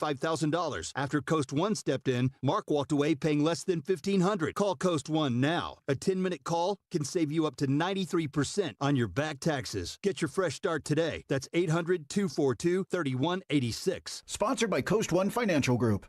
$5,000. After Coast One stepped in, Mark walked away paying less than $1,500. Call Coast One now. A 10-minute call can save you up to 93% on your back taxes. Get your fresh start today. That's 800-242-3186. Sponsored by Coast One Financial Group.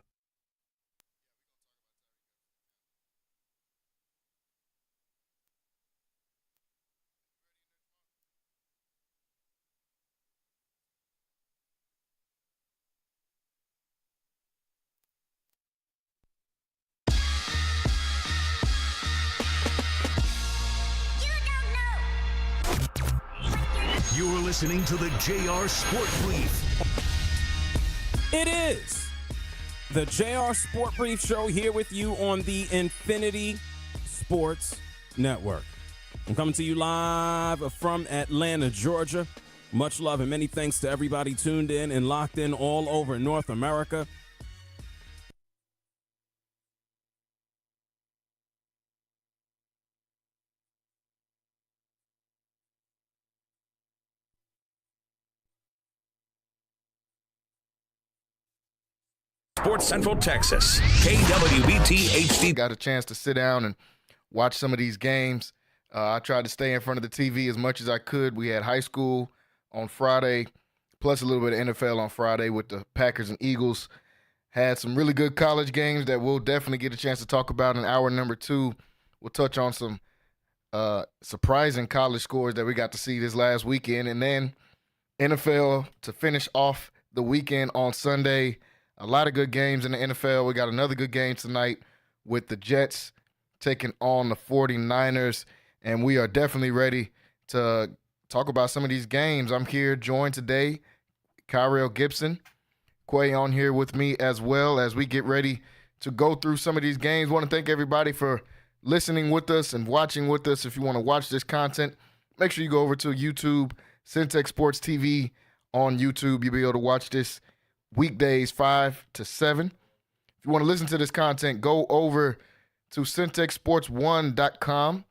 You're listening to the JR Sport Brief. It is the JR Sport Brief Show here with you on the Infinity Sports Network. I'm coming to you live from Atlanta, Georgia. Much love and many thanks to everybody tuned in and locked in all over North America. Sports Central Texas, KWBT HD. Got a chance to sit down and watch some of these games. I tried to stay in front of the TV as much as I could. We had high school on Friday, plus a little bit of NFL on Friday with the Packers and Eagles. Had some really good college games that we'll definitely get a chance to talk about in hour number 2. We'll touch on some surprising college scores that we got to see this last weekend. And then NFL to finish off the weekend on Sunday. A lot of good games in the NFL. We got another good game tonight with the Jets taking on the 49ers, and we are definitely ready to talk about some of these games. I'm here joined today, Kyrell Gibson, Quay on here with me as well as we get ready to go through some of these games. Want to thank everybody for listening with us and watching with us. If you want to watch this content, make sure you go over to YouTube, Centex Sports TV on YouTube. You'll be able to watch this weekdays 5 to 7. If you want to listen to this content, go over to CentexSports1.com,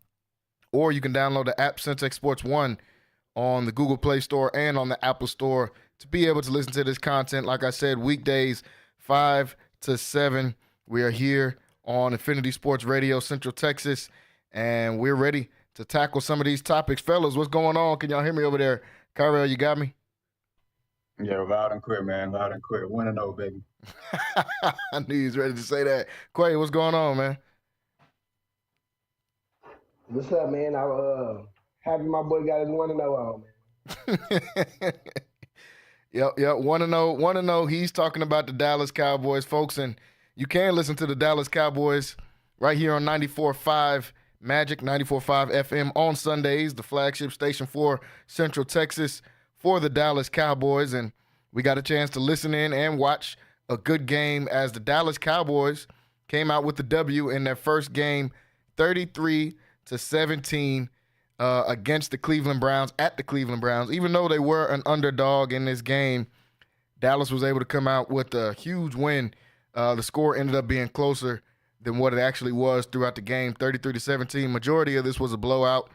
or you can download the app Centex Sports 1 on the Google Play Store and on the Apple Store to be able to listen to this content. Like I said, weekdays 5 to 7. We are here on Infinity Sports Radio, Central Texas, and we're ready to tackle some of these topics. Fellas, what's going on? Can y'all hear me over there? Kyrell, you got me? Yeah, loud and clear, man. Loud and clear. 1-0, baby. I knew he was ready to say that. Quay, what's going on, man? What's up, man? I'm happy my boy got his 1-0 on, man. Yep. 1-0. He's talking about the Dallas Cowboys, folks, and you can listen to the Dallas Cowboys right here on 94.5 Magic, 94.5 FM on Sundays, the flagship station for Central Texas, for the Dallas Cowboys, and we got a chance to listen in and watch a good game as the Dallas Cowboys came out with the W in their first game, 33-17 against the Cleveland Browns, at the Cleveland Browns. Even though they were an underdog in this game, Dallas was able to come out with a huge win. The score ended up being closer than what it actually was throughout the game, 33-17. Majority of this was a blowout,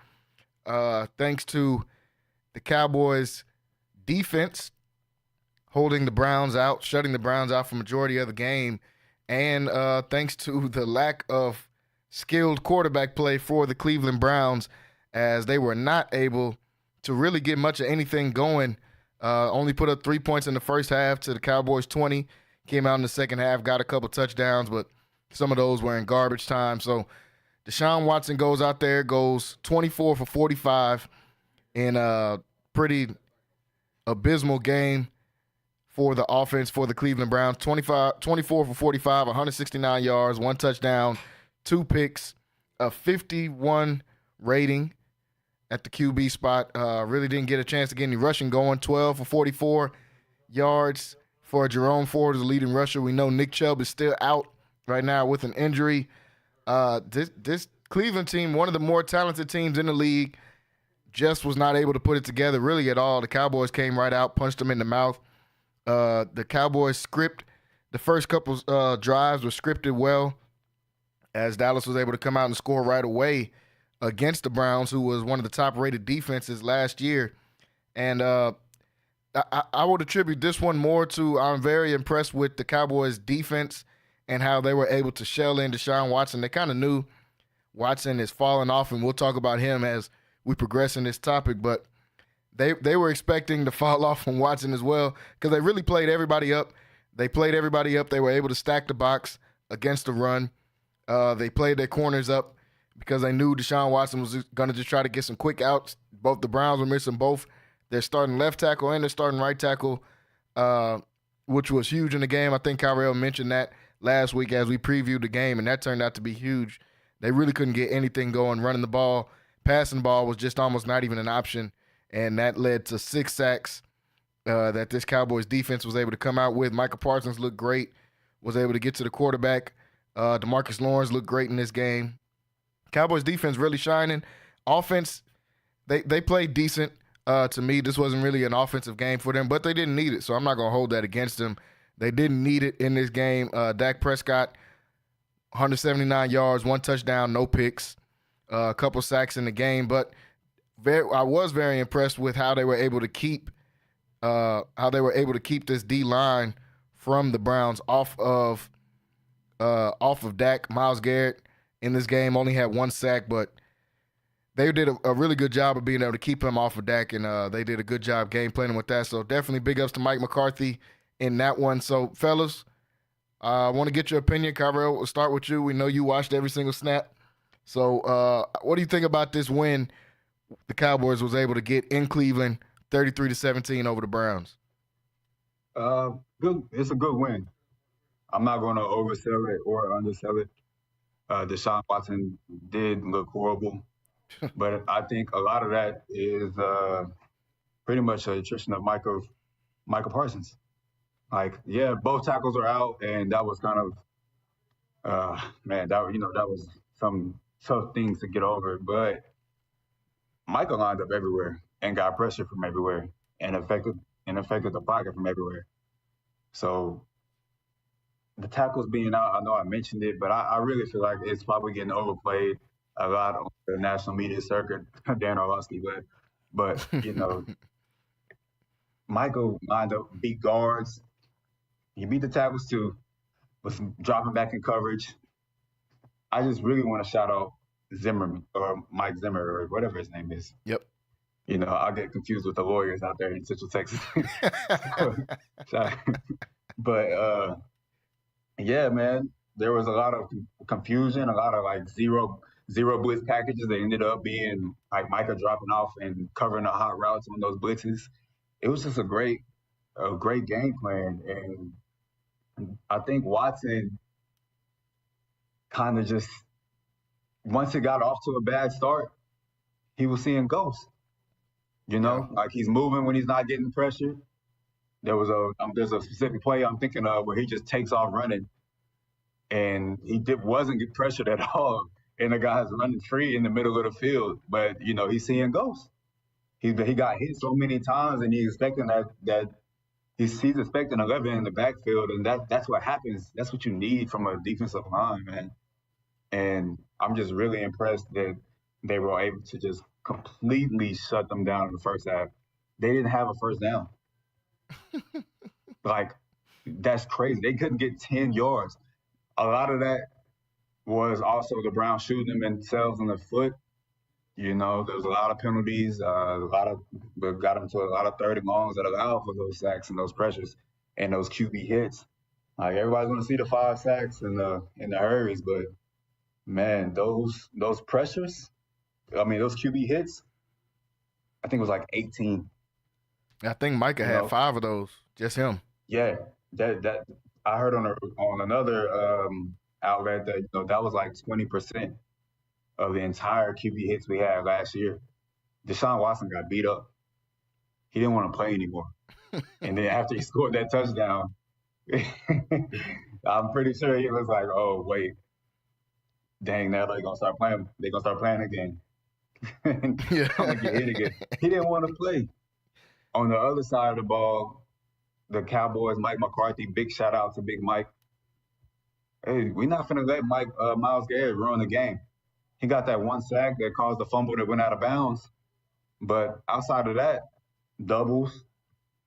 thanks to the Cowboys' defense holding the Browns out, shutting the Browns out for majority of the game, and thanks to the lack of skilled quarterback play for the Cleveland Browns, as they were not able to really get much of anything going. Only put up 3 points in the first half to the Cowboys 20. Came out in the second half, got a couple touchdowns, but some of those were in garbage time. So Deshaun Watson goes out there, goes 24 for 45 in a pretty abysmal game for the offense for the Cleveland Browns. 24 for 45, 169 yards, 1 touchdown, 2 picks, a 51 rating at the QB spot. Really didn't get a chance to get any rushing going. 12 for 44 yards for Jerome Ford, the leading rusher. We know Nick Chubb is still out right now with an injury. This Cleveland team, one of the more talented teams in the league, just was not able to put it together really at all. The Cowboys came right out, punched them in the mouth. The Cowboys script, the first couple drives were scripted well, as Dallas was able to come out and score right away against the Browns, who was one of the top-rated defenses last year. And I would attribute this one more to I'm very impressed with the Cowboys' defense and how they were able to shell in Deshaun Watson. They kind of knew Watson is falling off, and we'll talk about him as we progress in this topic, but they were expecting to fall off from Watson as well because they really played everybody up. They played everybody up. They were able to stack the box against the run. They played their corners up because they knew Deshaun Watson was going to just try to get some quick outs. Both the Browns were missing both their starting left tackle and their starting right tackle, which was huge in the game. I think Kyrell mentioned that last week as we previewed the game, and that turned out to be huge. They really couldn't get anything going running the ball. Passing the ball was just almost not even an option, and that led to 6 sacks that this Cowboys defense was able to come out with. Micah Parsons looked great, was able to get to the quarterback. DeMarcus Lawrence looked great in this game. Cowboys defense really shining. Offense, they played decent. To me, this wasn't really an offensive game for them, but they didn't need it, so I'm not going to hold that against them. They didn't need it in this game. Dak Prescott, 179 yards, 1 touchdown, no picks, a couple sacks in the game, but I was very impressed with how they were able to keep this D-line from the Browns off of Dak. Myles Garrett in this game only had 1 sack, but they did a really good job of being able to keep him off of Dak, and they did a good job game planning with that. So definitely big ups to Mike McCarthy in that one. So, fellas, I want to get your opinion. Kyrell, we'll start with you. We know you watched every single snap. So what do you think about this win the Cowboys was able to get in Cleveland, 33-17 over the Browns? Good. It's a good win. I'm not going to oversell it or undersell it. Deshaun Watson did look horrible, but I think a lot of that is pretty much a attrition of Micah Parsons. Like, yeah, both tackles are out, and that was kind of, that was some tough things to get over. But Micah lined up everywhere and got pressure from everywhere and affected the pocket from everywhere. So the tackles being out, I know I mentioned it, but I really feel like it's probably getting overplayed a lot on the national media circuit, Dan Orlovsky, but Michael lined up, beat guards. He beat the tackles too, with dropping back in coverage. I just really want to shout out Zimmerman or Mike Zimmer or whatever his name is. Yep. I get confused with the lawyers out there in Central Texas. But yeah, man, there was a lot of confusion, a lot of like zero blitz packages that ended up being like Micah dropping off and covering the hot routes on those blitzes. It was just a great game plan, and I think Watson kind of just, once it got off to a bad start, he was seeing ghosts. Like he's moving when he's not getting pressure. There's a specific play I'm thinking of where he just takes off running, and he wasn't get pressured at all, and the guy's running free in the middle of the field. But he's seeing ghosts. He got hit so many times, and he's expecting that he's expecting 11 in the backfield, and that's what happens. That's what you need from a defensive line, man. And I'm just really impressed that they were able to just completely shut them down in the first half. They didn't have a first down. Like, that's crazy. They couldn't get 10 yards. A lot of that was also the Browns shooting themselves in the foot. There was a lot of penalties, got them to a lot of 30 longs that allowed for those sacks and those pressures and those QB hits. Like, everybody's going to see the 5 sacks and the hurries, but man, those pressures, those QB hits, I think it was like 18. I think Micah had 5 of those, just him. Yeah, that I heard on another outlet that that was like 20% of the entire QB hits we had last year. Deshaun Watson got beat up. He didn't want to play anymore. And then after he scored that touchdown, I'm pretty sure he was like, "Oh wait, dang, now they're gonna start playing. They're gonna start playing again. I'm gonna get hit again." He didn't want to play. On the other side of the ball, the Cowboys, Mike McCarthy, big shout out to Big Mike. Hey, we're not finna let Myles Garrett ruin the game. He got that 1 sack that caused the fumble that went out of bounds. But outside of that, doubles,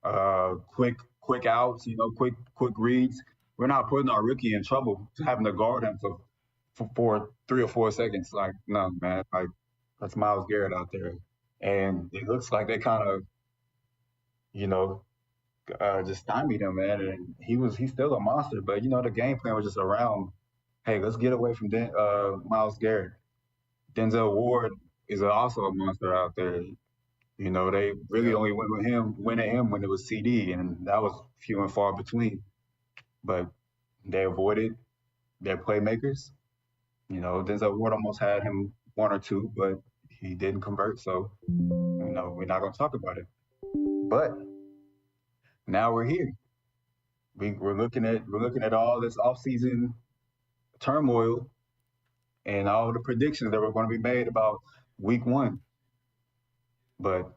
quick outs, quick reads. We're not putting our rookie in trouble having to guard him for 3 or 4 seconds. Like, no, man, like that's Myles Garrett out there, and it looks like they kind of, you know, just stymied him, man. And he's still a monster, but the game plan was just around. Hey, let's get away from Myles Garrett. Denzel Ward is also a monster out there. They really only went at him when it was CD, and that was few and far between. But they avoided their playmakers. Denzel Ward almost had him one or two, but he didn't convert. So, we're not going to talk about it. But now we're here. We're looking at all this offseason turmoil and all the predictions that were going to be made about week 1. But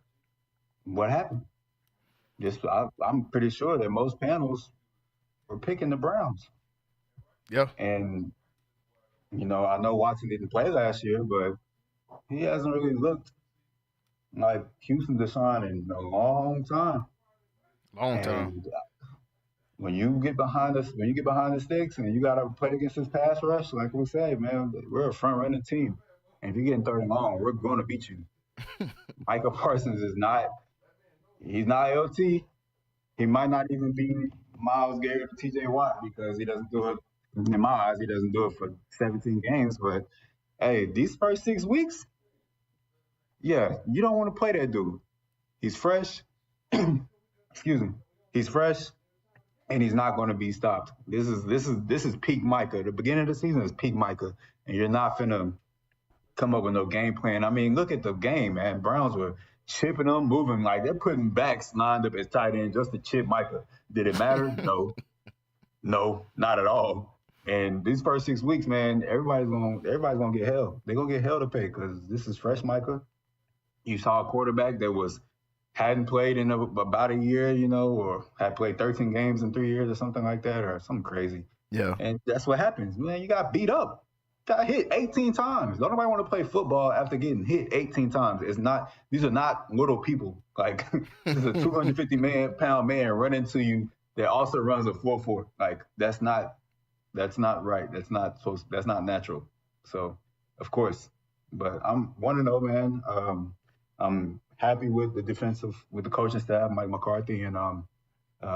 what happened? I'm pretty sure that most panels were picking the Browns. Yeah. And, I know Watson didn't play last year, but he hasn't really looked like Houston Deshaun in a long time. And when you get behind the sticks and you got to play against this pass rush, like we say, man, we're a front-running team. And if you're getting 30 long, we're going to beat you. Micah Parsons he's not LT. He might not even be Myles Garrett or TJ Watt because he doesn't do it, in my eyes, he doesn't do it for 17 games. But, hey, these first 6 weeks, yeah, you don't want to play that dude. He's fresh. Excuse me. He's fresh, and he's not going to be stopped. This is peak Micah. The beginning of the season is peak Micah, and you're not finna come up with no game plan. I mean, look at the game, man. Browns were chipping them, moving like they're putting backs lined up as tight end just to chip Micah. Did it matter? No, not at all. And these first 6 weeks, man, everybody's gonna get hell. They're gonna get hell to pay because this is fresh Micah. You saw a quarterback that hadn't played in about a year, or had played 13 games in 3 years or something like that, or something crazy. Yeah. And that's what happens, man. You got beat up. Got hit 18 times. Don't nobody want to play football after getting hit 18 times. These are not little people. Like, this is a 250-pound man running into you that also runs a 4.4. Like, that's not right. That's not natural. So, of course. But I'm 1-0, man. I'm happy with the coaching staff, Mike McCarthy and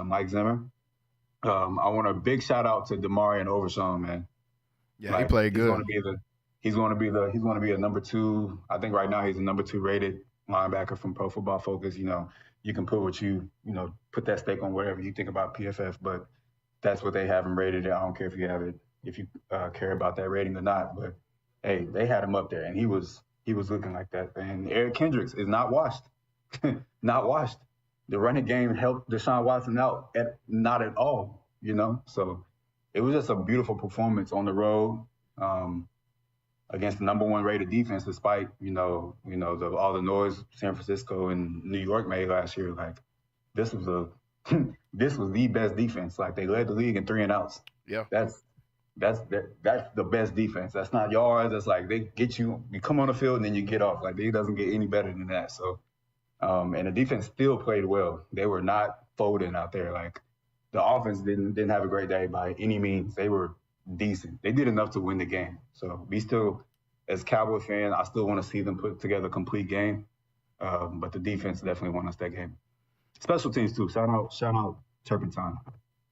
Mike Zimmer. I want a big shout out to Damari and Overshawn, man. Yeah, he played good. He's going to be a number 2. I think right now he's a number 2 rated linebacker from Pro Football Focus. You can put put that stake on whatever you think about PFF, but that's what they have him rated. I don't care if you care about that rating or not. But hey, they had him up there, and he was looking like that. And Eric Kendricks is not washed, not washed. The running game helped Deshaun Watson out not at all. So. It was just a beautiful performance on the road against the number 1 rated defense, despite all the noise San Francisco and New York made last year. Like, this was the best defense. Like, they led the league in 3 and outs. Yeah, that's the best defense. That's not yards. That's like they get you come on the field and then you get off. Like, it doesn't get any better than that. So, and the defense still played well. They were not folding out there. Like, the offense didn't have a great day by any means. They were decent. They did enough to win the game. So we still, as Cowboy fan, I still want to see them put together a complete game. But the defense definitely won us that game. Special teams too. Shout out Turpentine.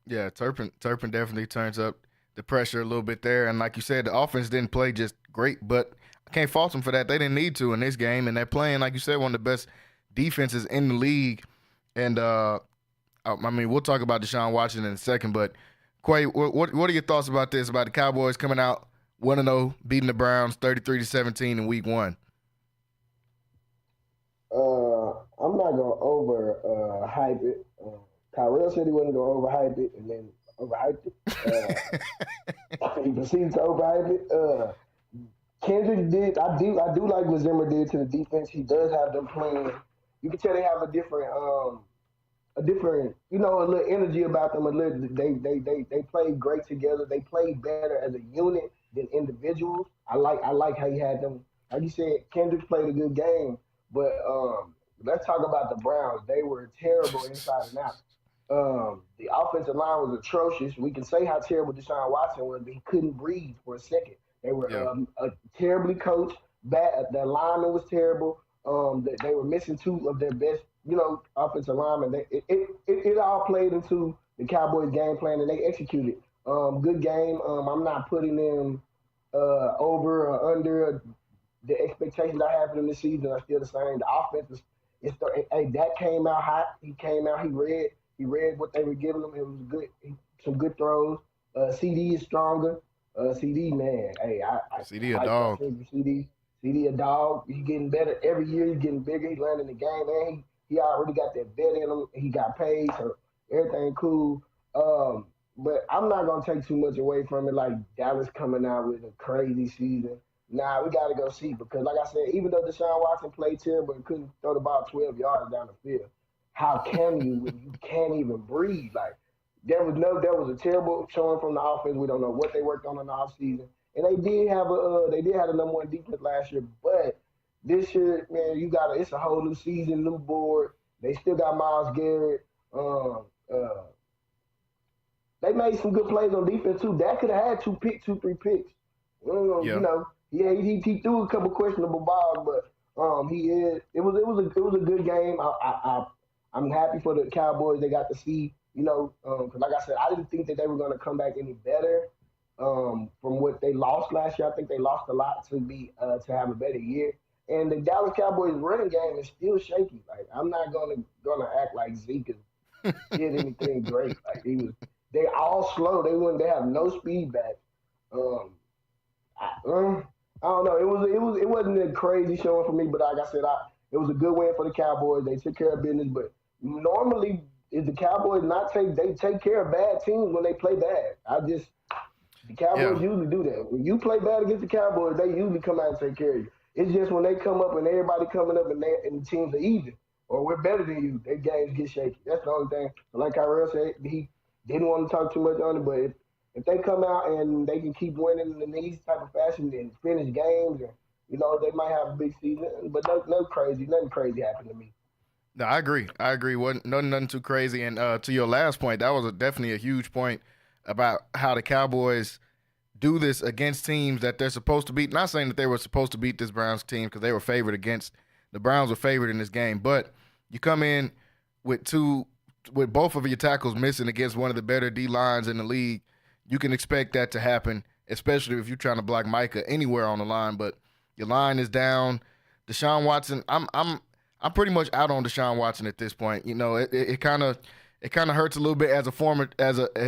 Yeah, Turpin definitely turns up the pressure a little bit there. And like you said, the offense didn't play just great, but I can't fault them for that. They didn't need to in this game, and they're playing, like you said, one of the best defenses in the league. And we'll talk about Deshaun Watson in a second, but Quay, what are your thoughts about this, about the Cowboys coming out 1-0, beating the Browns 33-17 in week 1? I'm not going to over-hype it. Kyrell said he wasn't going to overhype it, and then overhyped it. He proceeded to overhype it. Kendrick did. I do like what Zimmer did to the defense. He does have them playing. You can tell they have a different, a little energy about them. They played great together. They played better as a unit than individuals. I like how he had them. Like you said, Kendrick played a good game, but let's talk about the Browns. They were terrible inside and out. The offensive line was atrocious. We can say how terrible Deshaun Watson was, but he couldn't breathe for a second. They were Yeah. terribly coached. The lineman was terrible. They were missing two of their best, offensive linemen. It all played into the Cowboys' game plan, and they executed. Good game. I'm not putting them over or under. The expectations I have for them this season are still the same. The offense Dak came out hot. He came out. He read what they were giving him. It was good. Some good throws. CD is stronger. CD, man. Hey, CD a dog. CD a dog. He's getting better every year. He's getting bigger. He's learning the game, man. He already got that bet in him. He got paid, so everything cool. But I'm not gonna take too much away from it. Like Dallas coming out with a crazy season. Nah, we got to go see because, like I said, even though Deshaun Watson played terrible and couldn't throw the ball 12 yards down the field, how can you when you can't even breathe? Like there was a terrible showing from the offense. We don't know what they worked on in the offseason. And they did have a number one defense last year, but this year, man, it's a whole new season, new board. They still got Myles Garrett. They made some good plays on defense too. Dak could have had 3 picks. Yeah, he threw a couple questionable balls, but it was a good game. I'm happy for the Cowboys. They got to see, because like I said, I didn't think that they were going to come back any better from what they lost last year. I think they lost a lot to have a better year. And the Dallas Cowboys running game is still shaky. Like I'm not gonna act like Zeke did anything great. Like they all slow. They have no speed back. I don't know. It wasn't a crazy showing for me, but like I said, it was a good win for the Cowboys. They took care of business, but normally is the Cowboys they take care of bad teams when they play bad. The Cowboys usually do that. When you play bad against the Cowboys, they usually come out and take care of you. It's just when they come up and everybody coming up and the teams are even or we're better than you, their games get shaky. That's the only thing. Like Kyrell said, he didn't want to talk too much on it, but if they come out and they can keep winning in these type of fashion and finish games, and they might have a big season. But nothing crazy happened to me. No, I agree. Wasn't nothing too crazy. And to your last point, that was definitely a huge point about how the Cowboys do this against teams that they're supposed to beat. Not saying that they were supposed to beat this Browns team because they were favored against the Browns were favored in this game, but you come in with both of your tackles missing against one of the better D lines in the league. You can expect that to happen, especially if you're trying to block Micah anywhere on the line. But your line is down. Deshaun Watson, I'm pretty much out on Deshaun Watson at this point. It kind of hurts a little bit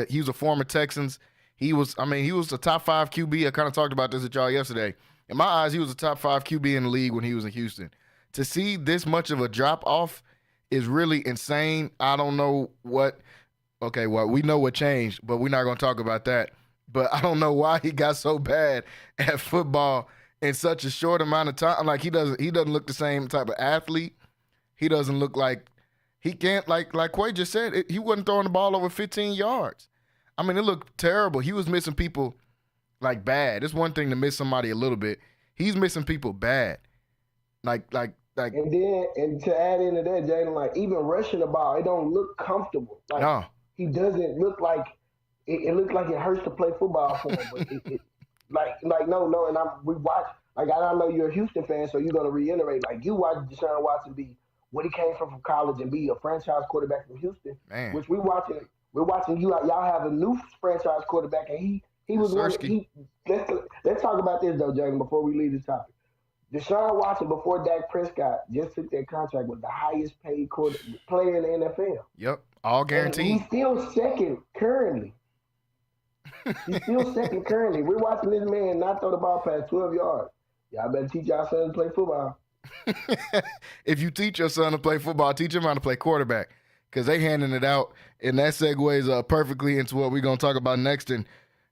he was a former Texans. He was a top 5 QB. I kind of talked about this with y'all yesterday. In my eyes, he was a top 5 QB in the league when he was in Houston. To see this much of a drop off is really insane. I don't know what. Okay, well, we know what changed, but we're not going to talk about that. But I don't know why he got so bad at football in such a short amount of time. Like he doesn't look the same type of athlete. He doesn't look like he can't like Quay just said. He wasn't throwing the ball over 15 yards. I mean, it looked terrible. He was missing people like bad. It's one thing to miss somebody a little bit. He's missing people bad. Like. And to add into that, Jalen, like even rushing the ball, it don't look comfortable. Like, no. He doesn't look like it looks like it hurts to play football for him. But no. And we watch. Like I know you're a Houston fan, so you're gonna reiterate. Like you watch Deshaun Watson be what he came from college and be a franchise quarterback from Houston. Man. Which we're watching you. Y'all have a new franchise quarterback, and he was one. Let's talk about this though, Jalen, before we leave this topic. Deshaun Watson, before Dak Prescott just took that contract, was the highest paid player in the NFL. Yep, all guaranteed. And he's still second currently. We're watching this man not throw the ball past 12 yards. Y'all better teach y'all son to play football. If you teach your son to play football, teach him how to play quarterback because they handing it out. And that segues perfectly into what we're going to talk about next. And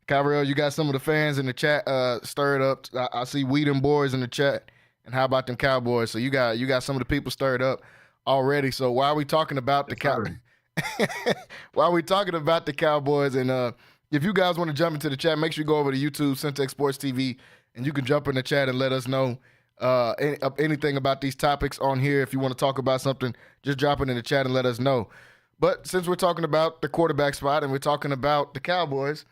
Kyrell, you got some of the fans in the chat stirred up. I see Whedon boys in the chat. And how about them Cowboys? So you got some of the people stirred up already. So why are we talking about the Cowboys? While we talking about the Cowboys, and if you guys want to jump into the chat, make sure you go over to YouTube, Centex Sports TV, and you can jump in the chat and let us know anything about these topics on here. If you want to talk about something, just drop it in the chat and let us know. But since we're talking about the quarterback spot and we're talking about the Cowboys,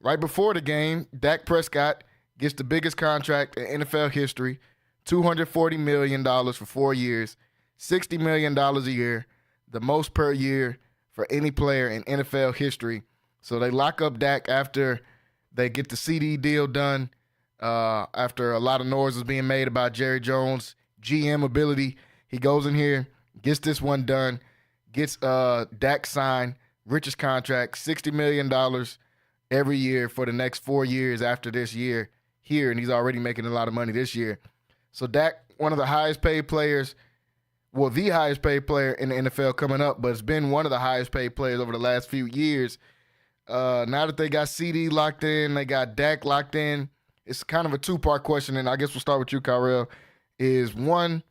right before the game, Dak Prescott gets the biggest contract in NFL history, $240 million for 4 years, $60 million a year, the most per year for any player in NFL history. So they lock up Dak after they get the CD deal done, after a lot of noise was being made about Jerry Jones' GM ability. He goes in here, gets this one done, gets Dak signed, richest contract, $60 million every year for the next 4 years after this year here, and he's already making a lot of money this year. So Dak, one of the highest paid players, well, the highest paid player in the NFL coming up, but it's been one of the highest paid players over the last few years. Now that they got CD locked in, they got Dak locked in, it's kind of a two-part question, and I guess we'll start with you, Kyrell. Is one,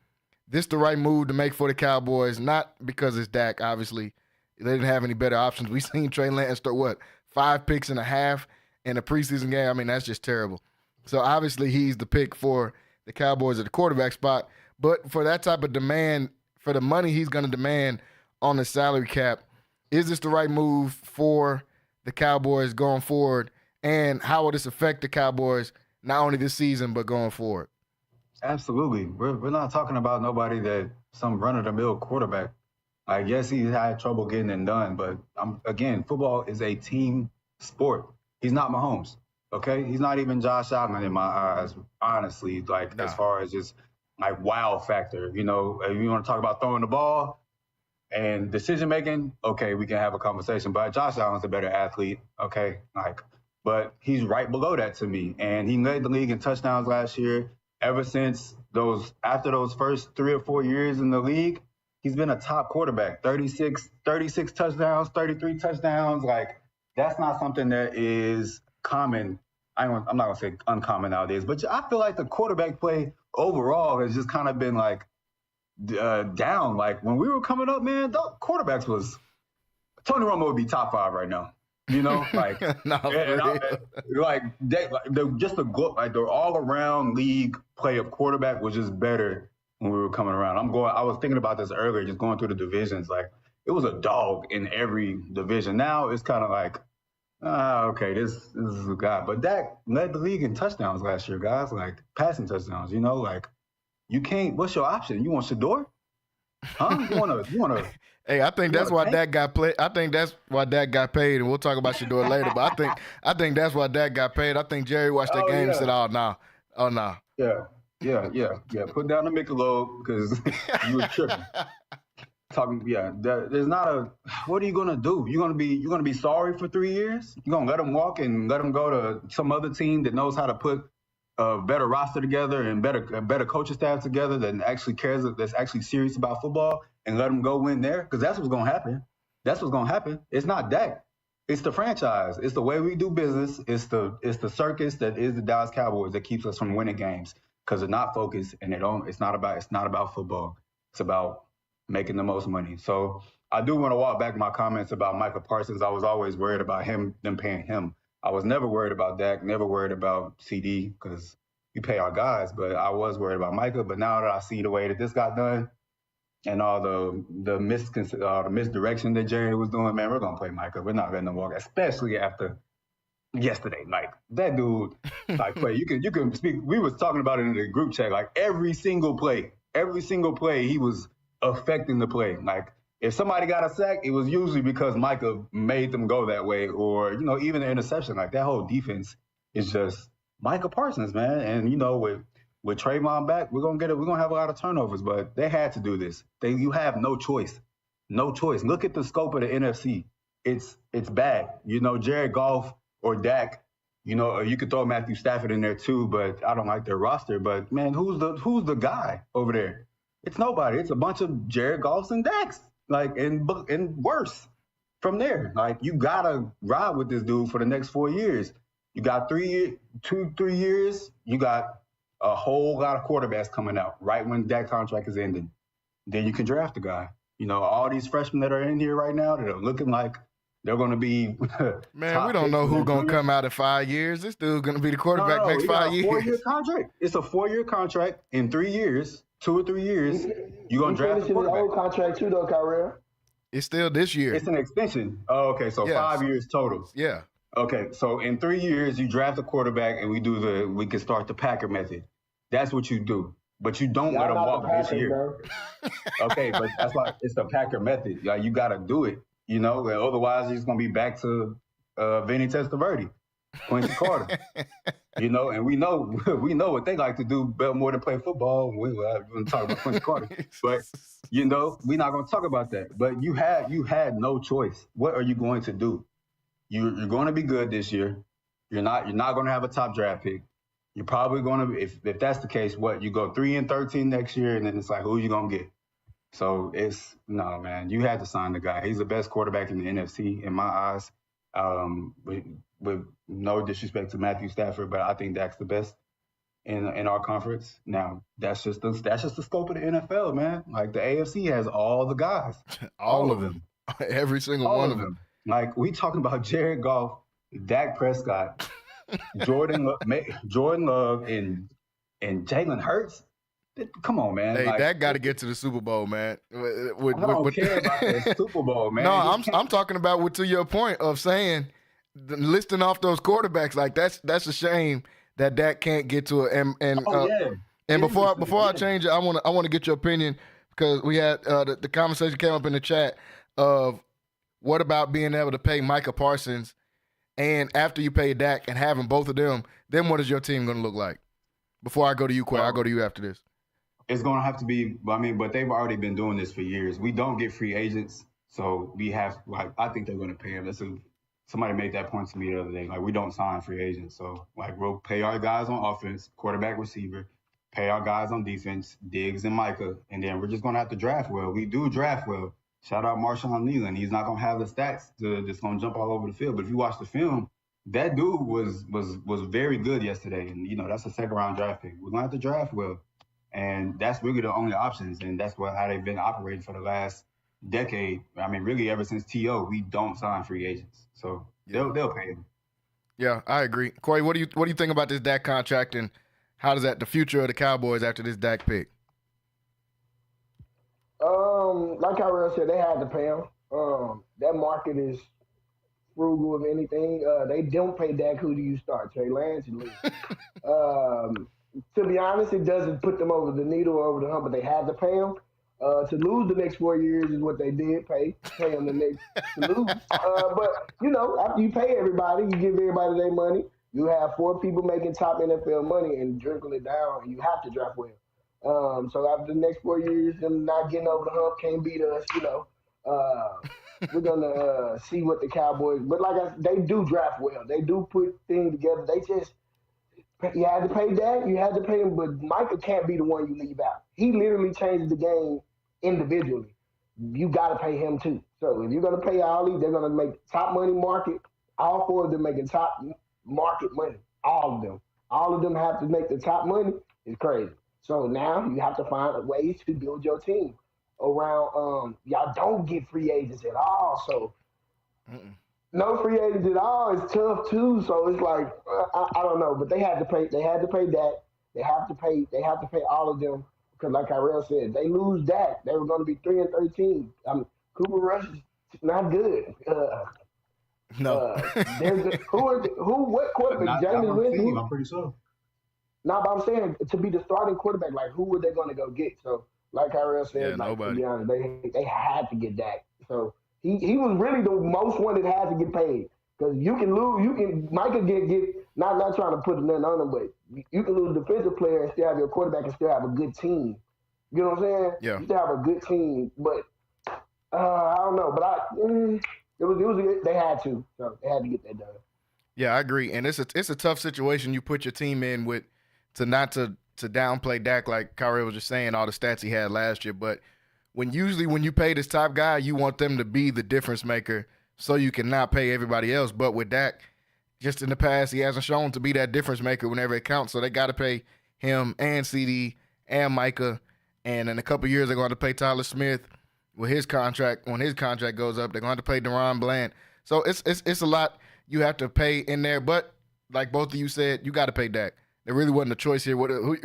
this the right move to make for the Cowboys? Not because it's Dak, obviously. They didn't have any better options. We seen Trey Lance throw, 5 picks and a half in a preseason game? I mean, that's just terrible. So obviously he's the pick for the Cowboys at the quarterback spot. But for that type of demand, for the money he's going to demand on the salary cap, is this the right move for the Cowboys going forward? And how will this affect the Cowboys not only this season but going forward? Absolutely. We're not talking about nobody that some run-of-the-mill quarterback. I guess he had trouble getting it done, but again, football is a team sport. He's not Mahomes, okay? He's not even Josh Allen in my eyes, honestly, as far as just wow factor. You know, if you want to talk about throwing the ball and decision-making, okay, we can have a conversation. But Josh Allen's a better athlete, okay? But he's right below that to me. And he led the league in touchdowns last year. Ever since after those first 3 or 4 years in the league, he's been a top quarterback. 36 touchdowns, 33 touchdowns. That's not something that is common. I'm not going to say uncommon nowadays, but I feel like the quarterback play overall has just kind of been down. When we were coming up, man, the quarterbacks Tony Romo would be top 5 right now. You know, the all-around league play of quarterback was just better when we were coming around. I was thinking about this earlier, just going through the divisions. It was a dog in every division. Now it's kind of okay, this is a guy. But Dak led the league in touchdowns last year, guys. Passing touchdowns. You know, you can't. What's your option? You want Shador? Huh? You wanna? Hey, I think that's why Dak got played. I think that's why Dak got paid, and we'll talk about Shador later. But I think that's why Dak got paid. I think Jerry watched that game and said, "Oh no, oh no." Yeah. Put down the Michelob because you were tripping. There's not what are you gonna do? You're gonna be sorry for 3 years? You're gonna let him walk and let him go to some other team that knows how to put a better roster together and a better coaching staff together that actually cares, that's actually serious about football, and let him go win there? Because that's what's gonna happen. That's what's gonna happen. It's not Dak. It's the franchise. It's the way we do business. It's the circus that is the Dallas Cowboys that keeps us from winning games because they're not focused and it's not about football. It's about making the most money. So I do want to walk back my comments about Micah Parsons. I was always worried about them paying him. I was never worried about Dak, never worried about CD because we pay our guys, but I was worried about Micah. But now that I see the way that this got done and all the misdirection that Jerry was doing, man, we're going to play Micah. We're not letting him walk, especially after yesterday. That dude, play. You can speak. We was talking about it in the group chat. Every single play, he was affecting the play. If somebody got a sack, it was usually because Micah made them go that way, or even an interception. That whole defense is just Micah Parsons, man. And with Trayvon back, we're gonna have a lot of turnovers, but they had to do this. You have no choice. Look at the scope of the NFC. It's bad. Jared Goff or Dak. You could throw Matthew Stafford in there too, but I don't like their roster. But man, who's the guy over there? It's nobody. It's a bunch of Jared Goffs and Daks. And worse from there. You gotta ride with this dude for the next 4 years. You got 3 years. You got a whole lot of quarterbacks coming out right when that contract is ending. Then you can draft a guy. All these freshmen that are in here right now that are looking like They're going to be Man, we don't know who's going to come out in 5 years. This dude going to be the quarterback next 5 years. 4-year contract. It's a 4-year contract. In 3 years, 2 or 3 years, you're going to draft a quarterback. Old contract too, though, Kyrell. It's still this year. It's an extension. Oh, okay. So 5 years total. Yeah. Okay. So in 3 years, you draft a quarterback, and we can start the Packer method. That's what you do. But you don't let them walk this year. Okay, but that's why it's the Packer method. Like, you got to do it, you know. Otherwise, it's going to be back to Vinny Testaverde, Quincy Carter, you know. And we know what they like to do more than play football. We're going to talk about Quincy Carter, but you know, we're not going to talk about that. But you had no choice. What are you going to do? You're going to be good this year. You're not going to have a top draft pick. You're probably going to, if that's the case, you go 3-13 next year, and then it's like, who are you going to get? So no, man, you had to sign the guy. He's the best quarterback in the NFC in my eyes. With no disrespect to Matthew Stafford, but I think Dak's the best in our conference. Now, that's just the scope of the NFL, man. Like, the AFC has all the guys. all of them. Every single one of them. Like, we talking about Jared Goff, Dak Prescott, Jordan Love, and Jalen Hurts. Come on, man. Hey, like, Dak got to get to the Super Bowl, man. I don't care about the Super Bowl, man. No, I'm talking about to your point of saying, listing off those quarterbacks. Like, that's a shame that Dak can't get to it. And before I change it, I want to get your opinion, because we had the conversation came up in the chat of what about being able to pay Micah Parsons, and after you pay Dak and having both of them, then what is your team going to look like? Before I go to you, Quay, I'll go to you after this. It's going to have to be, but they've already been doing this for years. We don't get free agents, so we have, I think they're going to pay them. Somebody made that point to me the other day. Like, we don't sign free agents. So, we'll pay our guys on offense, quarterback, receiver, pay our guys on defense, Diggs and Micah, and then we're just going to have to draft well. We do draft well. Shout out Marshawn Nealon. He's not going to have the stats to just going to jump all over the field. But if you watch the film, that dude was very good yesterday. And, you know, that's a second-round draft pick. We're going to have to draft well. And that's really the only options. And that's how they've been operating for the last decade. I mean, really ever since T.O., we don't sign free agents. So they'll pay him. Yeah, I agree. Corey, what do you think about this Dak contract, and how does the future of the Cowboys after this Dak pick? Like Kyrell said, they had to pay him. That market is frugal of anything. They don't pay Dak. Who do you start? Trey Lance? You lose. To be honest, it doesn't put them over the needle or over the hump, but they had to pay him. To lose the next 4 years is what they did, pay him the next to lose. But, you know, after you pay everybody, you give everybody their money. You have 4 people making top NFL money and trickle it down, and you have to draft well. So after the next 4 years, them not getting over the hump, can't beat us, you know. We're going to see what the Cowboys – but like I said, they do draft well. They do put things together. They just – you had to pay Dak, you had to pay him, but Micah can't be the one you leave out. He literally changed the game individually. You got to pay him too. So if you're going to pay Ollie, they're going to make top money market. All 4 of them making top market money. All of them. All of them have to make the top money. It's crazy. So now you have to find ways to build your team around. Y'all don't get free agents at all. So no free agents at all is tough too. So it's like I don't know, but they had to pay. They had to pay Dak. They have to pay. They have to pay all of them, because like Kyrell said, they lose Dak, they were going to be 3-13. Cooper Rush is not good. No. What quarterback? James Winston. I'm pretty sure. No, but I'm saying, to be the starting quarterback, like, who were they going to go get? So, like Kyrell said, to be honest, they had to get Dak. So he was really the most one that had to get paid, because you can lose. Micah get not trying to put nothing on him, but you can lose a defensive player and still have your quarterback and still have a good team. You know what I'm saying? Yeah. You still have a good team, but I don't know. But it was they had to, so they had to get that done. Yeah, I agree, and it's a tough situation you put your team in with, to downplay Dak, like Kyrie was just saying, all the stats he had last year. But when you pay this top guy, you want them to be the difference maker, so you can not pay everybody else. But with Dak, just in the past, he hasn't shown to be that difference maker whenever it counts. So they got to pay him and CD and Micah. And in a couple of years, they're going to pay Tyler Smith with his contract. When his contract goes up, they're going to pay Deron Bland. So it's a lot you have to pay in there. But like both of you said, you got to pay Dak. There really wasn't a choice here. Who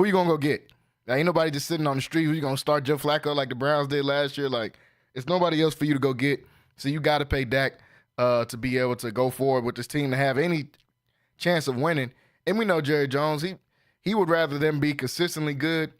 you going to go get? Now, ain't nobody just sitting on the street. Who you going to start Joe Flacco like the Browns did last year? Like, it's nobody else for you to go get. So you got to pay Dak to be able to go forward with this team to have any chance of winning. And we know Jerry Jones, he would rather them be consistently good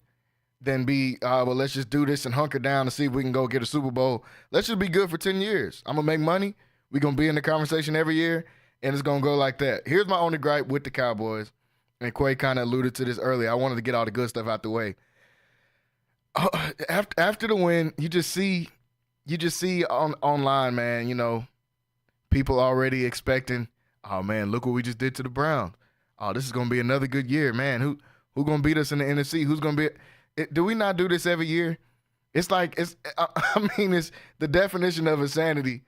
than be, well, let's just do this and hunker down and see if we can go get a Super Bowl. Let's just be good for 10 years. I'm going to make money. We're going to be in the conversation every year, and it's going to go like that. Here's my only gripe with the Cowboys, and Quay kind of alluded to this earlier. I wanted to get all the good stuff out the way. After the win, you just see online, man, you know, people already expecting, oh, man, look what we just did to the Browns. Oh, this is going to be another good year, man. Who going to beat us in the NFC? Who's going to be – do we not do this every year? It's like – it's the definition of insanity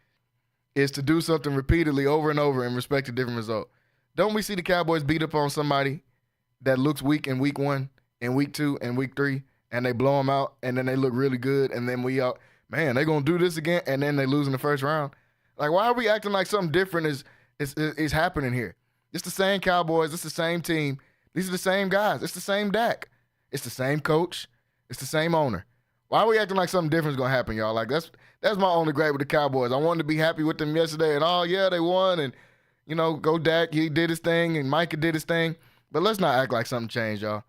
is to do something repeatedly over and over and expect a different result. Don't we see the Cowboys beat up on somebody that looks weak in week 1, in week 2, and week 3, and they blow them out, and then they look really good, and then we all – man, they're going to do this again, and then they lose in the first round. Like, why are we acting like something different is happening here? It's the same Cowboys. It's the same team. These are the same guys. It's the same Dak. It's the same coach. It's the same owner. Why are we acting like something different is going to happen, y'all? Like, that's my only gripe with the Cowboys. I wanted to be happy with them yesterday, and, oh, yeah, they won, and, you know, go Dak. He did his thing, and Micah did his thing. But let's not act like something changed, y'all.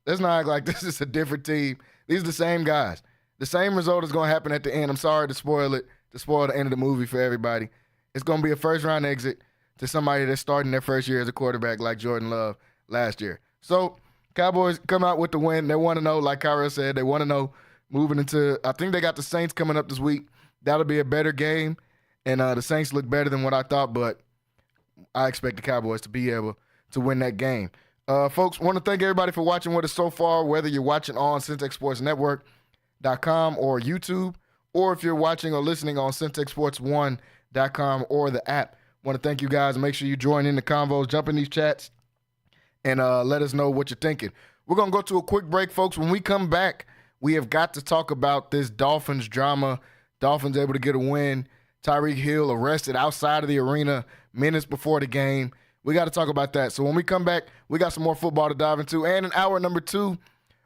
Let's not act like this is a different team. These are the same guys. The same result is going to happen at the end. I'm sorry to spoil it, to spoil the end of the movie for everybody. It's going to be a first-round exit to somebody that's starting their first year as a quarterback like Jordan Love last year. So, Cowboys come out with the win. They want to know, like Kyra said, they want to know moving into – I think they got the Saints coming up this week. That'll be a better game, and the Saints look better than what I thought, but I expect the Cowboys to be able to win that game. Folks, want to thank everybody for watching with us so far, whether you're watching on Centex Sports Network.com or YouTube, or if you're watching or listening on CentexSports1.com or the app. Want to thank you guys. Make sure you join in the convos, jump in these chats, and let us know what you're thinking. We're going to go to a quick break, folks. When we come back, we have got to talk about this Dolphins drama. Dolphins able to get a win. Tyreek Hill arrested outside of the arena minutes before the game. We got to talk about that. So when we come back, we got some more football to dive into. And in hour number 2,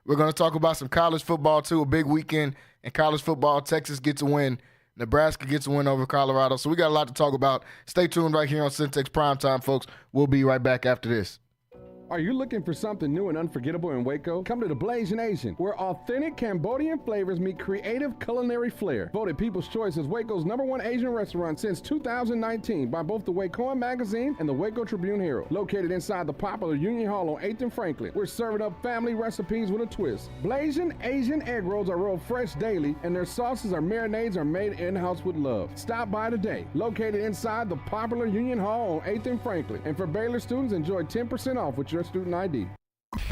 we're going to talk about some college football, too, a big weekend in college football. Texas gets a win. Nebraska gets a win over Colorado. So we got a lot to talk about. Stay tuned right here on Centex Primetime, folks. We'll be right back after this. Are you looking for something new and unforgettable in Waco? Come to the Blasian Asian, where authentic Cambodian flavors meet creative culinary flair. Voted People's Choice as Waco's #1 Asian restaurant since 2019 by both the Wacoan Magazine and the Waco Tribune Herald. Located inside the popular Union Hall on 8th and Franklin, we're serving up family recipes with a twist. Blasian Asian egg rolls are rolled fresh daily, and their sauces or marinades are made in-house with love. Stop by today. Located inside the popular Union Hall on 8th and Franklin. And for Baylor students, enjoy 10% off with your student ID.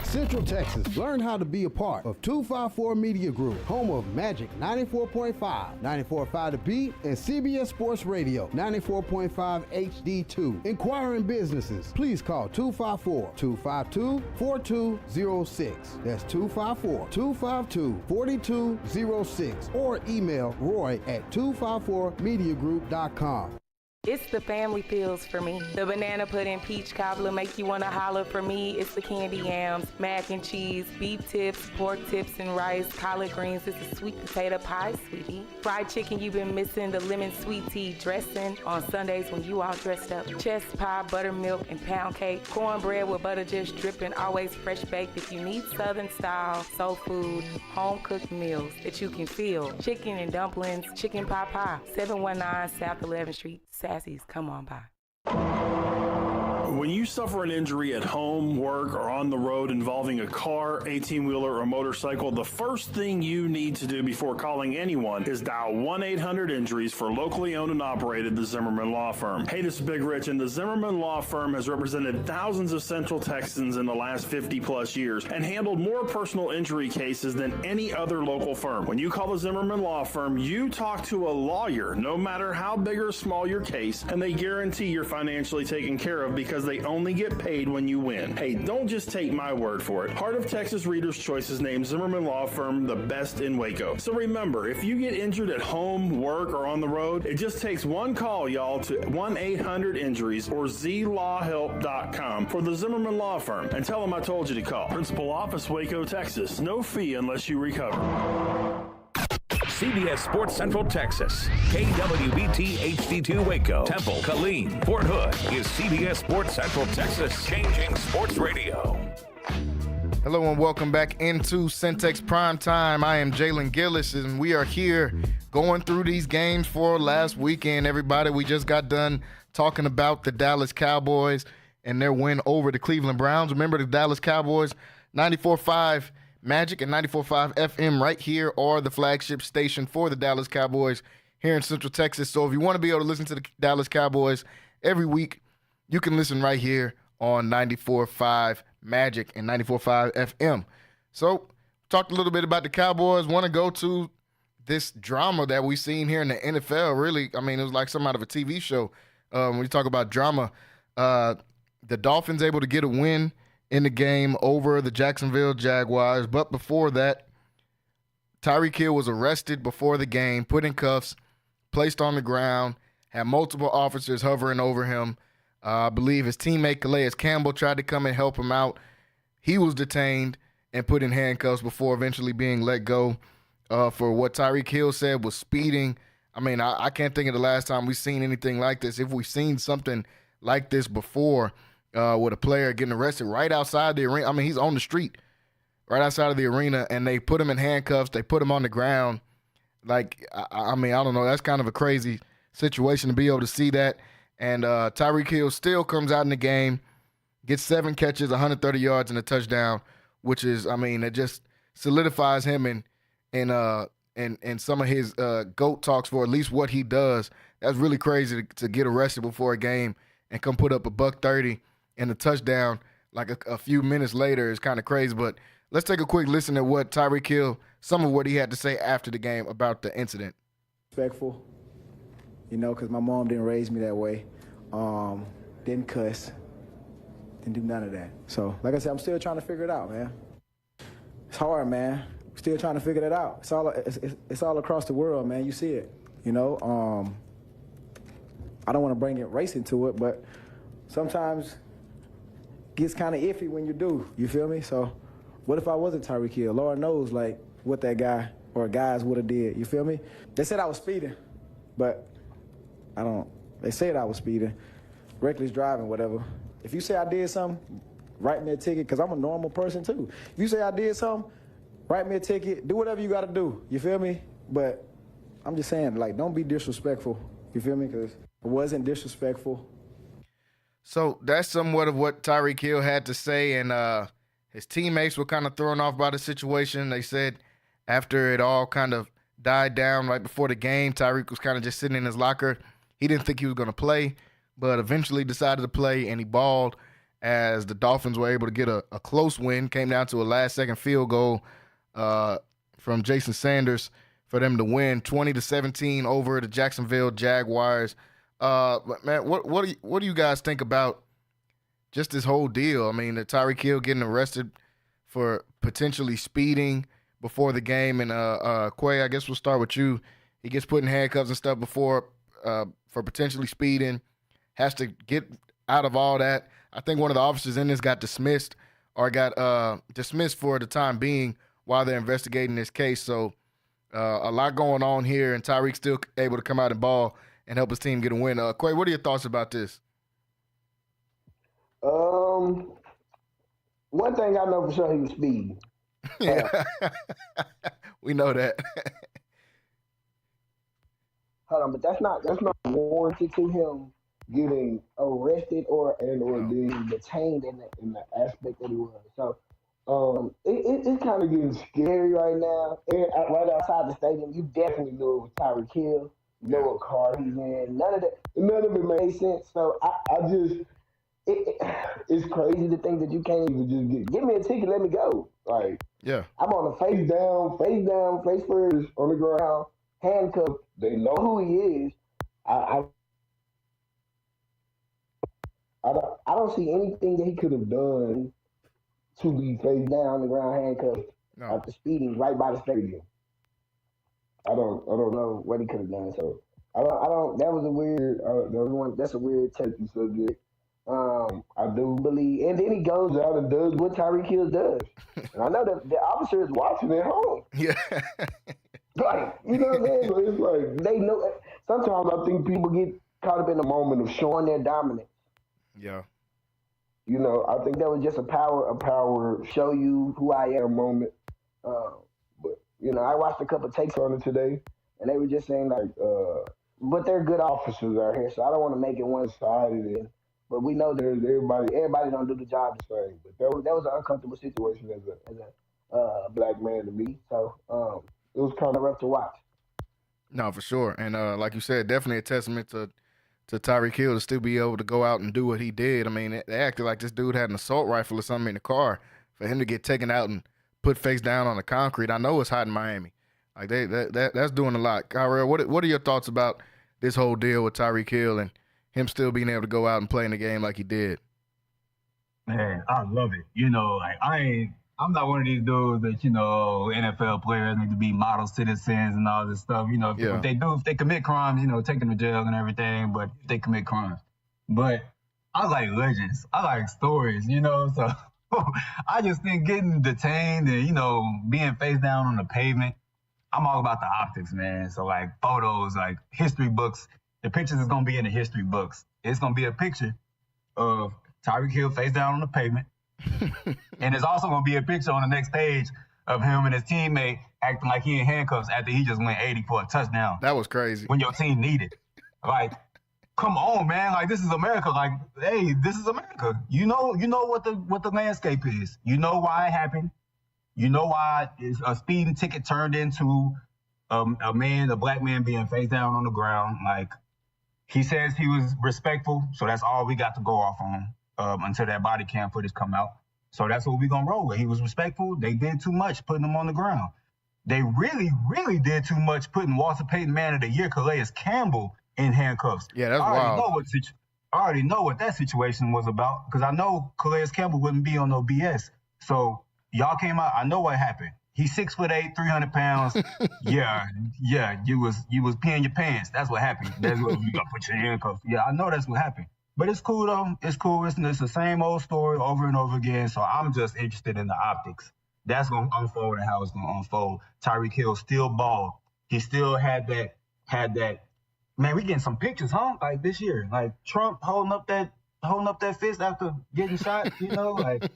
Central Texas, learn how to be a part of 254 Media Group, home of Magic 94.5, 94.5 The Beat, and CBS Sports Radio 94.5 HD2. Inquiring businesses, please call 254-252-4206. That's 254-252-4206. Or email Roy at 254mediagroup.com. It's the family feels for me. The banana pudding peach cobbler make you want to holler for me. It's the candy yams, mac and cheese, beef tips, pork tips and rice, collard greens. It's a sweet potato pie, sweetie. Fried chicken you've been missing, the lemon sweet tea dressing on Sundays when you all dressed up. Chest pie, buttermilk, and pound cake. Cornbread with butter just dripping, always fresh baked. If you need Southern style, soul food, home cooked meals that you can feel. Chicken and dumplings, chicken pot pie. 719 South 11th Street. Sassy's, come on by. When you suffer an injury at home, work, or on the road involving a car, 18-wheeler, or motorcycle, the first thing you need to do before calling anyone is dial 1-800-INJURIES for locally owned and operated the Zimmerman Law Firm. Hey, this is Big Rich, and the Zimmerman Law Firm has represented thousands of Central Texans in the last 50-plus years and handled more personal injury cases than any other local firm. When you call the Zimmerman Law Firm, you talk to a lawyer, no matter how big or small your case, and they guarantee you're financially taken care of because because they only get paid when you win. Hey, don't just take my word for it. Heart of Texas Readers' Choice has named Zimmerman Law Firm the best in Waco. So remember, if you get injured at home, work, or on the road, it just takes one call, y'all, to 1-800-INJURIES or zlawhelp.com for the Zimmerman Law Firm and tell them I told you to call. Principal Office, Waco, Texas. No fee unless you recover. CBS Sports Central Texas, KWBT HD2 Waco, Temple, Killeen, Fort Hood is CBS Sports Central Texas, changing sports radio. Hello and welcome back into Centex Primetime. I am Jalen Gillis, and we are here going through these games for last weekend. Everybody, we just got done talking about the Dallas Cowboys and their win over the Cleveland Browns. Remember, the Dallas Cowboys, 94.5 Magic and 94.5 FM right here are the flagship station for the Dallas Cowboys here in Central Texas. So if you want to be able to listen to the Dallas Cowboys every week, you can listen right here on 94.5 Magic and 94.5 FM. So talked a little bit about the Cowboys. Want to go to this drama that we've seen here in the NFL. Really, I mean, it was like something out of a TV show. When you talk about drama, the Dolphins able to get a win in the game over the Jacksonville Jaguars. But before that, Tyreek Hill was arrested before the game, put in cuffs, placed on the ground, had multiple officers hovering over him. I believe his teammate Calais Campbell tried to come and help him out. He was detained and put in handcuffs before eventually being let go for what Tyreek Hill said was speeding. I mean, I can't think of the last time we've seen anything like this. If we've seen something like this before, with a player getting arrested right outside the arena. I mean, he's on the street right outside of the arena, and they put him in handcuffs. They put him on the ground. Like, I mean, I don't know. That's kind of a crazy situation to be able to see that. And Tyreek Hill still comes out in the game, gets 7 catches, 130 yards, and a touchdown, which is, I mean, it just solidifies him in some of his GOAT talks for at least what he does. That's really crazy to get arrested before a game and come put up a $130 and a touchdown like a few minutes later is kind of crazy. But let's take a quick listen to what Tyreek Hill, some of what he had to say after the game about the incident. Respectful, you know, because my mom didn't raise me that way. Didn't cuss, didn't do none of that. So, like I said, I'm still trying to figure it out, man. It's hard, man. Still trying to figure that out. It's all across the world, man. You see it, you know. I don't want to bring it race into it, but sometimes gets kind of iffy when you do. You feel me? So what if I wasn't Tyreek Hill? Lord knows, like, what that guy or guys would have did. You feel me? They said I was speeding, but I don't. They said I was speeding, reckless driving, whatever. If you say I did something, write me a ticket, because I'm a normal person too. If you say I did something, write me a ticket. Do whatever you got to do. You feel me? But I'm just saying, like, don't be disrespectful. You feel me? Because it wasn't disrespectful. So that's somewhat of what Tyreek Hill had to say, and his teammates were kind of thrown off by the situation. They said after it all kind of died down right before the game, Tyreek was kind of just sitting in his locker. He didn't think he was going to play, but eventually decided to play, and he balled as the Dolphins were able to get a close win. Came down to a last-second field goal from Jason Sanders for them to win 20-17 over the Jacksonville Jaguars. Man, what do you guys think about just this whole deal? I mean, the Tyreek Hill getting arrested for potentially speeding before the game, and Quay, I guess we'll start with you. He gets put in handcuffs and stuff before for potentially speeding, has to get out of all that. I think one of the officers in this got dismissed for the time being while they're investigating this case. So a lot going on here, and Tyreek's still able to come out and ball and help his team get a win. Quay, what are your thoughts about this? One thing I know for sure, he was speeding. Yeah, we know that. Hold on, but that's not warranted to him getting arrested or being detained in the aspect that he was. So it's kind of getting scary right now. And right outside the stadium, you definitely knew it was Tyreek Hill. You know what car he's in. None of it made sense. So it's crazy to think that you can't even just give me a ticket, let me go. Like, yeah, I'm on a face down, face first on the ground, handcuffed. They know who he is. I don't see anything that he could have done to be face down on the ground handcuffed after speeding right by the stadium. I don't know what he could have done. So I don't. That was a weird. That's a weird touchy subject. I do believe, and then he goes out and does what Tyreek Hill does. And I know that the officer is watching at home. Yeah. Like, you know what I'm saying? So it's like they know. Sometimes I think people get caught up in the moment of showing their dominance. Yeah. You know, I think that was just a power show you who I am moment. But you know, I watched a couple of takes on it today, and they were just saying like, but they're good officers out here, so I don't want to make it one-sided. But we know there's everybody don't do the job the same. But that was an uncomfortable situation as a black man to me. So it was kind of rough to watch. No, for sure. And like you said, definitely a testament to Tyreek Hill to still be able to go out and do what he did. I mean, they acted like this dude had an assault rifle or something in the car for him to get taken out and put face down on the concrete. I know it's hot in Miami. Like that's doing a lot. Kyrell, what are your thoughts about this whole deal with Tyreek Hill and him still being able to go out and play in the game like he did? Man, I love it. You know, like I'm not one of these dudes that, you know, NFL players need to be model citizens and all this stuff. You know, if they commit crimes, you know, take them to jail and everything, but if they commit crimes. But I like legends. I like stories, you know, so I just think getting detained and, you know, being face down on the pavement, I'm all about the optics, man. So like photos, like history books, the pictures is going to be in the history books. It's going to be a picture of Tyreek Hill face down on the pavement. And it's also going to be a picture on the next page of him and his teammate acting like he in handcuffs after he just went 80 for a touchdown. That was crazy. When your team needed. Like, come on, man. Like, this is America. Like, hey, this is America. You know what the landscape is. You know why it happened. You know why a speeding ticket turned into a black man being face down on the ground. Like, he says he was respectful, so that's all we got to go off on until that body cam footage come out. So that's what we're going to roll with. He was respectful. They did too much putting him on the ground. They really, really did too much putting Walter Payton Man of the Year, Calais Campbell, in handcuffs. Yeah, that's wild. I already know what that situation was about because I know Calais Campbell wouldn't be on no BS. So y'all came out. I know what happened. He's 6'8", 300 pounds. Yeah. You was peeing your pants. That's what happened. That's what you got to put your handcuffs. Yeah, I know that's what happened. But it's cool though. It's cool. It's the same old story over and over again. So I'm just interested in the optics. That's gonna unfold and how it's gonna unfold. Tyreek Hill still balled. He still had that. Man, we getting some pictures, huh? Like this year, like Trump holding up that fist after getting shot. You know, like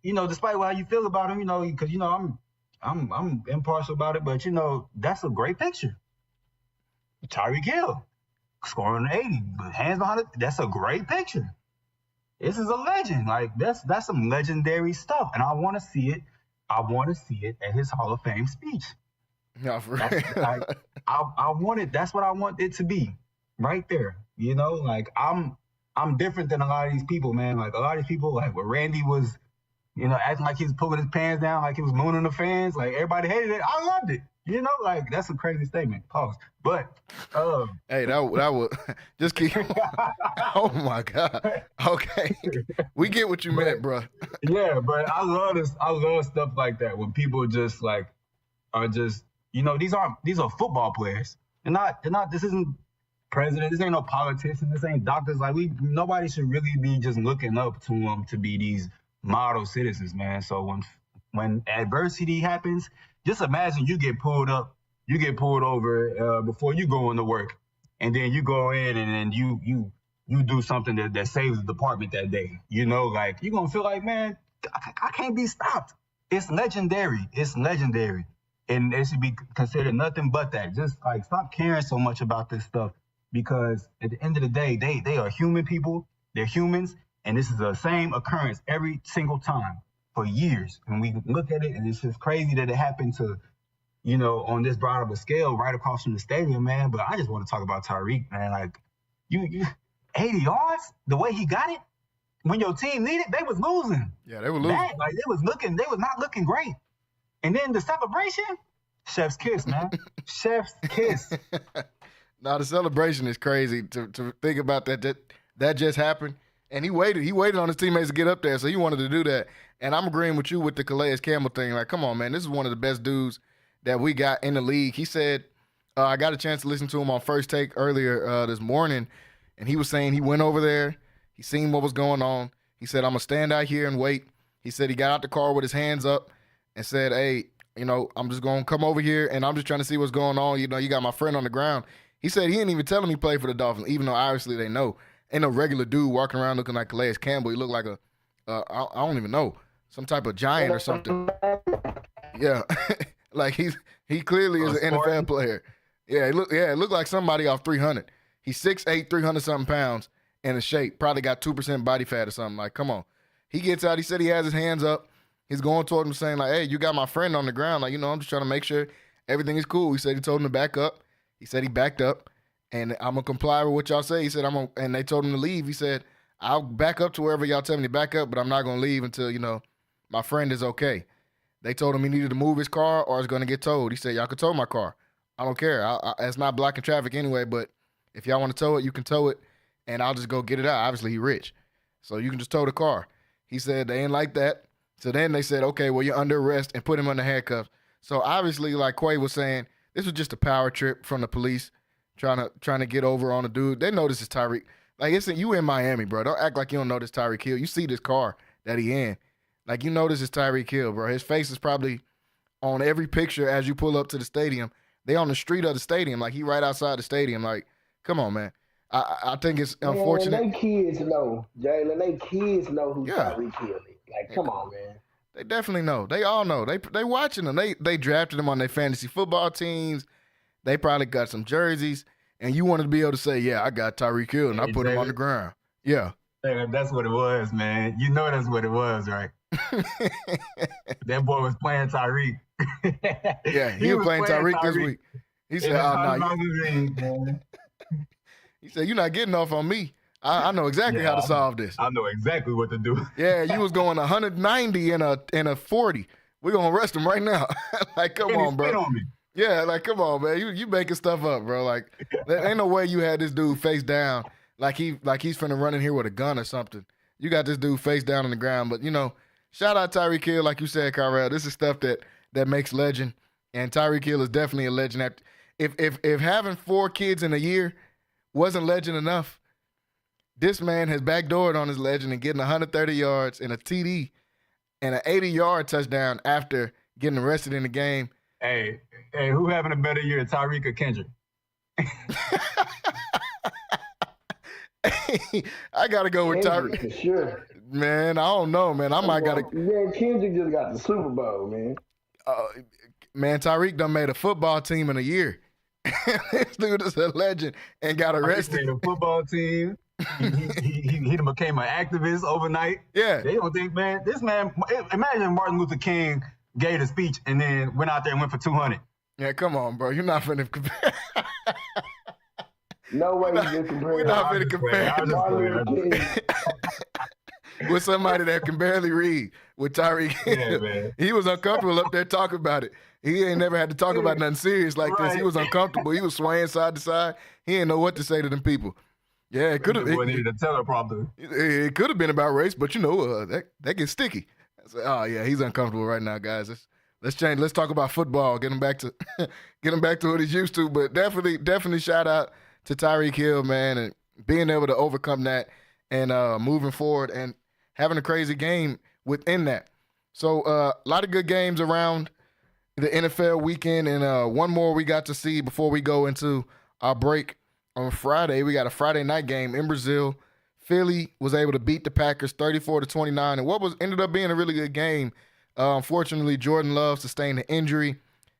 you know, despite how you feel about him, you know, because you know I'm impartial about it, but you know that's a great picture. Tyreek Hill scoring 80, but hands behind it. That's a great picture. This is a legend. Like that's some legendary stuff, and I want to see it. I want to see it at his Hall of Fame speech. Yeah, for real. I want it. That's what I want it to be, right there. You know, like I'm different than a lot of these people, man. Like a lot of these people, like when Randy was, you know, acting like he was pulling his pants down, like he was mooning the fans. Like everybody hated it. I loved it. You know, like that's a crazy statement. Pause. But hey, that was just keep. Oh my God. Okay, we get what you meant, bro. Yeah, but I love this. I love stuff like that when people just like are just, you know, these are football players. They're not. This isn't president. This ain't no politician. This ain't doctors. Like nobody should really be just looking up to them to be these model citizens, man. So when adversity happens. Just imagine you get pulled over before you go into work, and then you go in and then you do something that saves the department that day. You know, like you're gonna feel like, man, I can't be stopped. It's legendary. It's legendary, and it should be considered nothing but that. Just like stop caring so much about this stuff because at the end of the day, they are human people. They're humans, and this is the same occurrence every single time. For years, and we look at it, and it's just crazy that it happened to, you know, on this broad of a scale right across from the stadium, man. But I just want to talk about Tyreek, man. Like, you 80 yards, the way he got it, when your team needed, they was losing. Yeah, they were losing. Like, they was not looking great. And then the celebration, chef's kiss, man. Chef's kiss. Now, the celebration is crazy to think about that just happened. And he waited on his teammates to get up there, so he wanted to do that. And I'm agreeing with you with the Calais Campbell thing. Like, come on, man, this is one of the best dudes that we got in the league. He said, I got a chance to listen to him on First Take earlier this morning, and he was saying he went over there, he seen what was going on. He said, I'm going to stand out here and wait. He said he got out the car with his hands up and said, hey, I'm just going to come over here, and I'm just trying to see what's going on. You got my friend on the ground. He said he didn't even tell him he played for the Dolphins, even though obviously they know. Ain't no regular dude walking around looking like Calais Campbell. He looked like I don't even know, some type of giant or something. Yeah, like he clearly is an NFL player. Yeah, it looked like somebody off 300. He's 6'8", 300-something pounds, and in shape. Probably got 2% body fat or something. Like, come on. He gets out. He said he has his hands up. He's going toward him saying, like, hey, you got my friend on the ground. Like, I'm just trying to make sure everything is cool. He said he told him to back up. He said he backed up. And I'm going to comply with what y'all say. He said, and they told him to leave. He said, I'll back up to wherever y'all tell me to back up, but I'm not going to leave until, my friend is okay. They told him he needed to move his car or it's going to get towed. He said, y'all can tow my car. I don't care. It's not blocking traffic anyway, but if y'all want to tow it, you can tow it, and I'll just go get it out. Obviously, he rich, so you can just tow the car. He said they ain't like that. So then they said, okay, well, you're under arrest, and put him under handcuffs. So obviously, like Quay was saying, this was just a power trip from the police trying to get over on a dude. They know this is Tyreek. Like, you in Miami, bro. Don't act like you don't know this Tyreek Hill. You see this car that he in. Like, you know this is Tyreek Hill, bro. His face is probably on every picture as you pull up to the stadium. They on the street of the stadium. Like, he right outside the stadium. Like, come on, man. I think it's unfortunate. Man, they kids know, Jalen. They kids know who Tyreek Hill is. Like, come on, man. They definitely know. They all know. They watching them. They drafted them on their fantasy football teams. They probably got some jerseys. And you wanted to be able to say, yeah, I got Tyreek Hill, and I put him on the ground. Yeah. That's what it was, man. You know that's what it was, right? That boy was playing Tyreek. Yeah, he was playing Tyreek this week. He said, oh, no. He said, you're not getting off on me. I know exactly how to solve this. I know exactly what to do. Yeah, you was going 190 in a 40. We're going to arrest him right now. Like, come on, bro. On me. Yeah, like, come on, man. You making stuff up, bro. Like, there ain't no way you had this dude face down like he's finna run in here with a gun or something. You got this dude face down on the ground. But, shout out Tyreek Hill, like you said, Kyrell. This is stuff that makes legend. And Tyreek Hill is definitely a legend. If having 4 kids in a year wasn't legend enough, this man has backdoored on his legend and getting 130 yards and a TD and an 80-yard touchdown after getting arrested in the game. Hey, who having a better year, Tyreek or Kendrick? I got to go with Tyreek. For sure. Man, I don't know, man. I might got to. Man, Kendrick just got the Super Bowl, man. Man, Tyreek done made a football team in a year. This dude is a legend and got arrested. He made a football team. He became an activist overnight. Yeah. They don't think, man, this man, imagine Martin Luther King gave a speech and then went out there and went for 200. Yeah, come on, bro. You're not finna compare. No way you can compare. We're not finna compare with somebody that can barely read with Tyreek Hill. Yeah, man. He was uncomfortable up there talking about it. He ain't never had to talk about nothing serious like this. He was uncomfortable. He was swaying side to side. He didn't know what to say to them people. Yeah, it could have. It needed a teleprompter. It could have been about race, but that gets sticky. I said, oh yeah, he's uncomfortable right now, guys. Let's change. Let's talk about football. Get him back to what he's used to. But definitely shout out to Tyreek Hill, man, and being able to overcome that and moving forward and having a crazy game within that. So a lot of good games around the NFL weekend, and one more we got to see before we go into our break on Friday. We got a Friday night game in Brazil. Philly was able to beat the Packers 34-29, and what ended up being a really good game. Unfortunately, Jordan Love sustained an injury.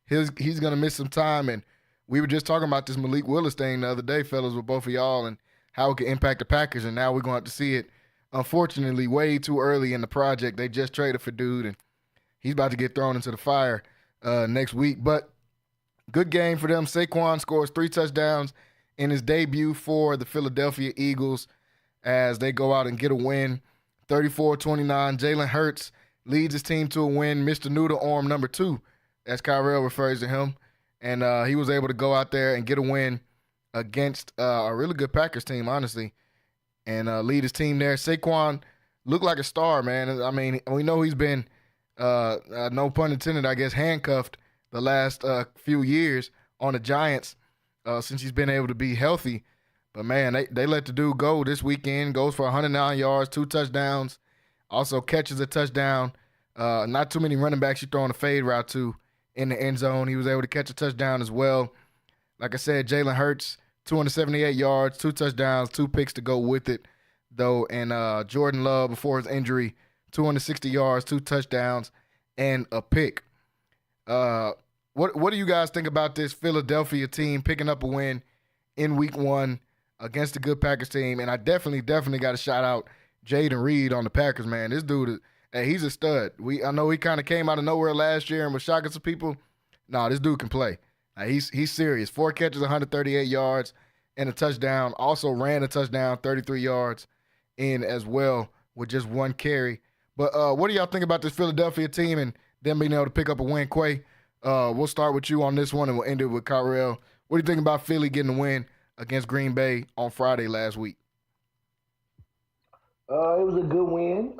He's going to miss some time, and we were just talking about this Malik Willis thing the other day, fellas, with both of y'all, and how it could impact the Packers, and now we're going to have to see it, unfortunately, way too early in the project. They just traded for dude, and he's about to get thrown into the fire next week. But good game for them. Saquon scores 3 touchdowns in his debut for the Philadelphia Eagles as they go out and get a win, 34-29. Jalen Hurts leads his team to a win, Mr. Noodle Arm number 2, as Kyrell refers to him. And he was able to go out there and get a win against a really good Packers team, honestly. and lead his team there. Saquon looked like a star, man. I mean, we know he's been, no pun intended, I guess, handcuffed the last few years on the Giants since he's been able to be healthy. But, man, they let the dude go this weekend. Goes for 109 yards, 2 touchdowns. Also catches a touchdown. Not too many running backs you throw on a fade route to in the end zone. He was able to catch a touchdown as well. Like I said, Jalen Hurts, 278 yards, 2 touchdowns, 2 picks to go with it, though. And Jordan Love, before his injury, 260 yards, 2 touchdowns, and a pick. What do you guys think about this Philadelphia team picking up a win in Week 1 against a good Packers team? And I definitely got to shout out Jaden Reed on the Packers, man. This dude, he's a stud. I know he kind of came out of nowhere last year and was shocking some people. No, this dude can play. He's serious. 4 catches, 138 yards, and a touchdown. Also ran a touchdown, 33 yards in as well with just 1 carry. But what do y'all think about this Philadelphia team and them being able to pick up a win? Quay, we'll start with you on this one, and we'll end it with Kyrell. What do you think about Philly getting a win against Green Bay on Friday last week? It was a good win.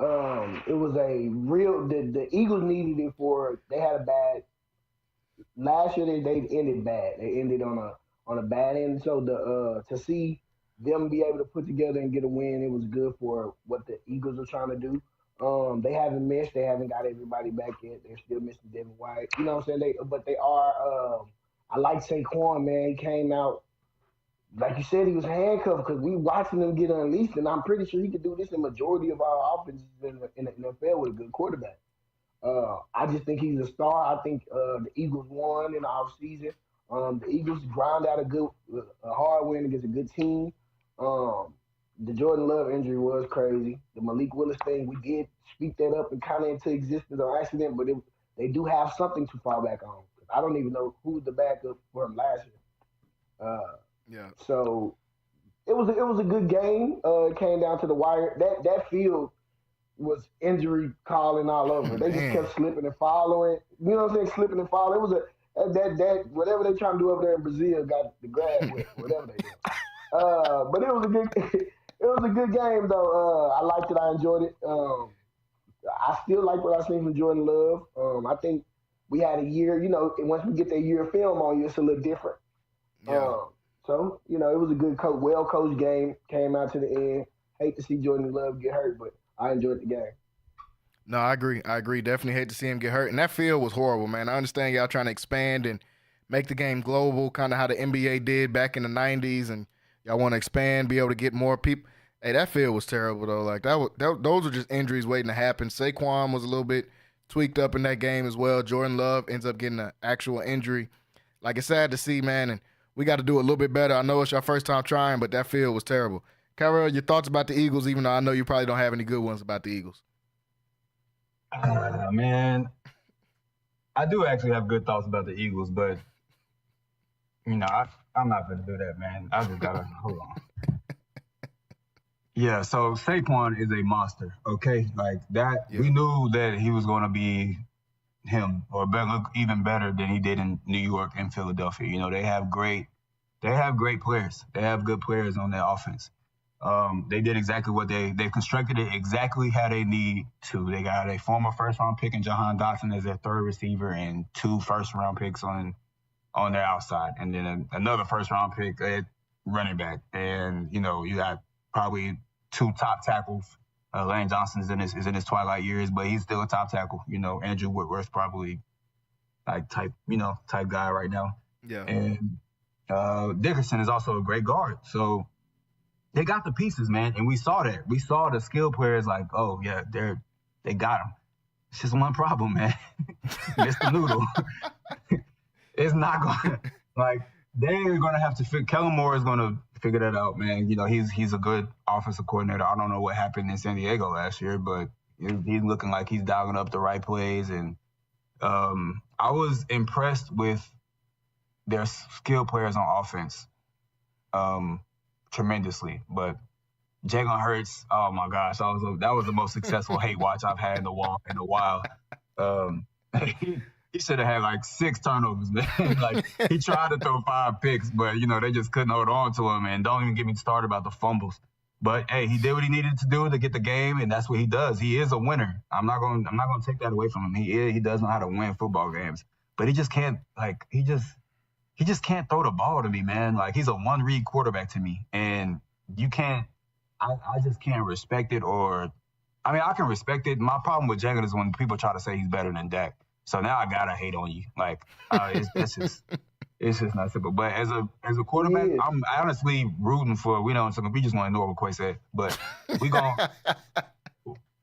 It was a real. The Eagles needed it for. They had a bad. Last year they ended bad. They ended on a bad end. So to see them be able to put together and get a win, it was good for what the Eagles are trying to do. They haven't missed. They haven't got everybody back yet. They're still missing Devin White. You know what I'm saying? But they are. I like Saquon, man. He came out. Like you said, he was handcuffed because we watching him get unleashed, and I'm pretty sure he could do this in majority of our offenses in the NFL with a good quarterback. I just think he's a star. I think the Eagles won in the offseason. The Eagles ground out a hard win against a good team. The Jordan Love injury was crazy. The Malik Willis thing, we did speak that up and kind of into existence on accident, but they do have something to fall back on. I don't even know who's the backup for him last year. Yeah. So it was a good game. It came down to the wire. That field was injury calling all over. They just kept slipping and following. You know what I'm saying? Slipping and following. It was that whatever they trying to do over there in Brazil got the grass wet. Whatever they do. But it was a good game though. I liked it. I enjoyed it. I still like what I seen from Jordan Love. I think we had a year. You know, once we get that year of film on you, it's a little different. Yeah. So, you know, it was a good, well-coached game. Came out to the end. Hate to see Jordan Love get hurt, but I enjoyed the game. No, I agree. Definitely hate to see him get hurt. And that field was horrible, man. I understand y'all trying to expand and make the game global, kind of how the NBA did back in the 90s, and y'all want to expand, be able to get more people. Hey, that field was terrible, though. Like, those were just injuries waiting to happen. Saquon was a little bit tweaked up in that game as well. Jordan Love ends up getting an actual injury. Like, it's sad to see, man, and we got to do a little bit better. I know it's your first time trying, but that field was terrible. Kyrell, your thoughts about the Eagles, even though I know you probably don't have any good ones about the Eagles. Man, I do actually have good thoughts about the Eagles, but, you know, I'm not going to do that, man. I just got to – hold on. Yeah, so Saquon is a monster, okay? Like that, we knew that he was going to be – him or look even better than he did in New York and Philadelphia. You know, they have great players. They have good players on their offense. They did exactly what they constructed it exactly how they need to. They got a former first-round pick in Jahan Dotson as their third receiver and 2 first-round picks on their outside, and then another first-round pick at running back. And, you know, you got probably 2 top tackles. Lane Johnson is in his twilight years, but he's still a top tackle. You know, Andrew Whitworth probably like type guy right now. Yeah. And Dickerson is also a great guard. So they got the pieces, man, and we saw that. We saw the skill players like, oh yeah, they got him. It's just one problem, man. Mr. Noodle. It's not going like they're going to have to Kellen Moore is going to figure that out, man. You know, he's a good offensive coordinator. I don't know what happened in San Diego last year, but he's looking like he's dialing up the right plays. And I was impressed with their skill players on offense tremendously. But Jalen Hurts, oh my gosh, that was the most successful hate watch I've had in a while. He should have had like 6 turnovers, man. Like he tried to throw 5 picks, but you know they just couldn't hold on to him. And don't even get me started about the fumbles. But hey, he did what he needed to do to get the game, and that's what he does. He is a winner. I'm not gonna take that away from him. He does know how to win football games, but he just can't he just can't throw the ball to me, man. Like, he's a one-read quarterback to me, and you can't. I just can't respect it. I can respect it. My problem with Jalen is when people try to say he's better than Dak. So now I gotta hate on you. Like, it's just not simple. But as a quarterback, I'm honestly rooting for. We just want to ignore what Quay said, but we gonna.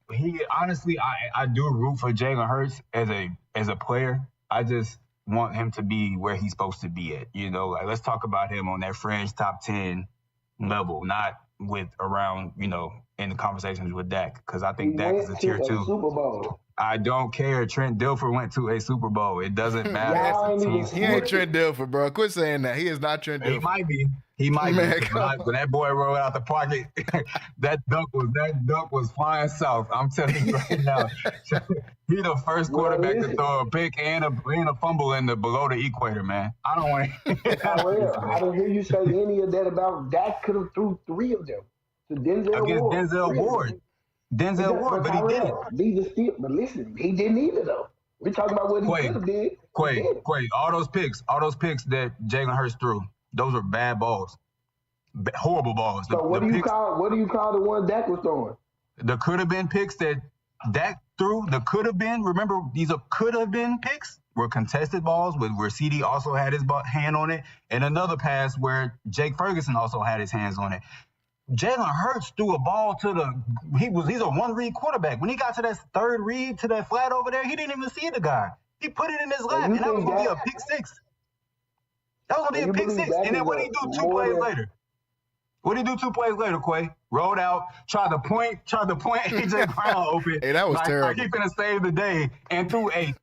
I do root for Jalen Hurts as a player. I just want him to be where he's supposed to be at. Like, let's talk about him on that fringe top 10 level, not with around, in the conversations with Dak, because I think Dak is a tier 2. Super Bowl. I don't care. Trent Dilfer went to a Super Bowl. It doesn't matter. He ain't Trent Dilfer, bro. Quit saying that. He is not Trent Dilfer. He might be. When that boy rolled out the pocket, that dunk was flying south. I'm telling you right now. He the first quarterback to throw a pick and a fumble in the below the equator, man. I don't want to. I didn't hear you say any of that about Dak could have threw 3 of them to Denzel Ward. Denzel Ward, but he didn't. These are still, but listen, he didn't either though. We're talking about what he could have did. Quay, all those picks that Jalen Hurts threw, those are bad balls, horrible balls. So what do you call the one Dak was throwing? The could have been picks that Dak threw. The could have been. Remember, these are could have been picks. Were contested balls where CD also had his hand on it, and another pass where Jake Ferguson also had his hands on it. Jalen Hurts threw a ball he's a one-read quarterback. When he got to that third read, to that flat over there, he didn't even see the guy. He put it in his lap, and that was going to be a pick six. That was going to be a pick six. And then what did he do 2 plays later? What did he do 2 plays later, Quay? Rolled out, tried to point A.J. Brown open. Hey, that was terrible. Like he finna save the day, and threw a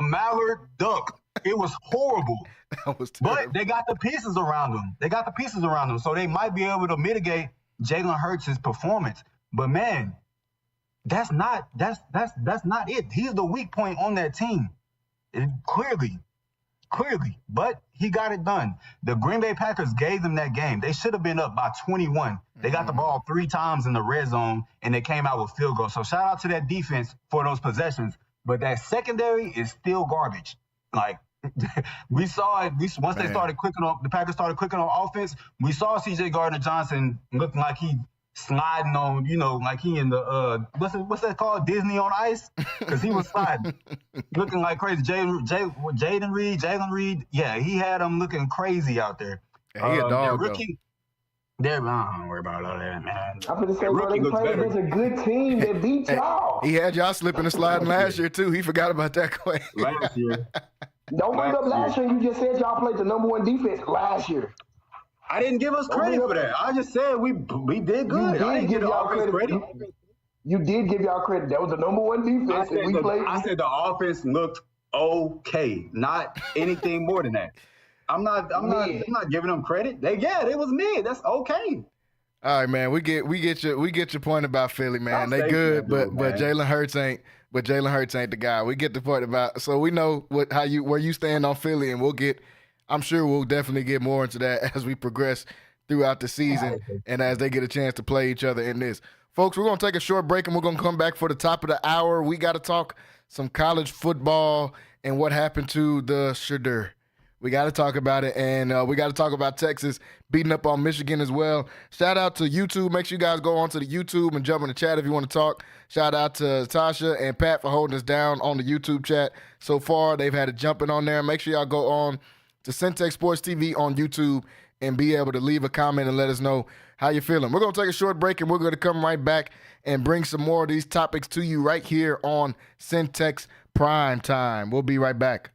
mallard duck. It was horrible. That was terrible. But they got the pieces around them. So they might be able to mitigate Jalen Hurts' performance. But man, that's not it. He's the weak point on that team. Clearly. But he got it done. The Green Bay Packers gave them that game. They should have been up by 21. They got the ball 3 times in the red zone, and they came out with field goals. So shout out to that defense for those possessions. But that secondary is still garbage. Like, we saw it. Once they started clicking on, the Packers started clicking on offense. We saw C.J. Gardner-Johnson looking like he sliding on, like he in the what's that called? Disney on Ice? Because he was sliding, looking like crazy. Jalen Reed, yeah, he had him looking crazy out there. Yeah, he a dog, rookie. I don't worry about all that, man. I'm going to say, rookie looks better. There's a good team that beat y'all. He had y'all slipping and sliding last year too. He forgot about that. Last year. Don't bring up last year. You just said y'all played the number 1 defense last year. I didn't give us credit for that. I just said we did good. I didn't give y'all credit. You did give y'all credit. That was the number 1 defense that we played. I said the offense looked okay, not anything more than that. I'm not giving them credit. It was mid. That's okay. All right, man. We get your point about Philly, man. They good, but Jalen Hurts ain't. But Jalen Hurts ain't the guy. We get the point about. So we know where you stand on Philly, and I'm sure we'll definitely get more into that as we progress throughout the season and as they get a chance to play each other in this. Folks, we're going to take a short break, and we're going to come back for the top of the hour. We got to talk some college football and what happened to the Shredder. We got to talk about it, and we got to talk about Texas beating up on Michigan as well. Shout out to YouTube. Make sure you guys go onto the YouTube and jump in the chat if you want to talk. Shout out to Tasha and Pat for holding us down on the YouTube chat. So far, they've had a jumping on there. Make sure y'all go on to Centex Sports TV on YouTube and be able to leave a comment and let us know how you're feeling. We're going to take a short break, and we're going to come right back and bring some more of these topics to you right here on Centex Primetime. We'll be right back.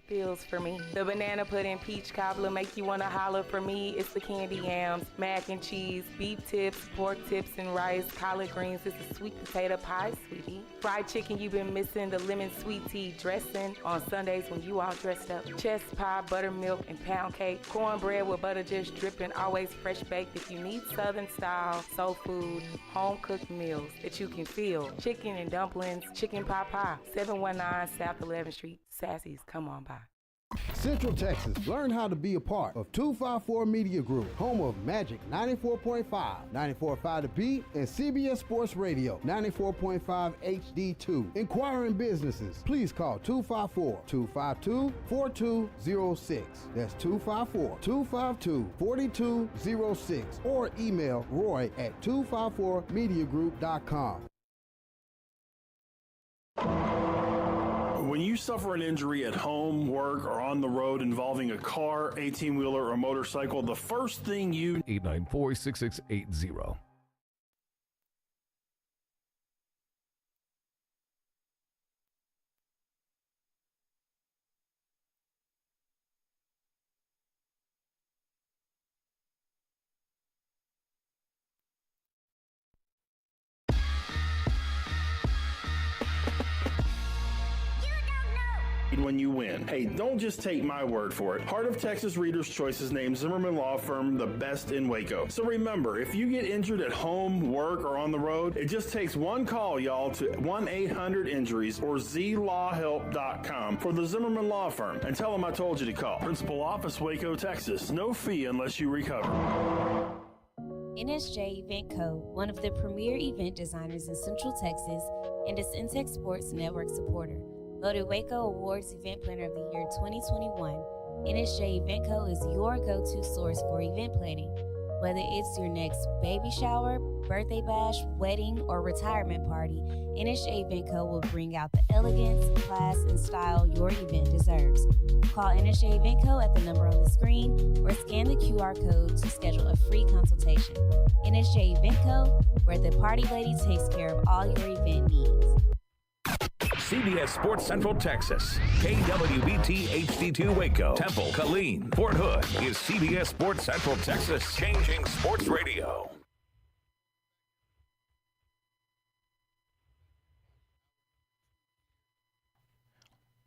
Feels for me. The banana pudding peach cobbler make you want to holler for me. It's the candy yams, mac and cheese, beef tips, pork tips and rice, collard greens. It's a sweet potato pie, sweetie. Fried chicken you've been missing, the lemon sweet tea dressing on Sundays when you all dressed up. Chest pie, buttermilk and pound cake. Cornbread with butter just dripping, always fresh baked. If you need southern style, soul food, home cooked meals that you can feel. Chicken and dumplings, chicken pot pie. 719 South 11th Street. Sassy's, come on by. Central Texas, learn how to be a part of 254 Media Group, home of Magic 94.5, 94.5 The Beat, and CBS Sports Radio 94.5 HD2. Inquiring businesses, please call 254-252-4206. That's 254-252-4206. Or email Roy at 254mediagroup.com. When you suffer an injury at home, work, or on the road involving a car, 18-wheeler, or motorcycle, the first thing you 894-6680. when you win. Hey, don't just take my word for it. Heart of Texas Readers' Choice has named Zimmerman Law Firm the best in Waco. So remember, if you get injured at home, work, or on the road, it just takes one call, y'all, to 1-800-INJURIES or zlawhelp.com for the Zimmerman Law Firm and tell them I told you to call. Principal Office, Waco, Texas. No fee unless you recover. NSJ Event Co., one of the premier event designers in Central Texas and a Centex Sports Network supporter. Voted Waco Awards Event Planner of the Year 2021, NSJ Event Co. is your go-to source for event planning. Whether it's your next baby shower, birthday bash, wedding, or retirement party, NSJ Event Co. will bring out the elegance, class, and style your event deserves. Call NSJ Event Co. at the number on the screen or scan the QR code to schedule a free consultation. NSJ Event Co., where the party lady takes care of all your event needs. CBS Sports Central Texas, KWBT HD2 Waco, Temple, Killeen, Fort Hood is CBS Sports Central Texas, changing sports radio.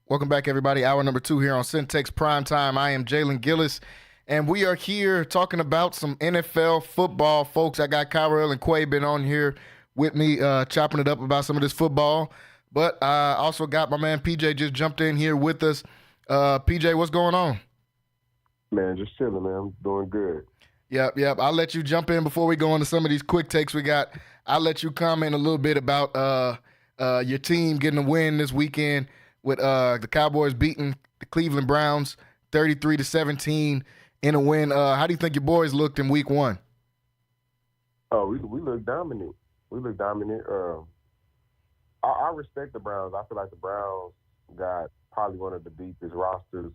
Welcome back, everybody. Hour number 2 here on Centex Primetime. I am Jalen Gillis, and we are here talking about some NFL football, folks. I got Kyrell and Quay been on here with me, chopping it up about some of this football. But I also got my man PJ just jumped in here with us. PJ, what's going on? Man, just chilling, man. I'm doing good. Yep. I'll let you jump in before we go into some of these quick takes we got. I'll let you comment a little bit about your team getting a win this weekend with the Cowboys beating the Cleveland Browns 33-17 in a win. How do you think your boys looked in week 1? Oh, we look dominant. I respect the Browns. I feel like the Browns got probably one of the deepest rosters,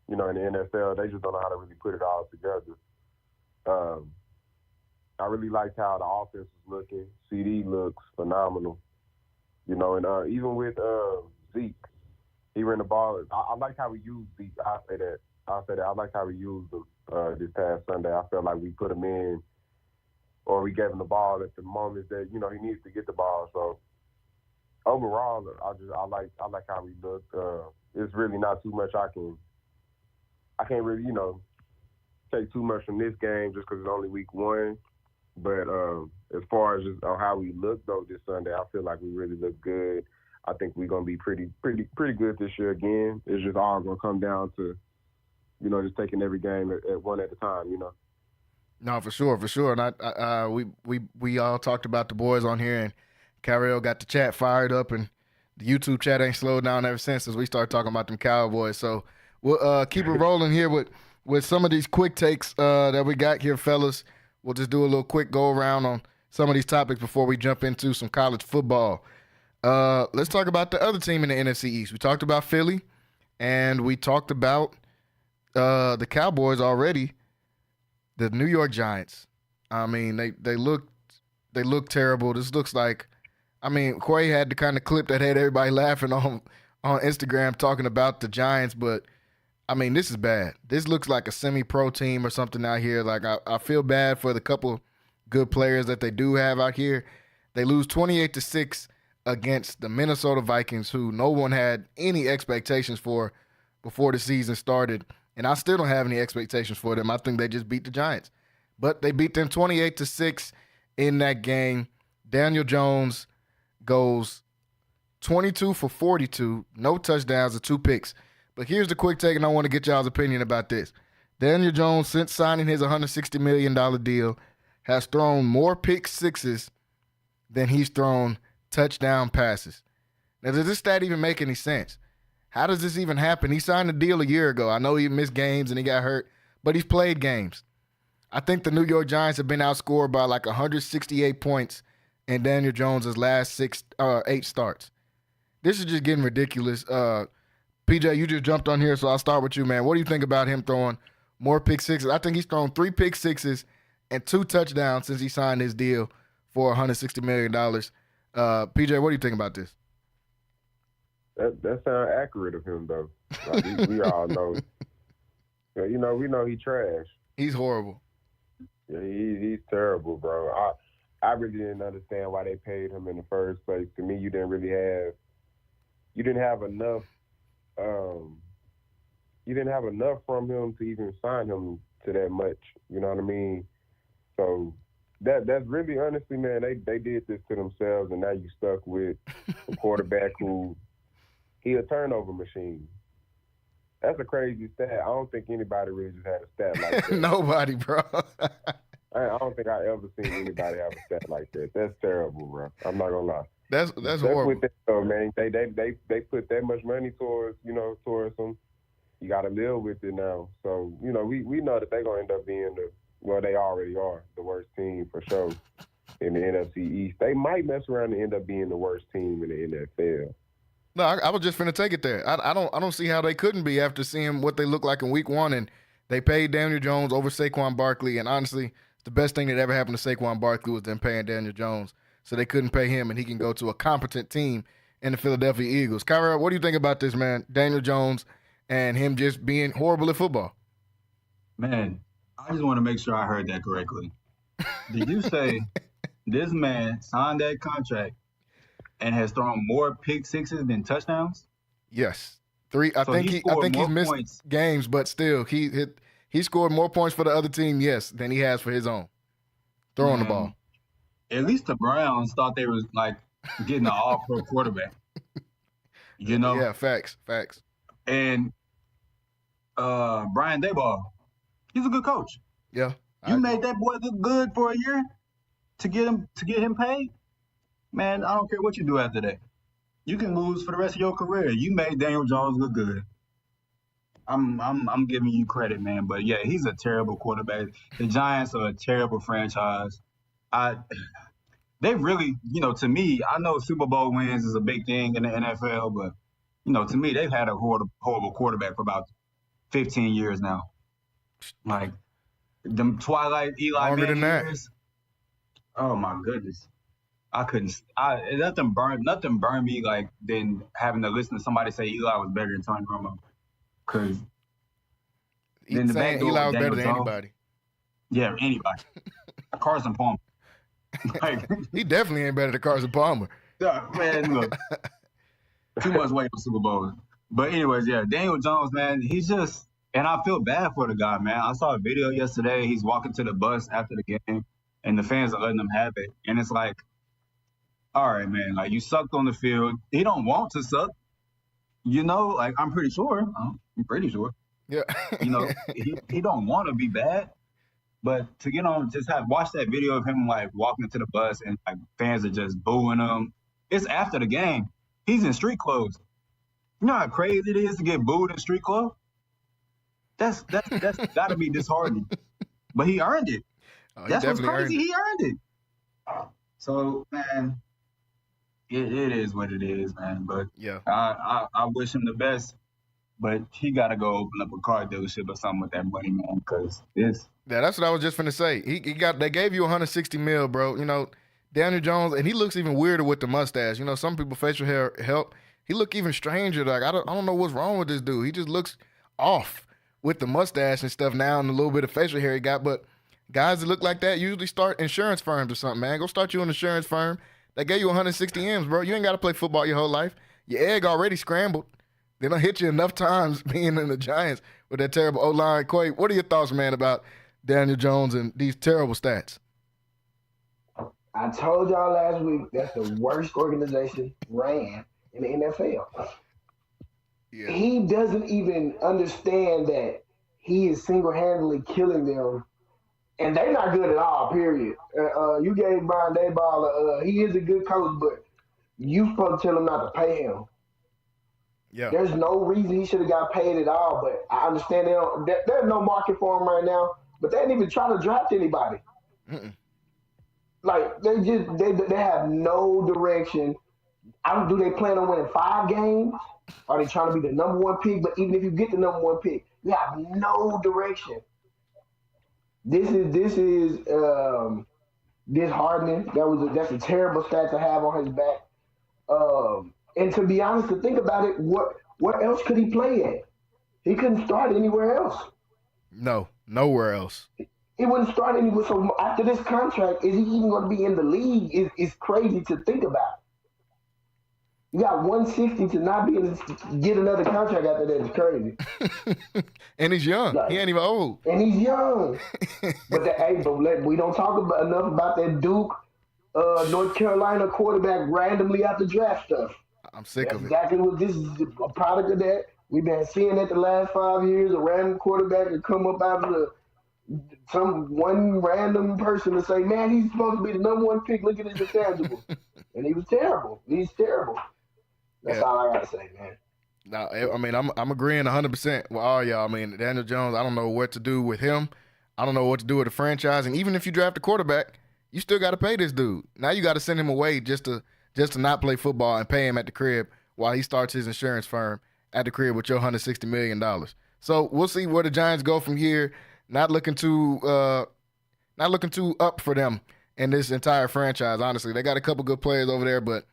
in the NFL. They just don't know how to really put it all together. I really liked how the offense was looking. CD looks phenomenal, and even with Zeke, he ran the ball. I like how we used Zeke. I'll say that. I like how we used him this past Sunday. I felt like we put him in, or we gave him the ball at the moment that he needs to get the ball. So. Overall, I like how we look. It's really not too much I can't really take too much from this game just because it's only week 1. But as far as just how we look though this Sunday, I feel like we really look good. I think we're gonna be pretty good this year again. It's just all gonna come down to just taking every game at one at a time. No, for sure. And we all talked about the boys on here, and Kyrell got the chat fired up, and the YouTube chat ain't slowed down ever since we started talking about them Cowboys. So we'll keep it rolling here with some of these quick takes that we got here, fellas. We'll just do a little quick go-around on some of these topics before we jump into some college football. Let's talk about the other team in the NFC East. We talked about Philly, and we talked about the Cowboys already, the New York Giants. I mean, they look terrible. This looks like – Quay had the kind of clip that had everybody laughing on Instagram talking about the Giants, but, this is bad. This looks like a semi-pro team or something out here. Like, I feel bad for the couple good players that they do have out here. They lose 28-6 against the Minnesota Vikings, who no one had any expectations for before the season started, and I still don't have any expectations for them. I think they just beat the Giants. But they beat them 28-6 in that game. Daniel Jones goes 22 for 42, no touchdowns and 2 picks. But here's the quick take, and I want to get y'all's opinion about this. Daniel Jones, since signing his $160 million deal, has thrown more pick sixes than he's thrown touchdown passes. Now, does this stat even make any sense? How does this even happen? He signed a deal a year ago. I know he missed games and he got hurt, but he's played games. I think the New York Giants have been outscored by like 168 points in Daniel Jones' last 8 starts. This is just getting ridiculous. PJ, you just jumped on here, so I'll start with you, man. What do you think about him throwing more pick sixes? I think he's thrown 3 pick sixes and 2 touchdowns since he signed his deal for $160 million. PJ, what do you think about this? That sounds accurate of him, though. Like, we all know. We know he trash. He's horrible. Yeah, he's terrible, bro. I really didn't understand why they paid him in the first place. To me, you didn't have enough. You didn't have enough from him to even sign him to that much. You know what I mean? So that's really, honestly, man, they did this to themselves, and now you stuck with a quarterback who he a turnover machine. That's a crazy stat. I don't think anybody really just had a stat like that. Nobody, bro. I don't think I ever seen anybody have a stat like that. That's terrible, bro. I'm not gonna lie. That's horrible. With that, though, man. They put that much money towards them. You got to live with it now. So we know that they're gonna end up being they already are the worst team for sure in the NFC East. They might mess around and end up being the worst team in the NFL. No, I was just finna take it there. I don't see how they couldn't be after seeing what they look like in Week 1, and they paid Daniel Jones over Saquon Barkley, and honestly, the best thing that ever happened to Saquon Barkley was them paying Daniel Jones, so they couldn't pay him, and he can go to a competent team in the Philadelphia Eagles. Kyra, what do you think about this, man? Daniel Jones and him just being horrible at football. Man, I just want to make sure I heard that correctly. Did you say this man signed that contract and has thrown more pick sixes than touchdowns? Yes, 3. I think he's missed points. Games, but still, he scored more points for the other team, yes, than he has for his own throwing the ball. At least the Browns thought they was like getting an all-pro quarterback. Yeah, facts. And Brian Daboll, he's a good coach. Yeah, you made that boy look good for a year to get him paid. Man, I don't care what you do after that. You can lose for the rest of your career. You made Daniel Jones look good. I'm giving you credit, man. But yeah, he's a terrible quarterback. The Giants are a terrible franchise. They really, to me, I know Super Bowl wins is a big thing in the NFL, but to me, they've had a horrible quarterback for about 15 years now. Like them Twilight Eli Manning years. Oh my goodness. I couldn't. Nothing burned me like than having to listen to somebody say Eli was better than Tony Romo. Because then the back door, Eli was better than anybody. Yeah, anybody. Carson Palmer. Like, he definitely ain't better than Carson Palmer. Man, look, too much weight for Super Bowl. But anyways, yeah, Daniel Jones, man, he's just, and I feel bad for the guy, man. I saw a video yesterday. He's walking to the bus after the game, and the fans are letting him have it. And it's like, all right, man, like you sucked on the field. He don't want to suck. Like I'm pretty sure. Yeah. He don't want to be bad. But to get on, watch that video of him like walking to the bus and like fans are just booing him. It's after the game. He's in street clothes. You know how crazy it is to get booed in street clothes? That's gotta be disheartening. But he earned it. That's what's crazy. He earned it. So man, it is what it is, man. But yeah, I wish him the best. But he got to go open up a car dealership or something with that money, man, because it's... Yeah, that's what I was just finna say. They gave you $160 million, bro. Daniel Jones, and he looks even weirder with the mustache. Some people facial hair help. He look even stranger. Like I don't know what's wrong with this dude. He just looks off with the mustache and stuff now and a little bit of facial hair he got. But guys that look like that usually start insurance firms or something, man. Go start you an insurance firm. They gave you 160 M's, bro. You ain't got to play football your whole life. Your egg already scrambled. They don't hit you enough times being in the Giants with that terrible O-line. Quay, what are your thoughts, man, about Daniel Jones and these terrible stats? I told y'all last week that's the worst organization ran in the NFL. he doesn't even understand that he is single-handedly killing them, and they're not good at all. Period. You gave Brian Dayball. He is a good coach, but you supposed to tell him not to pay him. Yeah. There's no reason he should have got paid at all, but I understand there's no market for him right now. But they didn't even try to draft anybody. Mm-mm. Like they have no direction. Do they plan on winning 5 games? Are they trying to be the number 1 pick? But even if you get the number 1 pick, you have no direction. This is disheartening. That's a terrible stat to have on his back. And to be honest, to think about it, what else could he play at? He couldn't start anywhere else. No, nowhere else. He wouldn't start anywhere. So after this contract, is he even going to be in the league? Is crazy to think about. You got 160 to not be able to get another contract after that is crazy. And he's young. He ain't even old. And he's young. But we don't talk enough about that Duke, North Carolina quarterback randomly after draft stuff. I'm sick of it. Exactly what this is a product of that. We've been seeing that the last 5 years. A random quarterback would come up out of some one random person to say, "Man, he's supposed to be the number 1 pick. Look at his intangibles," and he was terrible. He's terrible. That's all I gotta say, man. No, I mean, I'm agreeing 100% with all y'all. I mean, Daniel Jones, I don't know what to do with him. I don't know what to do with the franchise. And even if you draft a quarterback, you still got to pay this dude. Now you got to send him away just to not play football and pay him at the crib while he starts his insurance firm at the crib with your $160 million. So we'll see where the Giants go from here. Not looking too up for them in this entire franchise, honestly. They got a couple good players over there, but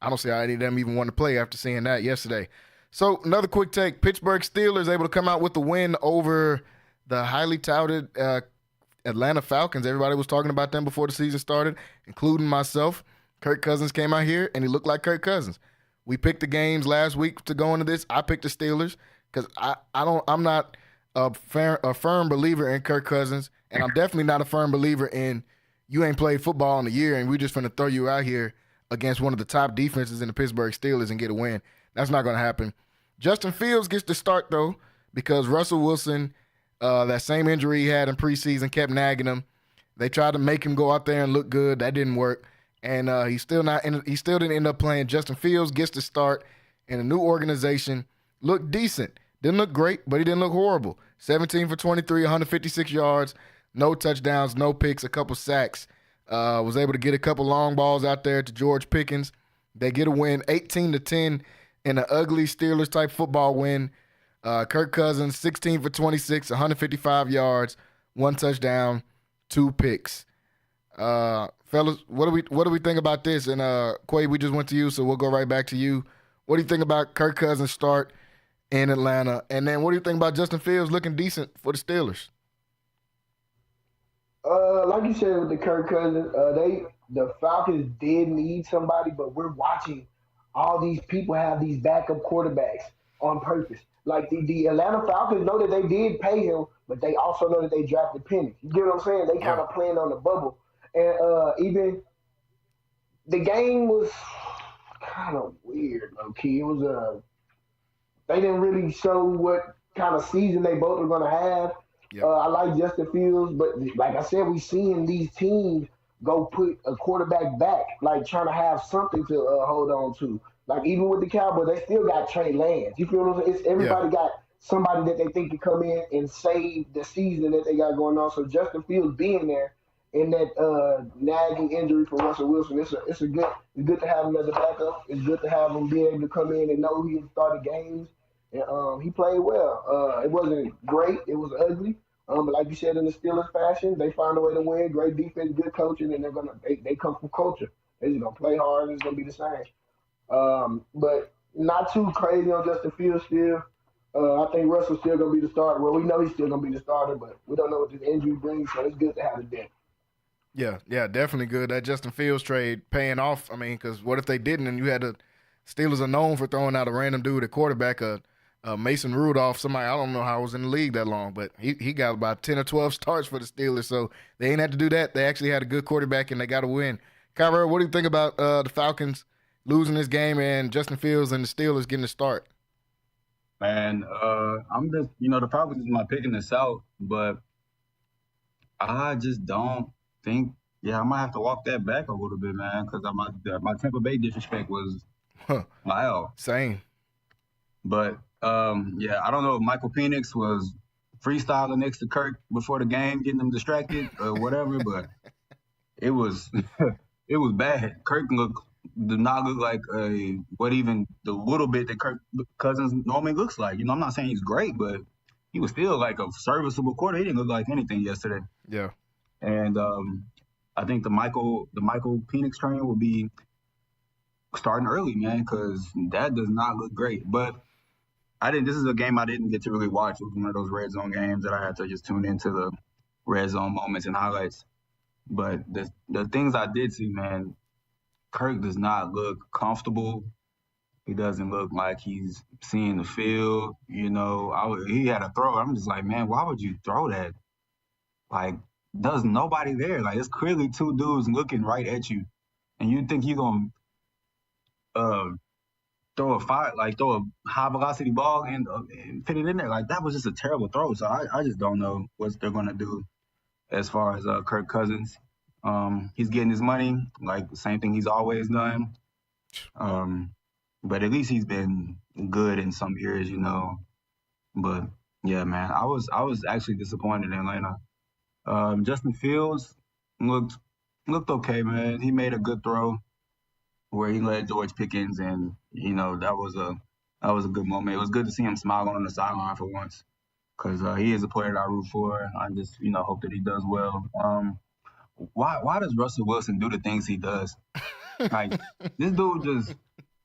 I don't see how any of them even want to play after seeing that yesterday. So another quick take. Pittsburgh Steelers able to come out with the win over the highly touted Atlanta Falcons. Everybody was talking about them before the season started, including myself. Kirk Cousins came out here, and he looked like Kirk Cousins. We picked the games last week to go into this. I picked the Steelers because I'm not a firm believer in Kirk Cousins, and I'm definitely not a firm believer in you ain't played football in a year, and we just finna throw you out here against one of the top defenses in the Pittsburgh Steelers and get a win. That's not going to happen. Justin Fields gets the start, though, because Russell Wilson, that same injury he had in preseason, kept nagging him. They tried to make him go out there and look good. That didn't work. And he still didn't end up playing. Justin Fields gets the start in a new organization. Looked decent. Didn't look great, but he didn't look horrible. 17 for 23, 156 yards, no touchdowns, no picks, a couple sacks. Was able to get a couple long balls out there to George Pickens. They get a win, 18-10 in an ugly Steelers-type football win. Kirk Cousins, 16 for 26, 155 yards, 1 touchdown, 2 picks. Fellas, what do we think about this? And Quay, we just went to you, so we'll go right back to you. What do you think about Kirk Cousins' start in Atlanta? And then what do you think about Justin Fields looking decent for the Steelers? Like you said with the Kirk Cousins, the Falcons did need somebody, but we're watching all these people have these backup quarterbacks on purpose. Like the Atlanta Falcons know that they did pay him, but they also know that they drafted Penny. You get what I'm saying? They kind of playing on the bubble. And even the game was kind of weird, low key. It was they didn't really show what kind of season they both were going to have. Yep. I like Justin Fields, but like I said, we seeing these teams go put a quarterback back, like trying to have something to hold on to. Like even with the Cowboys, they still got Trey Lance. You feel what I'm saying? Everybody got somebody that they think can come in and save the season that they got going on. So Justin Fields being there in that nagging injury for Russell Wilson, it's good to have him as a backup. It's good to have him be able to come in and know he had started games. And he played well. It wasn't great. It was ugly. But like you said, in the Steelers fashion, they find a way to win. Great defense, good coaching, and they come from culture. They're just gonna play hard, and it's gonna be the same. But not too crazy on Justin Fields still. I think Russell's still gonna be the starter. Well, we know he's still gonna be the starter, but we don't know what this injury brings, so it's good to have it there. Yeah, definitely good. That Justin Fields trade paying off. I mean, because what if they didn't, and you had the Steelers are known for throwing out a random dude at quarterback, Mason Rudolph, somebody, I don't know how I was in the league that long, but he got about 10 or 12 starts for the Steelers, so they ain't had to do that. They actually had a good quarterback, and they got to win. Kyra, what do you think about the Falcons losing this game and Justin Fields and the Steelers getting the start? Man, I'm just, the Falcons is my pick in the South, but I just don't think. Yeah, I might have to walk that back a little bit, man, because my Tampa Bay disrespect was loud. Same. But yeah, I don't know if Michael Penix was freestyling next to Kirk before the game, getting them distracted or whatever, but it was it was bad. Kirk did not look like what even the little bit that Kirk Cousins normally looks like. I'm not saying he's great, but he was still like a serviceable quarter. He didn't look like anything yesterday. Yeah. And I think the Michael Penix train will be starting early, man, because that does not look great. But this is a game I didn't get to really watch. It was one of those red zone games that I had to just tune into the red zone moments and highlights. But the things I did see, man, Kirk does not look comfortable. He doesn't look like he's seeing the field. He had a throw. I'm just like, man, why would you throw that? Like, there's nobody there. Like, it's clearly two dudes looking right at you, and you think you're gonna throw a high velocity ball and fit it in there. Like, that was just a terrible throw. So I just don't know what they're gonna do as far as Kirk Cousins. He's getting his money, like the same thing he's always done. But at least he's been good in some years, But yeah, man, I was actually disappointed in Atlanta. Justin Fields looked okay, man. He made a good throw where he led George Pickens, and that was a good moment. It was good to see him smiling on the sideline for once, because he is a player that I root for. I just hope that he does well. Why does Russell Wilson do the things he does? Like, this dude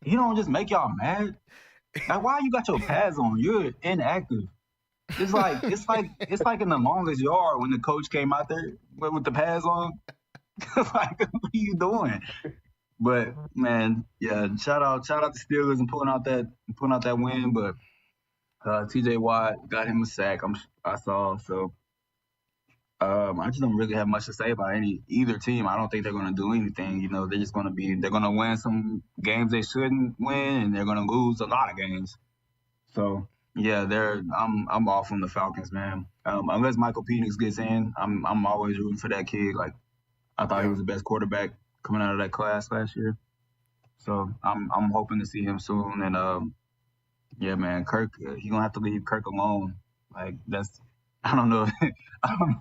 he don't just make y'all mad. Like, why you got your pads on? You're inactive. It's like in The Longest Yard when the coach came out there with the pads on. Like, what are you doing? But man, yeah, shout out to Steelers and pulling out that win. But TJ Watt got him a sack. I saw. So I just don't really have much to say about either team. I don't think they're going to do anything. They're just going to they're going to win some games they shouldn't win, and they're going to lose a lot of games. So yeah, I'm off on the Falcons, man. Unless Michael Penix gets in, I'm always rooting for that kid. Like, I thought he was the best quarterback coming out of that class last year. So I'm hoping to see him soon. And yeah, man, Kirk, he's gonna have to leave Kirk alone. Like, I don't know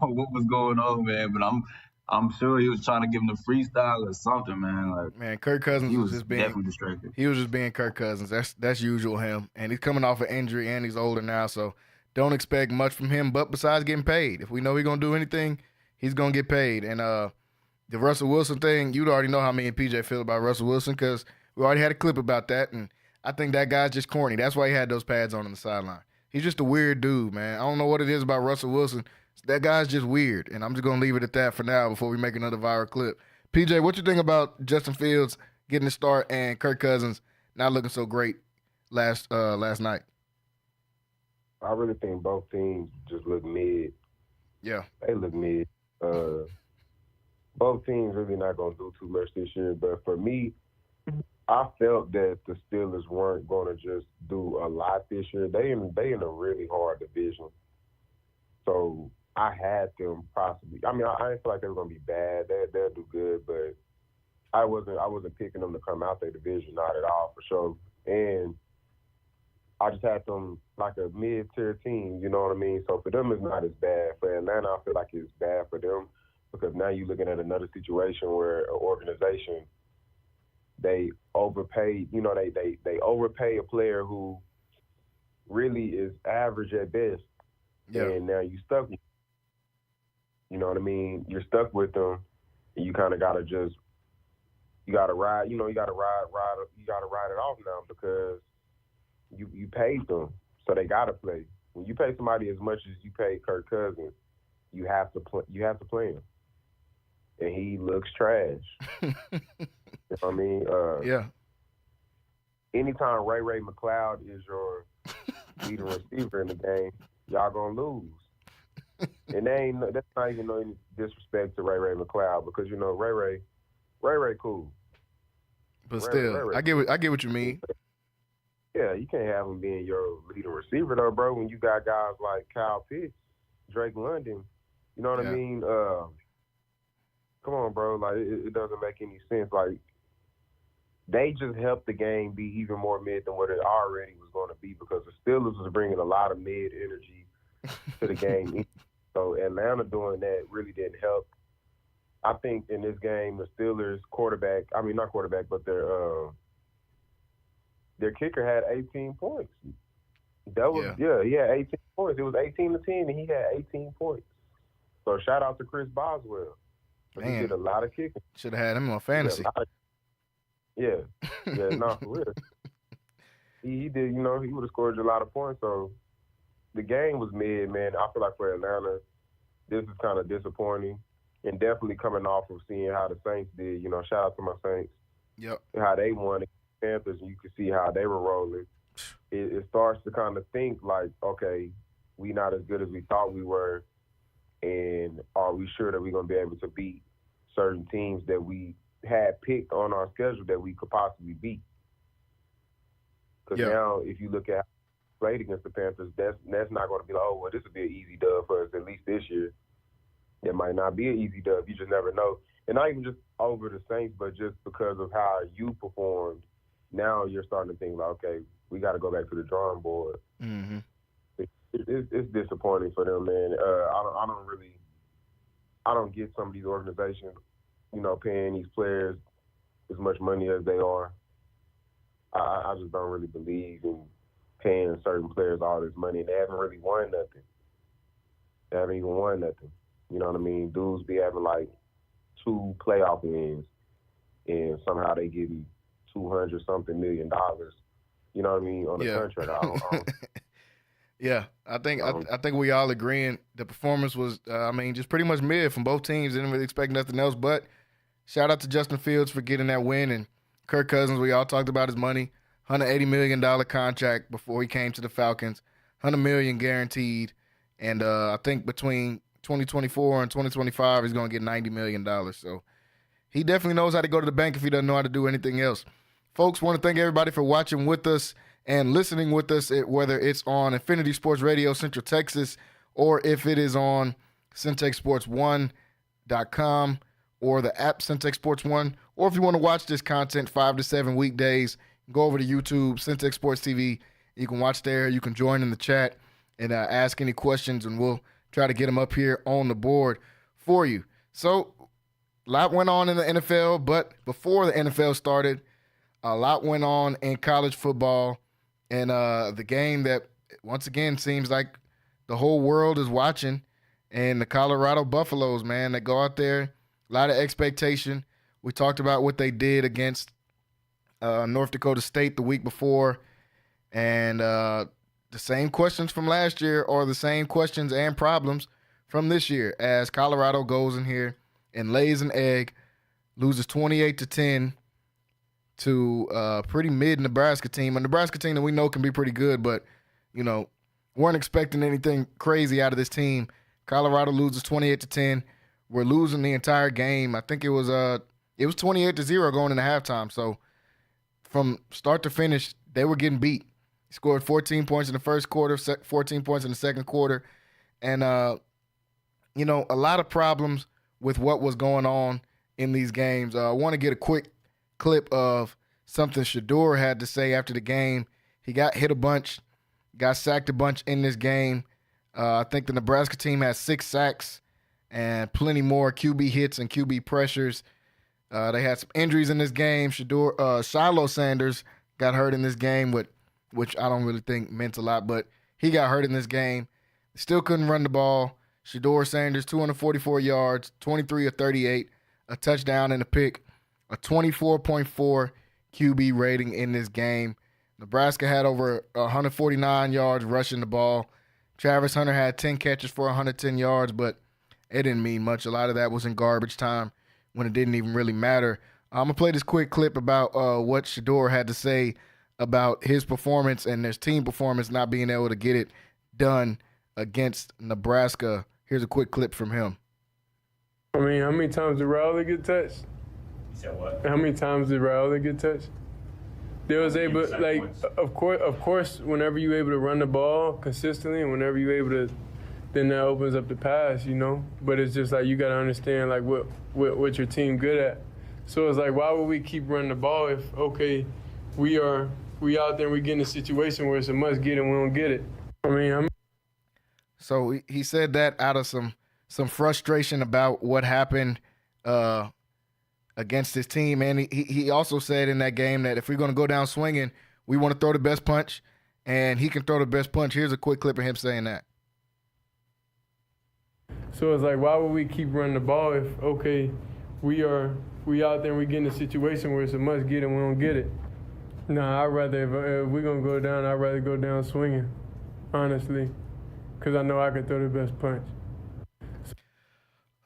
what was going on, man, but I'm sure he was trying to give him the freestyle or something, man. Like, man, Kirk Cousins was just being definitely distracted. He was just being Kirk Cousins. That's usual him, and he's coming off an injury, and he's older now, so don't expect much from him. But besides getting paid, if we know he's gonna do anything, he's gonna get paid. And the Russell Wilson thing, you'd already know how me and PJ feel about Russell Wilson, because we already had a clip about that, and I think that guy's just corny. That's why he had those pads on the sideline. He's just a weird dude, man. I don't know what it is about Russell Wilson. That guy's just weird, and I'm just going to leave it at that for now before we make another viral clip. PJ, what you think about Justin Fields getting the start and Kirk Cousins not looking so great last night? I really think both teams just look mid. Yeah. They look mid. Both teams really not going to do too much this year, but for me, I felt that the Steelers weren't going to just do a lot this year. They in a really hard division. So I had them possibly. I mean, I didn't feel like they were going to be bad. They'll do good, but I wasn't picking them to come out their division, not at all, for sure. And I just had them like a mid-tier team, you know what I mean? So for them, it's not as bad. For Atlanta, I feel like it's bad for them because now you're looking at another situation where an organization, they overpay, they overpay a player who really is average at best. Yeah. And now you stuck, you know what I mean? You're stuck with them, and you kind of got to just, you got to ride, you got to ride it off now because you paid them, so they got to play. When you pay somebody as much as you pay Kirk Cousins, you have to play him, and he looks trash. You know what I mean? Yeah. Anytime Ray McLeod is your leading receiver in the game, y'all gonna lose. And that's not even no disrespect to Ray McLeod because Ray cool. But still, I get what you mean. Yeah, you can't have him being your leading receiver though, bro. When you got guys like Kyle Pitts, Drake London, you know what I mean? Come on, bro. Like it doesn't make any sense. Like they just helped the game be even more mid than what it already was going to be because the Steelers was bringing a lot of mid energy to the game. So Atlanta doing that really didn't help. I think in this game, the Steelers not quarterback, but their kicker had 18 points. That was, he had 18 points. It was 18-10, and he had 18 points. So shout out to Chris Boswell. Man, he did a lot of kicking. Should have had him on fantasy. For real. He did, he would have scored a lot of points. So the game was mid, man. I feel like for Atlanta, this is kind of disappointing. And definitely coming off of seeing how the Saints did, shout out to my Saints. Yep. How they won against the Panthers, and you could see how they were rolling. It starts to kind of think like, okay, we not as good as we thought we were, and are we sure that we're going to be able to beat certain teams that we had picked on our schedule that we could possibly beat? Because now, if you look at how we played against the Panthers, that's not going to be like, oh, well, this will be an easy dub for us at least this year. It might not be an easy dub. You just never know. And not even just over the Saints, but just because of how you performed, now you're starting to think like, okay, we got to go back to the drawing board. Mm-hmm. It's disappointing for them, man. I don't get some of these organizations, paying these players as much money as they are. I just don't really believe in paying certain players all this money. They haven't really won nothing. They haven't even won nothing. You know what I mean? Dudes be having like 2 playoff wins, and somehow they give you $200-something million. You know what I mean on the contract. I don't Yeah, I think we all agreeing the performance was, just pretty much mid from both teams. Didn't really expect nothing else. But shout out to Justin Fields for getting that win, and Kirk Cousins. We all talked about his money, $180 million contract before he came to the Falcons, $100 million guaranteed, and I think between 2024 and 2025 he's going to get $90 million. So he definitely knows how to go to the bank if he doesn't know how to do anything else. Folks, want to thank everybody for watching with us and listening with us, whether it's on Infinity Sports Radio Central Texas or if it is on CentexSports1.com or the app Centex Sports 1, or if you want to watch this content 5 to 7 weekdays, go over to YouTube, Centex Sports TV. You can watch there. You can join in the chat and ask any questions, and we'll try to get them up here on the board for you. So a lot went on in the NFL, but before the NFL started, a lot went on in college football. And the game that, once again, seems like the whole world is watching, and the Colorado Buffaloes, man, they go out there, a lot of expectation. We talked about what they did against North Dakota State the week before, and the same questions from last year are the same questions and problems from this year as Colorado goes in here and lays an egg, loses 28-10 to a pretty mid Nebraska team. A Nebraska team that we know can be pretty good, but, weren't expecting anything crazy out of this team. Colorado loses 28-10. We're losing the entire game. I think it was 28-0 going into halftime. So from start to finish, they were getting beat. Scored 14 points in the first quarter, 14 points in the second quarter. And, a lot of problems with what was going on in these games. I want to get a quick clip of something Shedeur had to say after the game. He got hit a bunch, got sacked a bunch in this game. I think the Nebraska team has 6 sacks and plenty more QB hits and QB pressures. They had some injuries in this game. Shiloh Sanders got hurt in this game, which I don't really think meant a lot, but he got hurt in this game. Still couldn't run the ball. Shedeur Sanders, 244 yards, 23 of 38, a touchdown and a pick, a 24.4 QB rating in this game. Nebraska had over 149 yards rushing the ball. Travis Hunter had 10 catches for 110 yards, but it didn't mean much. A lot of that was in garbage time when it didn't even really matter. I'm going to play this quick clip about what Shedeur had to say about his performance and his team performance not being able to get it done against Nebraska. Here's a quick clip from him. How many times did Riley get touched? You said what? How many times did Riley get touched? they was able, like, of course, whenever you're able to run the ball consistently and whenever you're able to, then that opens up the pass, you know? But it's just like you got to understand, like, what your team good at. So it's like, why would we keep running the ball if, okay, we out there and we get in a situation where it's a must get and we don't get it? So he said that out of some frustration about what happened against his team. And he also said in that game that if we're going to go down swinging, we want to throw the best punch, and he can throw the best punch. Here's a quick clip of him saying that. So it's like, why would we keep running the ball if, okay, we out there and we get in a situation where it's a must get and we don't get it? Nah, I'd rather, if we're going to go down, I'd rather go down swinging, honestly, because I know I can throw the best punch.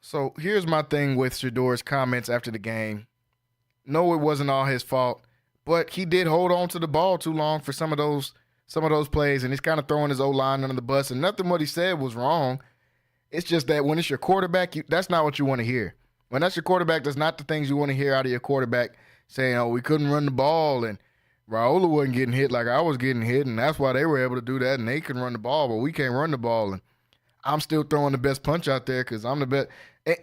So here's my thing with Shadour's comments after the game. No, it wasn't all his fault, but he did hold on to the ball too long for some of those plays, and he's kind of throwing his O-line under the bus, and nothing what he said was wrong. It's just that when it's your quarterback, that's not what you want to hear. When that's your quarterback, that's not the things you want to hear out of your quarterback, saying, oh, we couldn't run the ball, and Raiola wasn't getting hit like I was getting hit, and that's why they were able to do that, and they can run the ball, but we can't run the ball, and I'm still throwing the best punch out there because I'm the best.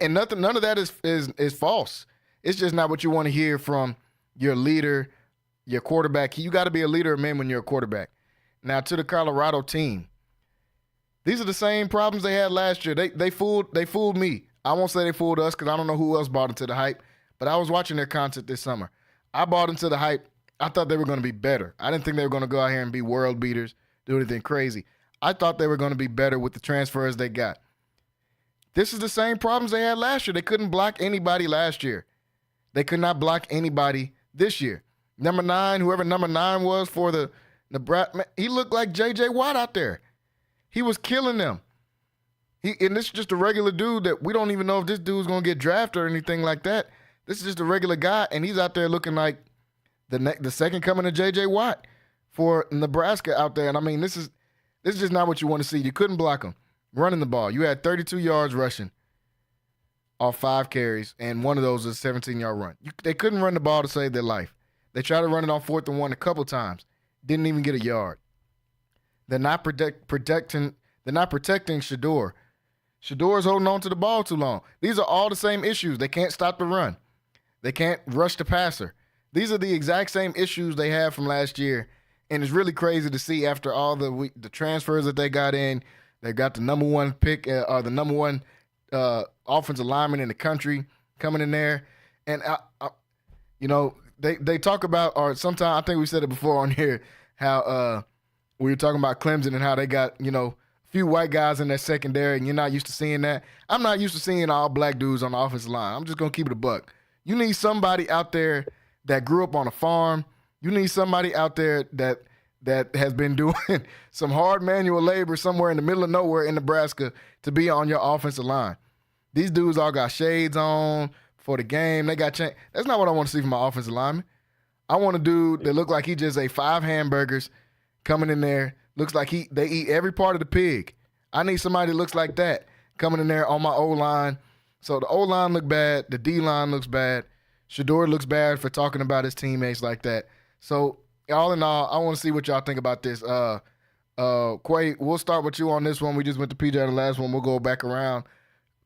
And none of that is false. It's just not what you want to hear from your leader, your quarterback. You got to be a leader of men when you're a quarterback. Now, to the Colorado team, these are the same problems they had last year. They fooled me. I won't say they fooled us because I don't know who else bought into the hype, but I was watching their content this summer. I bought into the hype. I thought they were going to be better. I didn't think they were going to go out here and be world beaters, do anything crazy. I thought they were going to be better with the transfers they got. This is the same problems they had last year. They couldn't block anybody last year. They could not block anybody this year. Number 9, whoever number 9 was for the Nebraska, he looked like J.J. Watt out there. He was killing them. And this is just a regular dude that we don't even know if this dude's going to get drafted or anything like that. This is just a regular guy, and he's out there looking like the second coming of J.J. Watt for Nebraska out there. And, I mean, this is just not what you want to see. You couldn't block him. Running the ball. You had 32 yards rushing off 5 carries, and one of those was a 17-yard run. They couldn't run the ball to save their life. They tried to run it on 4th and 1 a couple times. Didn't even get a yard. They're not protecting Shador. Shador's holding on to the ball too long. These are all the same issues. They can't stop the run. They can't rush the passer. These are the exact same issues they had from last year, and it's really crazy to see after all the transfers that they got in. They got the number 1 pick, or the number 1 offensive lineman in the country coming in there. And, they talk about, or sometimes, I think we said it before on here, how we were talking about Clemson and how they got, a few white guys in their secondary, and you're not used to seeing that. I'm not used to seeing all black dudes on the offensive line. I'm just going to keep it a buck. You need somebody out there that grew up on a farm. You need somebody out there that has been doing some hard manual labor somewhere in the middle of nowhere in Nebraska to be on your offensive line. These dudes all got shades on for the game. They got change. That's not what I want to see from my offensive lineman. I want a dude that look like he just ate 5 hamburgers coming in there. Looks like they eat every part of the pig. I need somebody that looks like that coming in there on my O-line. So the O-line look bad. The D-line looks bad. Shador looks bad for talking about his teammates like that. So all in all, I want to see what y'all think about this. Quay, we'll start with you on this one. We just went to PJ on the last one. We'll go back around.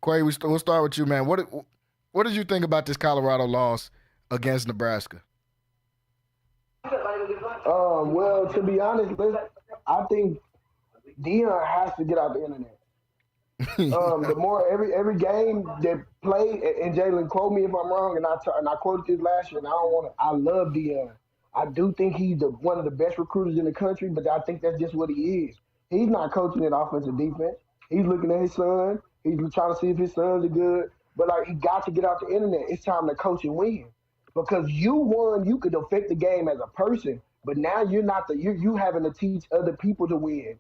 Quay, we'll start with you, man. What did you think about this Colorado loss against Nebraska? Well, to be honest, I think Deion has to get out the internet. The more every game that played, and Jalen, quote me if I'm wrong, and I quoted this last year, and I love Deion. I do think he's one of the best recruiters in the country, but I think that's just what he is. He's not coaching in offensive defense. He's looking at his son. He's trying to see if his sons are good. But, he got to get out the internet. It's time to coach and win. Because you could affect the game as a person, but now you're not you having to teach other people to win.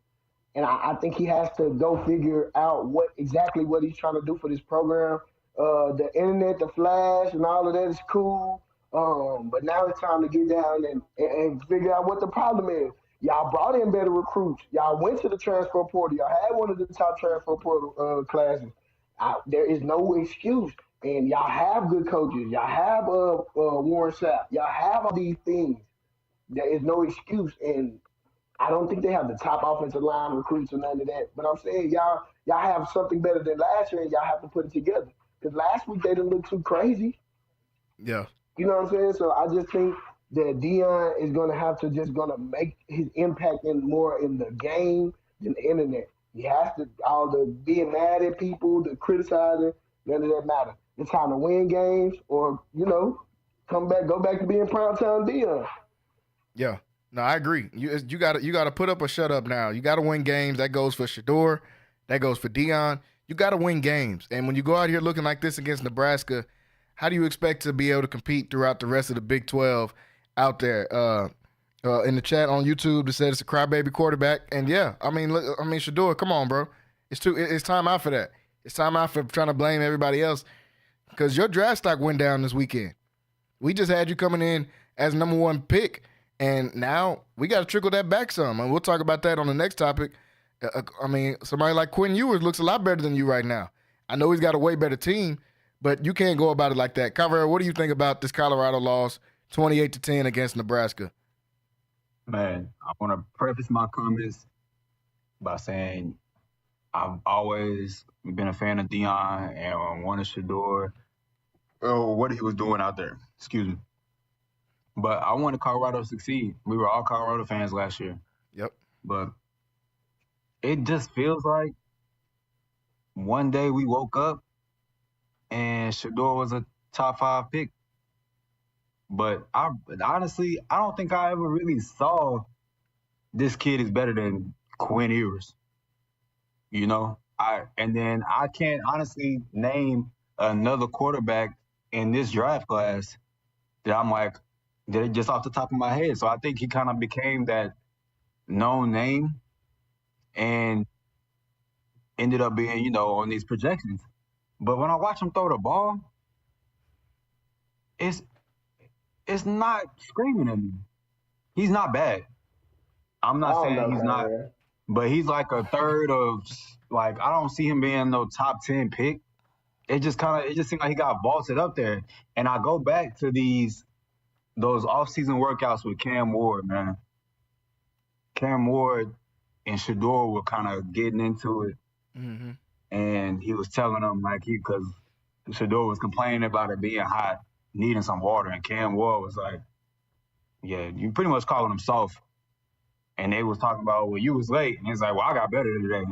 And I think he has to go figure out what he's trying to do for this program. The internet, the flash, and all of that is cool. But now it's time to get down and figure out what the problem is. Y'all brought in better recruits. Y'all went to the transfer portal. Y'all had one of the top transfer portal classes. There is no excuse. And y'all have good coaches. Y'all have Warren Sapp. Y'all have all these things. there is no excuse. And I don't think they have the top offensive line recruits or none of that. But I'm saying y'all have something better than last year, and y'all have to put it together. Because last week they didn't look too crazy. Yeah. You know what I'm saying? So I just think that Dion is gonna have to make his impact more in the game than the internet. He has to all the being mad at people, the criticizing, none of that matter. It's time to win games, or go back to being primetime Dion. Yeah. No, I agree. You got to put up or shut up now. You got to win games. That goes for Shedeur. That goes for Dion. You got to win games. And when you go out here looking like this against Nebraska, how do you expect to be able to compete throughout the rest of the Big 12 out there? In the chat on YouTube, they said it's a crybaby quarterback. And yeah, Shedeur, come on, bro. It's time out for that. It's time out for trying to blame everybody else because your draft stock went down this weekend. We just had you coming in as number one pick. And now we got to trickle that back some. And we'll talk about that on the next topic. Somebody like Quinn Ewers looks a lot better than you right now. I know he's got a way better team, but you can't go about it like that. Cabrera, what do you think about this Colorado loss, 28-10 against Nebraska? Man, I want to preface my comments by saying I've always been a fan of Dion and wanted Shedeur, or what he was doing out there. Excuse me. But I wanted Colorado to succeed. We were all Colorado fans last year. Yep. But it just feels like one day we woke up and Shedeur was a top 5 pick. But honestly, I don't think I ever really saw this kid is better than Quinn Ewers. And then I can't honestly name another quarterback in this draft class that I'm like, did it just off the top of my head. So I think he kind of became that known name and ended up being, on these projections. But when I watch him throw the ball, it's not screaming at me. He's not bad. I'm not saying he's not, but he's like a third of, I don't see him being no top 10 pick. It just seemed like he got vaulted up there. And I go back to those off-season workouts with Cam Ward, man. Cam Ward and Shedeur were kind of getting into it. Mm-hmm. And he was telling them, because Shedeur was complaining about it being hot, needing some water. And Cam Ward was like, yeah, you pretty much calling him soft. And they was talking about, well, you was late. And he's like, well, I got better today.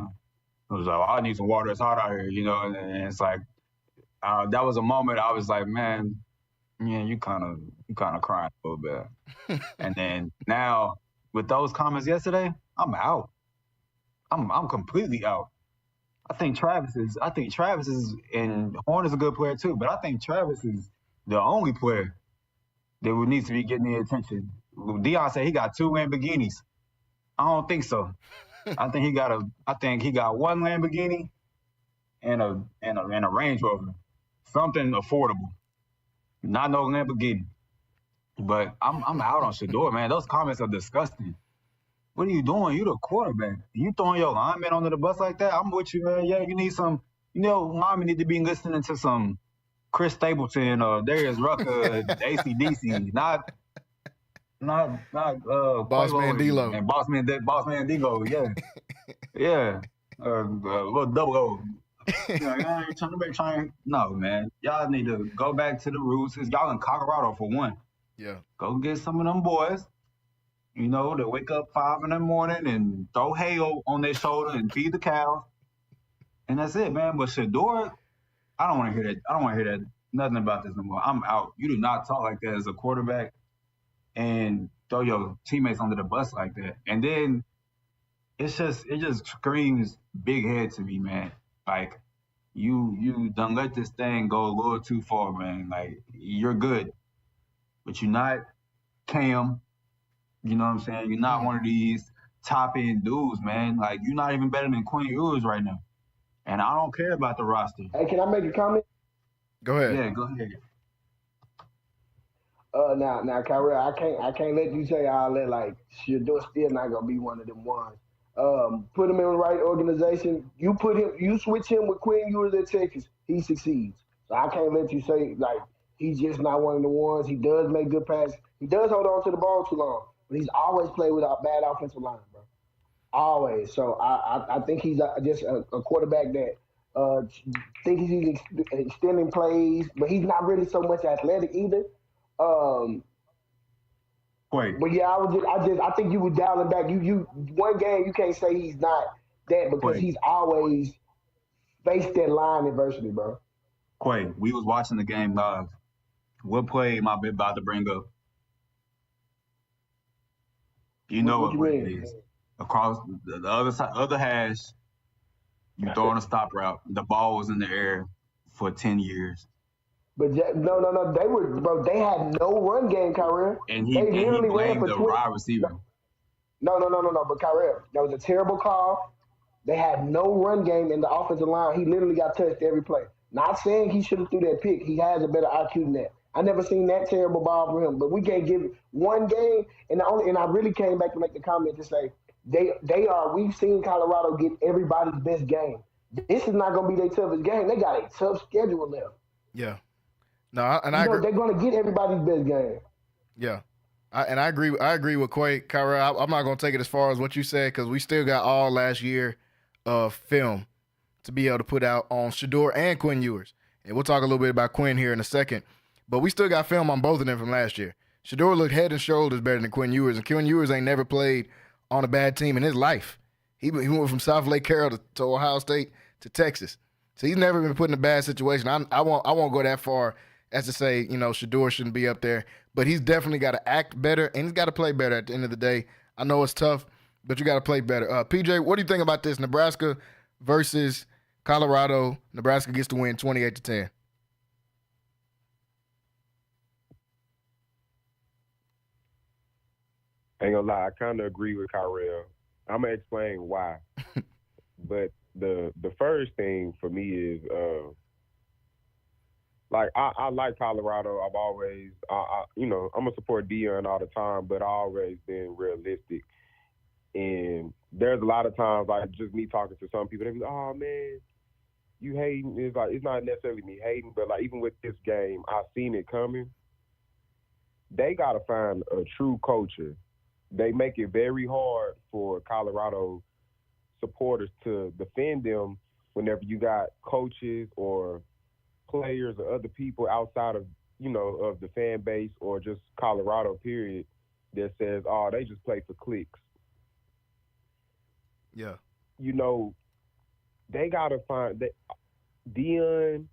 I was like, well, I need some water. It's hot out here, And it's like, that was a moment I was like, man, yeah, you kind of crying a little bit. And then now with those comments yesterday, I'm out. I'm completely out. I think Travis is, and Horn is a good player too, but I think Travis is the only player that would need to be getting the attention. Dion said he got 2 Lamborghinis. I don't think so. I think he got one Lamborghini and a Range Rover, something affordable. Not no Lamborghini. But I'm out on Shedeur, man. Those comments are disgusting. What are you doing? You the quarterback. You throwing your lineman under the bus like that? I'm with you, man. Yeah, you need some. Linemen need to be listening to some Chris Stapleton or Darius Rucker, AC/DC, not Boss Man D-Lo. And Boss Man D-Lo, yeah. Yeah. Little double O. Y'all ain't trying. No, man. Y'all need to go back to the roots. Y'all in Colorado for one. Yeah. Go get some of them boys. They wake up 5 in the morning and throw hay on their shoulder and feed the cows. And that's it, man. But Shedeur, I don't want to hear that. I don't want to hear that. Nothing about this no more. I'm out. You do not talk like that as a quarterback and throw your teammates under the bus like that. And then it just screams big head to me, man. Like, you done let this thing go a little too far, man. Like, you're good, but you're not Cam. You know what I'm saying? You're not one of these top-end dudes, man. Like, you're not even better than Quinn Ewers right now. And I don't care about the roster. Hey, can I make a comment? Go ahead. Yeah, go ahead. Now, Kyrie, I can't let you say all that. Like, Shedeur still not gonna be one of them ones. Put him in the right organization. You switch him with Quinn Ewers at Texas, he succeeds. So I can't let you say like he's just not one of the ones. He does make good passes. He does hold on to the ball too long. but he's always played with a bad offensive line, bro. Always. So I think he's just a quarterback that think he's extending plays, but he's not really so much athletic either. But yeah, I think you would dial it back. You one game you can't say he's not that because he's always faced that line adversity, bro. Quay, we was watching the game live. What play am I about to bring up? You know what play it is. Across the other side, other hash, you throwing a stop route. The ball was in the air for 10 years. But no. They had no run game, Kyrie. And he blamed the wide receiver. No. But Kyrie, that was a terrible call. They had no run game in the offensive line. He literally got touched every play. Not saying he should have threw that pick. He has a better IQ than that. I never seen that terrible ball from him. But we can't give it one game. And I really came back to make the comment to say we've seen Colorado get everybody's best game. This is not going to be their toughest game. They got a tough schedule left. Yeah. No, I agree. They're going to get everybody's best game. Yeah. I agree. I agree with Quay. Kyra, I'm not going to take it as far as what you said because we still got all last year of film to be able to put out on Shedeur and Quinn Ewers. And we'll talk a little bit about Quinn here in a second. But we still got film on both of them from last year. Shedeur looked head and shoulders better than Quinn Ewers, and Quinn Ewers ain't never played on a bad team in his life. He went from South Lake Carroll to Ohio State to Texas. So he's never been put in a bad situation. I won't go that far as to say, Shedeur shouldn't be up there. But he's definitely got to act better, and he's got to play better at the end of the day. I know it's tough, but you got to play better. PJ, what do you think about this? Nebraska versus Colorado. Nebraska gets to win 28-10. Ain't gonna lie, I kind of agree with Kyrell. I'm gonna explain why. But the first thing for me is I like Colorado. I've always I'm gonna support Deion all the time, but I always been realistic. And there's a lot of times like just me talking to some people, they be like, "Oh man, you hating?" It's like it's not necessarily me hating, but like even with this game, I've seen it coming. They gotta find a true culture. They make it very hard for Colorado supporters to defend them whenever you got coaches or players or other people outside of, of the fan base or just Colorado, period, that says, oh, they just play for clicks. Yeah. They got to find that Deion,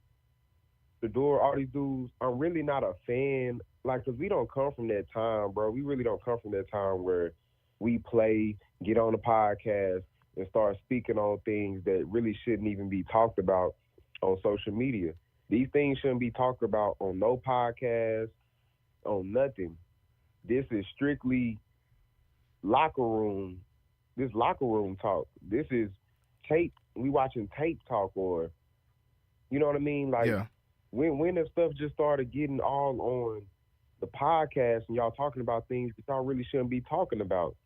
Shedeur, all these dudes, I'm really not a fan. Because we don't come from that time, bro. We really don't come from that time where we play, get on the podcast, and start speaking on things that really shouldn't even be talked about on social media. These things shouldn't be talked about on no podcast, on nothing. This is strictly locker room. This locker room talk. This is tape. We watching tape talk or, you know what I mean? When the stuff just started getting all on the podcast and y'all talking about things that y'all really shouldn't be talking about.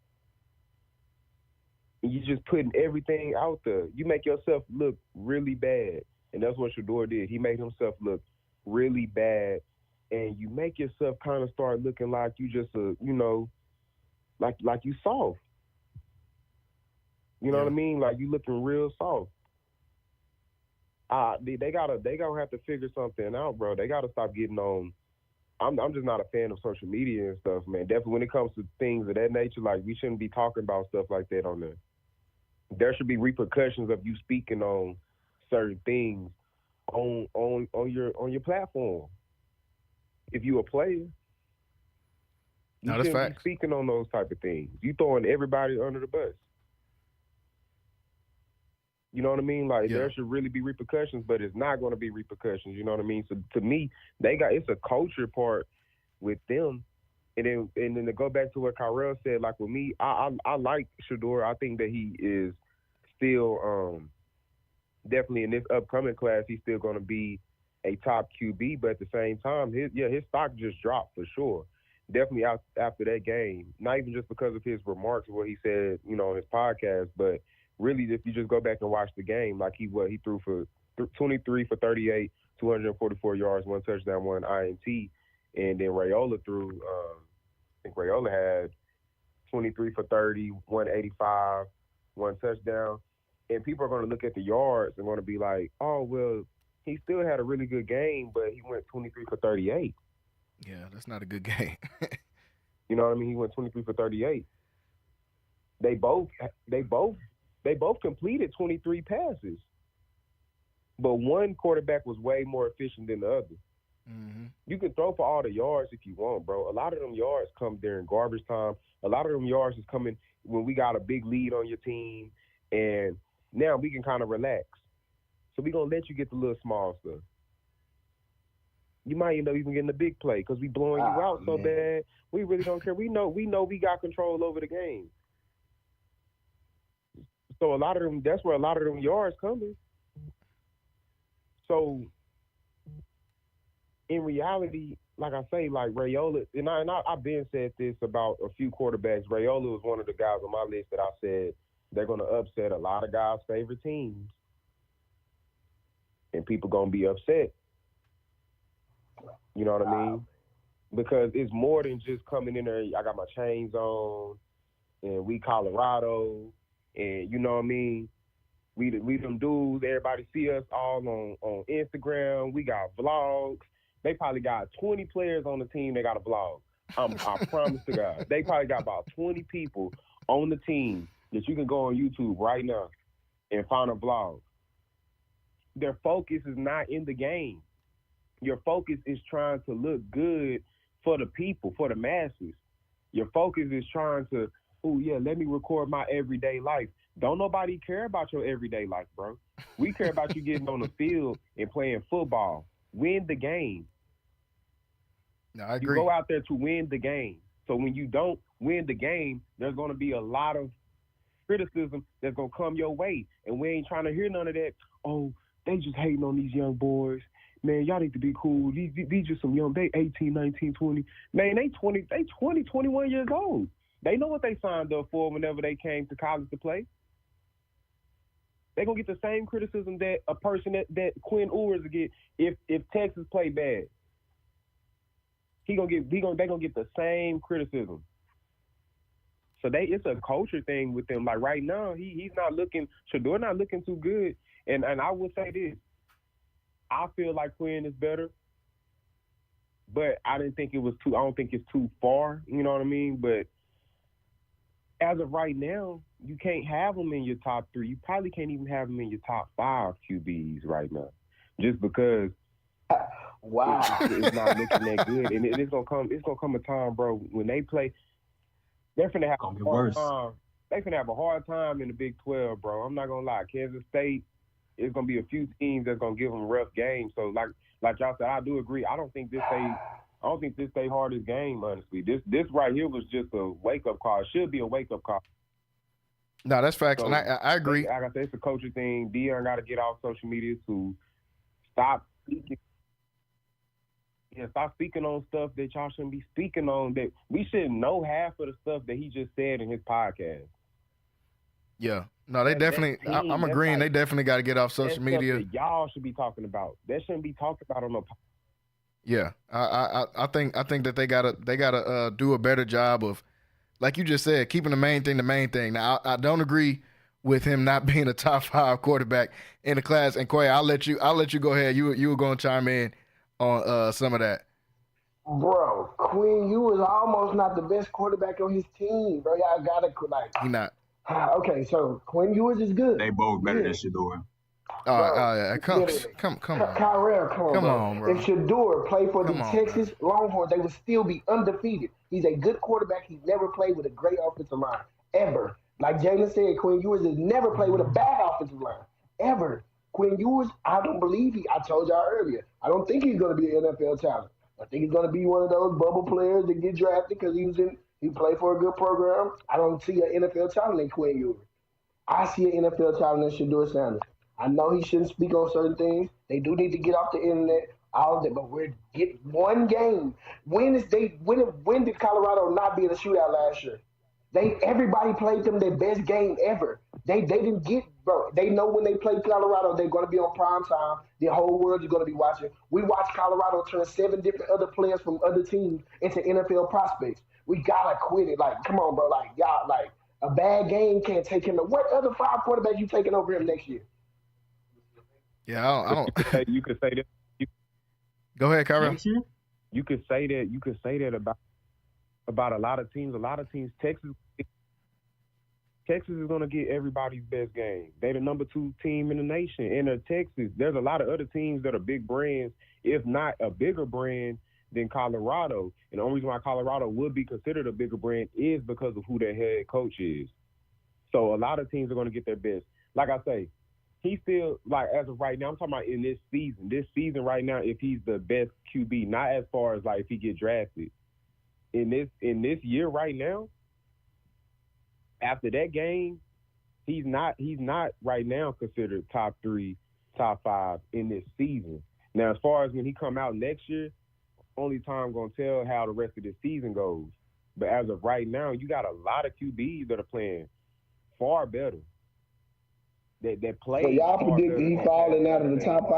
And you just putting everything out there. You make yourself look really bad. And that's what Shedeur did. He made himself look really bad. And you make yourself kind of start looking like you just like you soft. You know what I mean? Like you looking real soft. They gonna have to figure something out, bro. They gotta stop getting on. I'm just not a fan of social media and stuff, man. Definitely when it comes to things of that nature, like we shouldn't be talking about stuff like that on there. There should be repercussions of you speaking on certain things on your platform. If you a player, you shouldn't be speaking on those type of things. You throwing everybody under the bus. You know what I mean? There should really be repercussions, but it's not going to be repercussions. You know what I mean? So to me, it's a culture part with them. And then to go back to what Kyrell said, like with me, I like Shedeur. I think that he is still definitely in this upcoming class, he's still going to be a top QB. But at the same time, his stock just dropped for sure. Definitely after that game, not even just because of his remarks or what he said, on his podcast, but really, if you just go back and watch the game, like he threw for 23 for 38, 244 yards, 1 touchdown, 1 INT, and then Raiola threw. I think Raiola had 23 for 30, 185, 1 touchdown. And people are going to look at the yards and going to be like, oh, well, he still had a really good game, but he went 23 for 38. Yeah, that's not a good game. You know what I mean? He went 23 for 38. They both completed 23 passes. But one quarterback was way more efficient than the other. Mm-hmm. You can throw for all the yards if you want, bro. A lot of them yards come during garbage time. A lot of them yards is coming when we got a big lead on your team, and now we can kind of relax. So we're going to let you get the little small stuff. You might end up even getting the big play because we blowing you out so bad. We really don't care. We know we got control over the game. So a lot of them, that's where a lot of them yards coming. So in reality, like I say, like Raiola, and I've been said this about a few quarterbacks. Raiola was one of the guys on my list that I said they're going to upset a lot of guys' favorite teams. And people going to be upset. You know what I mean? Because it's more than just coming in there, I got my chains on, and we Colorado, and you know what I mean? We them dudes, everybody see us all on Instagram. We got vlogs. They probably got 20 players on the team that got a vlog. I promise to God. They probably got about 20 people on the team that you can go on YouTube right now and find a vlog. Their focus is not in the game. Your focus is trying to look good for the people, for the masses. Your focus is trying to, let me record my everyday life. Don't nobody care about your everyday life, bro. We care about you getting on the field and playing football. Win the game. No, I agree. You go out there to win the game. So when you don't win the game, there's going to be a lot of criticism that's going to come your way. And we ain't trying to hear none of that. Oh, they just hating on these young boys. Man, y'all need to be cool. These just some young, they 18, 19, 20. Man, they 20, 21 years old. They know what they signed up for whenever they came to college to play. They're going to get the same criticism that a person that Quinn Ewers will get if Texas play bad. They're going to get the same criticism. So it's a culture thing with them. Like right now, he's not looking, Shedeur not looking too good. And I will say this. I feel like Quinn is better, but I don't think it's too far, you know what I mean? But as of right now, you can't have them in your top 3. You probably can't even have them in your top 5 QBs right now, just because it's not looking that good. And it's gonna come a time, bro, when they play, they're finna have a hard time. They finna have a hard time in the Big 12, bro. I'm not gonna lie. Kansas State, it's gonna be a few teams that's gonna give them rough games. So like y'all said, I do agree. I don't think this they hardest game, honestly. This right here was just a wake up call. It should be a wake up call. No, that's facts, and I agree. Like I said, it's a coaching thing. Deion got to get off social media to stop speaking. Yeah, stop speaking on stuff that y'all shouldn't be speaking on. That we shouldn't know half of the stuff that he just said in his podcast. Yeah. No, they definitely. I'm agreeing. They definitely got to get off social media. That y'all should be talking about. That shouldn't be talked about on the. Yeah, I think that they gotta do a better job of, like you just said, keeping the main thing the main thing. Now I don't agree with him not being a top 5 quarterback in the class. And Quay, I'll let you go ahead. You were going to chime in on some of that. Bro, Quinn, you was almost not the best quarterback on his team, bro. Y'all gotta He not. Okay, so Quinn Ewers is good. They both better than Shedeur. Come on. Come on, bro. If Shedeur played for the Texas Longhorns, they would still be undefeated. He's a good quarterback. He's never played with a great offensive line, ever. Like Jalen said, Quinn Ewers has never played with a bad offensive line, ever. Quinn Ewers, I don't believe I told y'all earlier, I don't think he's going to be an NFL talent. I think he's going to be one of those bubble players that get drafted because he played for a good program. I don't see an NFL talent in Quinn Ewers. I see an NFL talent in Shedeur Sanders. I know he shouldn't speak on certain things. They do need to get off the internet, all of that, but we're getting one game. When did Colorado not be in a shootout last year? Everybody played them their best game ever. They didn't get, bro. They know when they play Colorado, they're going to be on prime time. The whole world is going to be watching. We watched Colorado turn 7 different other players from other teams into NFL prospects. we gotta quit it. Like, come on, bro. Like, y'all, like a bad game can't take him. What other 5 quarterbacks you taking over him next year? Yeah, I don't. You could say that. Go ahead, Kyrie. You could say that about a lot of teams. A lot of teams, Texas is going to get everybody's best game. They're the number 2 team in the nation. And Texas, there's a lot of other teams that are big brands, if not a bigger brand than Colorado. And the only reason why Colorado would be considered a bigger brand is because of who their head coach is. So a lot of teams are going to get their best. Like I say, he still, like, as of right now, I'm talking about in this season. This season right now, if he's the best QB, not as far as, like, if he get drafted. In this year right now, after that game, he's not right now considered top 3, top 5 in this season. Now, as far as when he come out next year, only time going to tell how the rest of the season goes. But as of right now, you got a lot of QBs that are playing far better. That play. So y'all predict he falling out of the top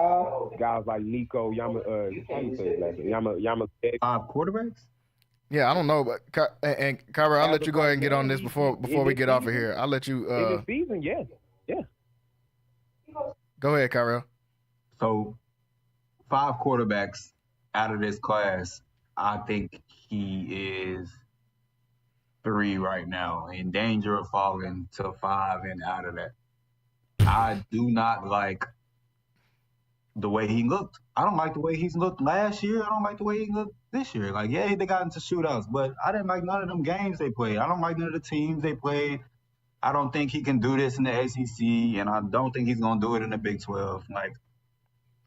5? Guys like Nico Yama, how you say it last name? Yama. 5 quarterbacks? Yeah, I don't know, but and Kyra, I'll let you go ahead and get on this before we get off of here. I'll let you. In this season, yeah. Go ahead, Kyra. So, 5 quarterbacks out of this class, I think he is 3 right now, in danger of falling to 5 and out of that. I do not like the way he looked. I don't like the way he's looked last year. I don't like the way he looked this year. Like, yeah, they got into shootouts, but I didn't like none of them games they played. I don't like none of the teams they played. I don't think he can do this in the ACC, and I don't think he's going to do it in the Big 12. Like,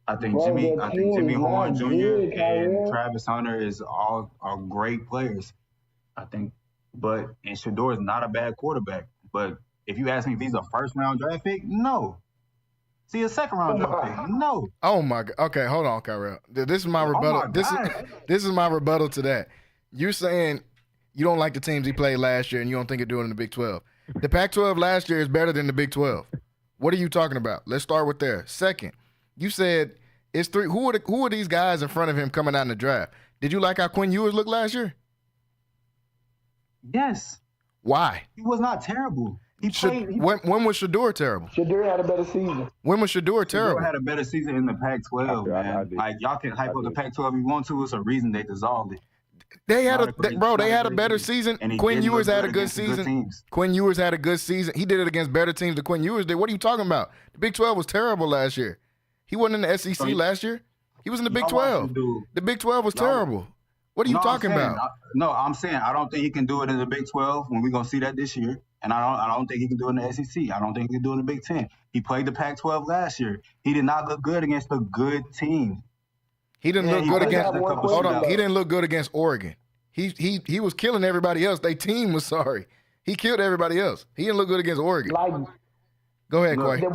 I think Jimmy Horn Jr. and Travis Hunter are great players. and Shedeur is not a bad quarterback. But if you ask me if he's a first-round draft pick, no. See, a second-round draft pick, no. Oh my God. Okay, hold on, Kyrell. This is my rebuttal. This is my rebuttal to that. You're saying you don't like the teams he played last year, and you don't think he'll do it in the Big 12. The Pac-12 last year is better than the Big 12. What are you talking about? Let's start with there. Second, you said it's 3. Who are these guys in front of him coming out in the draft? Did you like how Quinn Ewers looked last year? Yes. Why? He was not terrible. When was Shedeur terrible? Shedeur had a better season. When was Shedeur terrible? Shedeur had a better season in the Pac-12, man. Like, y'all can hype up the Pac-12 if you want to. It's a reason they dissolved it. They had a better season. Quinn Ewers had a good season. Quinn Ewers had a good season. He did it against better teams than Quinn Ewers did. What are you talking about? The Big 12 was terrible last year. He wasn't in the SEC last year. He was in the Big 12. The Big 12 was terrible. What are you talking about? I'm saying I don't think he can do it in the Big 12 when we're going to see that this year. And I don't think he can do it in the SEC. I don't think he can do it in the Big 10. He played the Pac-12 last year. He did not look good against a good team. He didn't look good against. Hold on. He didn't look good against Oregon. He was killing everybody else. Their team was sorry. He killed everybody else. He didn't look good against Oregon. Go ahead, Quay. The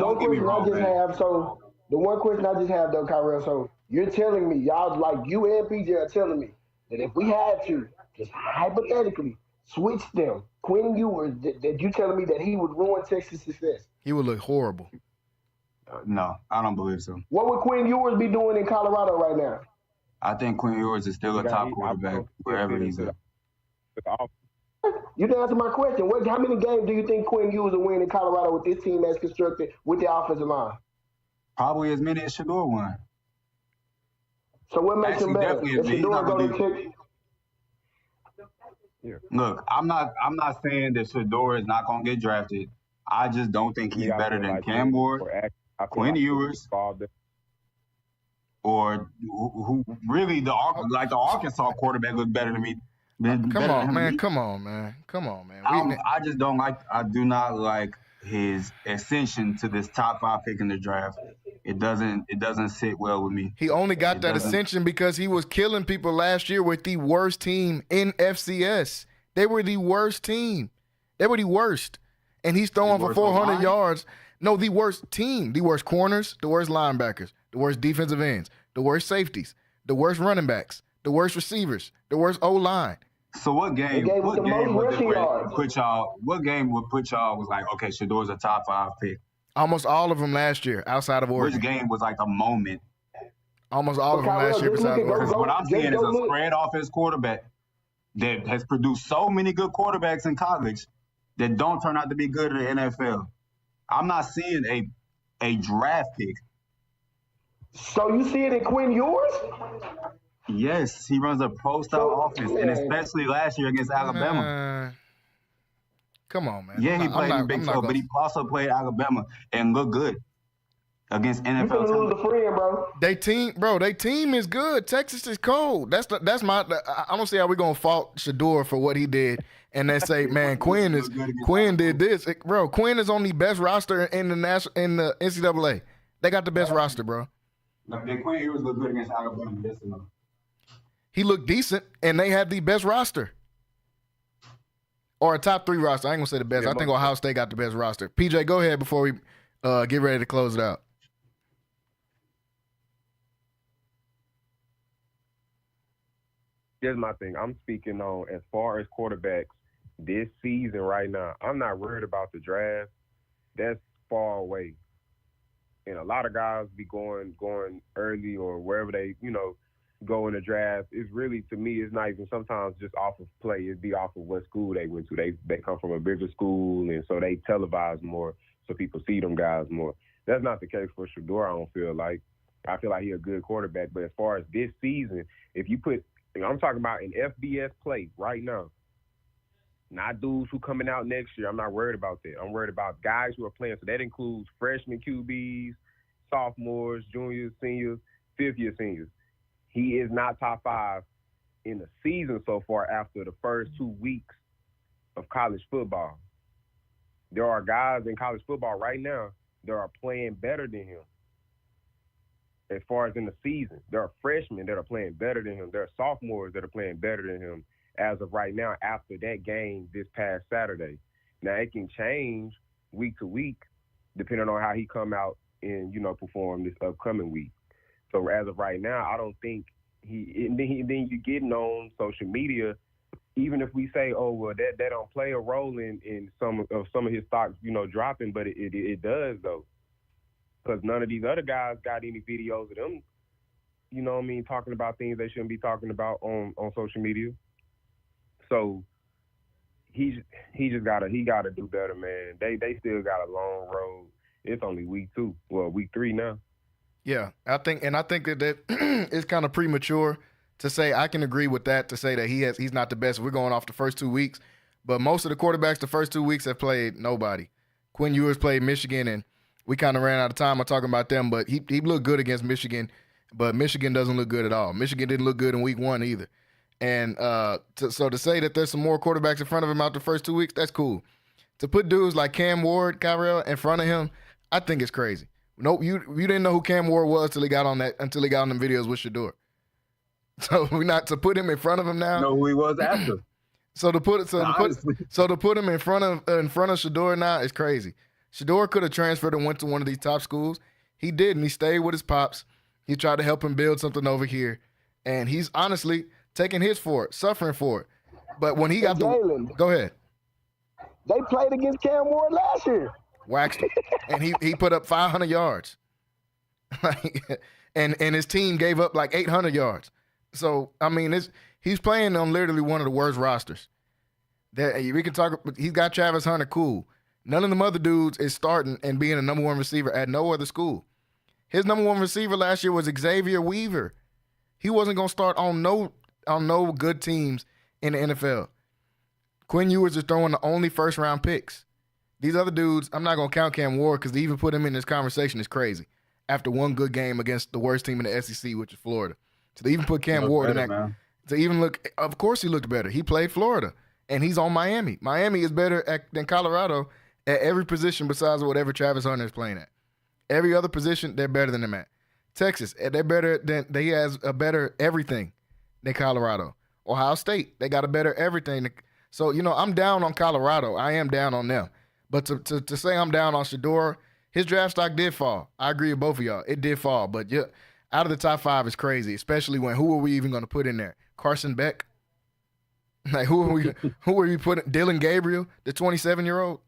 one question I just have, though, Kyrell, so you're telling me, y'all, like you and PJ are telling me that if we had to, just hypothetically, switch them, Quinn Ewers, that you telling me that he would ruin Texas' success? He would look horrible. No, I don't believe so. What would Quinn Ewers be doing in Colorado right now? I think Quinn Ewers is still a top quarterback wherever he's at. You didn't answer my question. How many games do you think Quinn Ewers will win in Colorado with this team as constructed with the offensive line? Probably as many as Shedeur won. So what makes him better? Look, I'm not saying that Shedeur is not going to get drafted. I just don't think he's better than Cam Ward, Quinn Ewers, or who really the Arkansas quarterback looked better than me. Come on, man. I just don't like. I do not like his ascension to this top 5 pick in the draft. It doesn't sit well with me. He only got that ascension because he was killing people last year with the worst team in FCS. They were the worst team. They were the worst. And he's throwing for 400 yards. No, the worst team. The worst corners, the worst linebackers, the worst defensive ends, the worst safeties, the worst running backs, the worst receivers, the worst O-line. So what game would put y'all was like, okay, Shedeur's a top 5 pick? Almost all of them last year outside of Oregon. Which game was like a moment? Almost all of them last year besides Oregon. Because what I'm seeing is a spread offense quarterback. that has produced so many good quarterbacks in college that don't turn out to be good in the NFL. I'm not seeing a draft pick. So you see it in Quinn Ewers? Yes, he runs a pro-style offense, and especially last year against Alabama. Come on, man. Yeah, he played in Big 12, but he also played Alabama and looked good against NFL. You finna lose a friend, bro. They team is good. Texas is cold. I don't see how we're gonna fault Shedeur for what he did, and then say, man, Quinn did this, bro. Quinn is on the best roster in the NCAA. They got the best roster, bro. Quinn Ewers looked good against Alabama. Yes or no? He looked decent, and they had the best roster. Or a top 3 roster. I ain't going to say the best. I think Ohio State got the best roster. PJ, go ahead before we get ready to close it out. Here's my thing. I'm speaking on as far as quarterbacks this season right now. I'm not worried about the draft. That's far away. And a lot of guys be going early or wherever they, go in the draft. It's really, to me, it's not even sometimes just off of play. It'd be off of what school they went to. They come from a bigger school, and so they televise more so people see them guys more. That's not the case for Shedeur, I don't feel like. I feel like he's a good quarterback. But as far as this season, if you put – I'm talking about an FBS play right now, not dudes who coming out next year. I'm not worried about that. I'm worried about guys who are playing. So that includes freshman QBs, sophomores, juniors, seniors, fifth-year seniors. He is not top 5 in the season so far after the first 2 weeks of college football. There are guys in college football right now that are playing better than him as far as in the season. There are freshmen that are playing better than him. There are sophomores that are playing better than him as of right now after that game this past Saturday. Now, it can change week to week depending on how he come out and, perform this upcoming week. So as of right now, I don't think then you're getting on social media, even if we say, oh, well, that don't play a role in some of his stocks, dropping, but it does, though. Because none of these other guys got any videos of them, talking about things they shouldn't be talking about on social media. So he gotta do better, man. They still got a long road. It's only week 3 now. Yeah, I think that it's kind of premature to say. I can agree with that, to say that he's not the best. We're going off the first 2 weeks, but most of the quarterbacks the first 2 weeks have played nobody. Quinn Ewers played Michigan, and we kind of ran out of time on talking about them, but he looked good against Michigan, but Michigan doesn't look good at all. Michigan didn't look good in week 1 either. And so to say that there's some more quarterbacks in front of him out the first 2 weeks, that's cool. To put dudes like Cam Ward, Kyrell, in front of him, I think it's crazy. Nope, you didn't know who Cam Ward was until he got on them videos with Shedeur. So to put him in front of him now. Know who he was after. To put him in front of Shedeur now is crazy. Shedeur could have transferred and went to one of these top schools. He didn't. He stayed with his pops. He tried to help him build something over here, and he's honestly taking hits for it, suffering for it. But when he got Jalen, go ahead. They played against Cam Ward last year. Waxed him, and he put up 500 yards. and his team gave up like 800 yards. So I mean, he's playing on literally one of the worst rosters. We can talk. He's got Travis Hunter, cool. None of them other dudes is starting and being a number 1 receiver at no other school. His number 1 receiver last year was Xavier Weaver. He wasn't gonna start on no good teams in the NFL. Quinn Ewers is throwing the only first-round picks. These other dudes, I'm not going to count Cam Ward because to even put him in this conversation is crazy. After one good game against the worst team in the SEC, which is Florida. So to even put Cam Ward in that, man. To even look, of course he looked better. He played Florida, and he's on Miami. Miami is better than Colorado at every position besides whatever Travis Hunter is playing at. Every other position, they're better than him at. Texas, they're better than, he has a better everything than Colorado. Ohio State, they got a better everything. So, I'm down on Colorado. I am down on them. But to say I'm down on Shedeur, his draft stock did fall. I agree with both of y'all. It did fall. But yeah, out of the top 5 is crazy, especially when who are we even going to put in there? Carson Beck? Like who are we putting? Dylan Gabriel, the 27-year-old?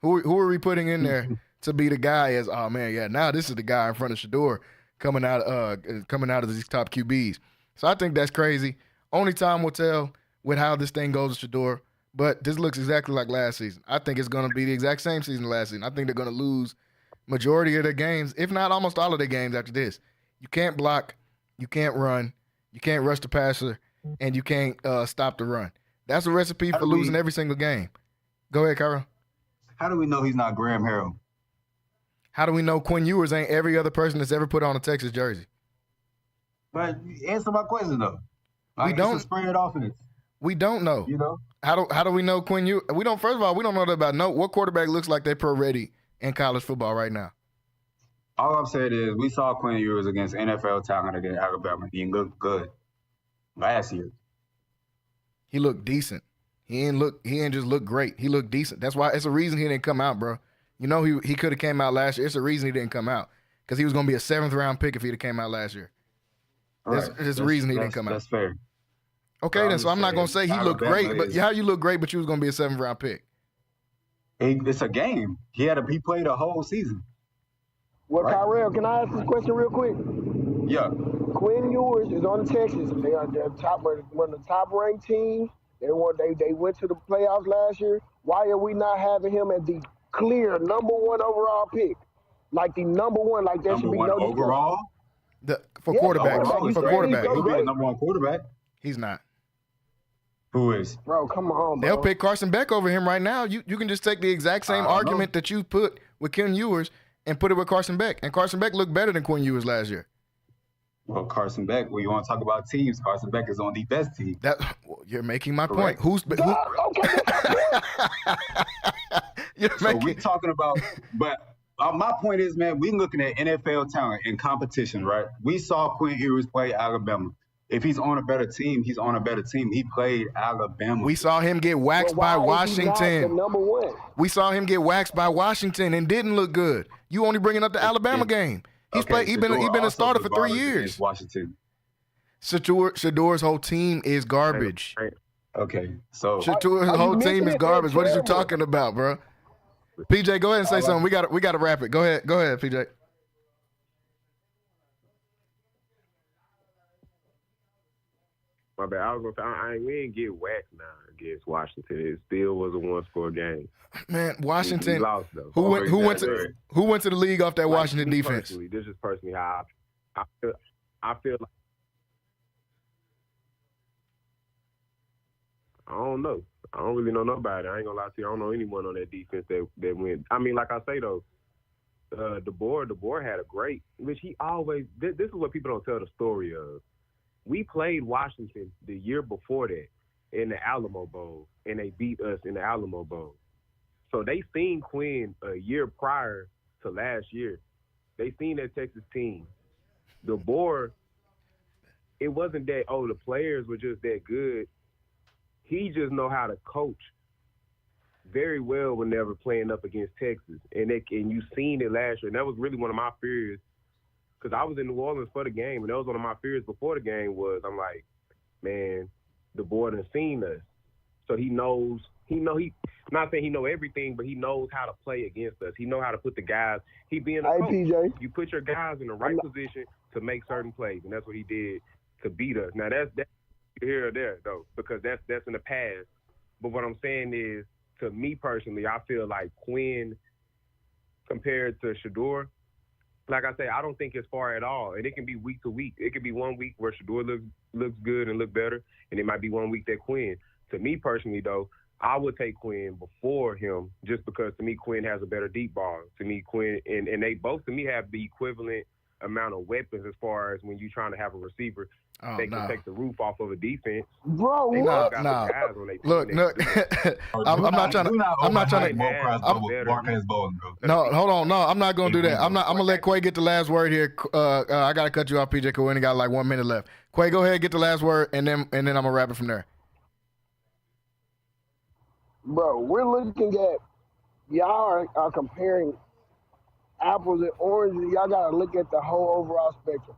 Who are we putting in there to be the guy as, oh man, yeah, now this is the guy in front of Shedeur coming out of these top QBs. So I think that's crazy. Only time will tell. with how this thing goes to Shedeur, but this looks exactly like last season. I think it's going to be the exact same season last season. I think they're going to lose majority of their games, if not almost all of their games after this. You can't block, you can't run, you can't rush the passer, and you can't stop the run. That's a recipe for losing every single game. Go ahead, Kyra. How do we know he's not Graham Harrell? How do we know Quinn Ewers ain't every other person that's ever put on a Texas jersey? But answer my question though. Like, we don't it's a spread offense. We don't know. You know? How do we know Quinn Ewers? We don't. First of all, we don't know that about what quarterback looks like they're pro ready in college football right now. All I'm saying is we saw Quinn Ewers against NFL talent against Alabama. He looked good last year. He looked decent. He ain't just look great. He looked decent. That's why it's a reason he didn't come out, bro. You know he could have came out last year. It's a reason he didn't come out because he was going to be a 7th round pick if he'd have came out last year. There's a reason he didn't come out. That's fair. Okay, then. So I'm not going to say he looked great, but how you look great, but you was going to be a 7th round pick. It's a game. He played a whole season. Well, right? Kyrell, can I ask this question real quick? Yeah. Quinn Ewers is on Texas. They are one of the top ranked teams. They went to the playoffs last year. Why are we not having him as the clear number 1 overall pick? Like the number 1, like there should be no overall? For quarterbacks. For quarterback. He'll be the number 1 quarterback. He's not. Who is? Bro, come on, bro. They'll pick Carson Beck over him right now. You can just take the exact same argument that you put with Quinn Ewers and put it with Carson Beck. And Carson Beck looked better than Quinn Ewers last year. Well, Carson Beck, you want to talk about teams, Carson Beck is on the best team. You're making my point. We talking about, but my point is, man, we looking at NFL talent and competition, right? We saw Quinn Ewers play Alabama. If he's on a better team, he's on a better team. He played Alabama. We saw him get waxed by Washington. Number 1. We saw him get waxed by Washington and didn't look good. You only bringing up the Alabama game. He's played. He's been a starter for 3 years. Washington. Shedeur's whole team is garbage. Okay, so Shedeur's whole team is garbage. What are you talking about, bro? PJ, go ahead and say something. We got to wrap it. Go ahead, PJ. My bad. I was gonna say we didn't get whacked now against Washington. It still was a 1-score game. Man, Washington. We lost, though. Who went to the league off that Washington defense? This is personally how I feel like. I don't know. I don't really know nobody. I ain't gonna lie to you. I don't know anyone on that defense that went. I mean, like I say though, DeBoer had a great, which he always. This is what people don't tell the story of. We played Washington the year before that in the Alamo Bowl, and they beat us in the Alamo Bowl. So they seen Quinn a year prior to last year. They seen that Texas team. DeBoer, it wasn't that, the players were just that good. He just know how to coach very well whenever playing up against Texas. And you seen it last year. And that was really one of my fears. Because I was in New Orleans for the game, and that was one of my fears before the game was, I'm like, man, DeBoer done seen us. So he knows, not saying he know everything, but he knows how to play against us. He know how to put the guys, he being a coach. PJ. You put your guys in the right position to make certain plays, and that's what he did to beat us. Now, that's here or there, though, because that's in the past. But what I'm saying is, to me personally, I feel like Quinn, compared to Shedeur, like I say, I don't think it's far at all. And it can be week to week. It could be 1 week where Shedeur looks good and look better, and it might be 1 week that Quinn. To me personally, though, I would take Quinn before him just because, to me, Quinn has a better deep ball. To me, Quinn, and they both, to me, have the equivalent amount of weapons as far as when you're trying to have a receiver. They can take the roof off of a defense. Bro, Look, I'm not trying to. No, hold on. No, I'm not going to do that. I'm going to let Quay get the last word here. I got to cut you off, PJ, because we only got like 1 minute left. Quay, go ahead, get the last word, and then I'm going to wrap it from there. Bro, we're looking at, y'all are comparing apples and oranges. Y'all got to look at the whole overall spectrum.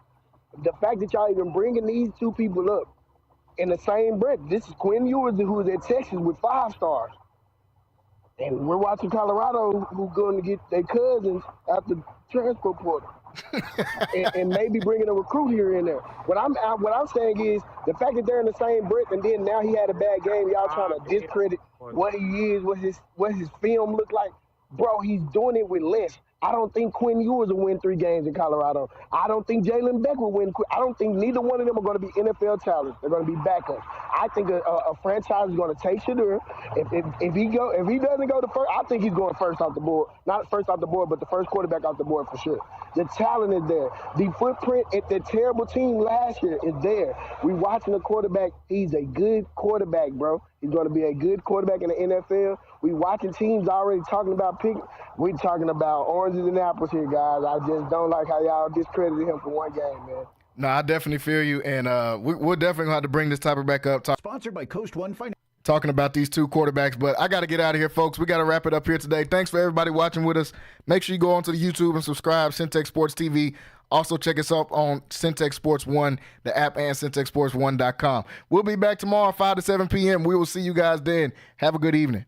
The fact that y'all even bringing these two people up in the same breath. This is Quinn Ewers, who's at Texas with 5 stars. And we're watching Colorado, who's going to get their cousins after transfer portal. and maybe bringing a recruit here and there. What I'm saying is the fact that they're in the same breath, and then now he had a bad game. Y'all trying to discredit what he is, what his film look like. Bro, he's doing it with less. I don't think Quinn Ewers will win 3 games in Colorado. I don't think Jalen Beck will win. I don't think neither one of them are going to be NFL talents. They're going to be backups. I think a franchise is going to take Shedeur. If he doesn't go to first, I think he's going first off the board. Not first off the board, but the first quarterback off the board for sure. The talent is there. The footprint at the terrible team last year is there. We watching the quarterback. He's a good quarterback, bro. He's going to be a good quarterback in the NFL. We watching teams already talking about picking. We talking about oranges and apples here, guys. I just don't like how y'all discredited him for one game, man. No, I definitely feel you, and we're definitely going to have to bring this topic back up. Sponsored by Coast One Financial. Talking about these 2 quarterbacks, but I got to get out of here, folks. We got to wrap it up here today. Thanks for everybody watching with us. Make sure you go onto the YouTube and subscribe, Centex Sports TV. Also, check us out on Centex Sports 1, the app, and CentexSports1.com. We'll be back tomorrow, 5 to 7 p.m. We will see you guys then. Have a good evening.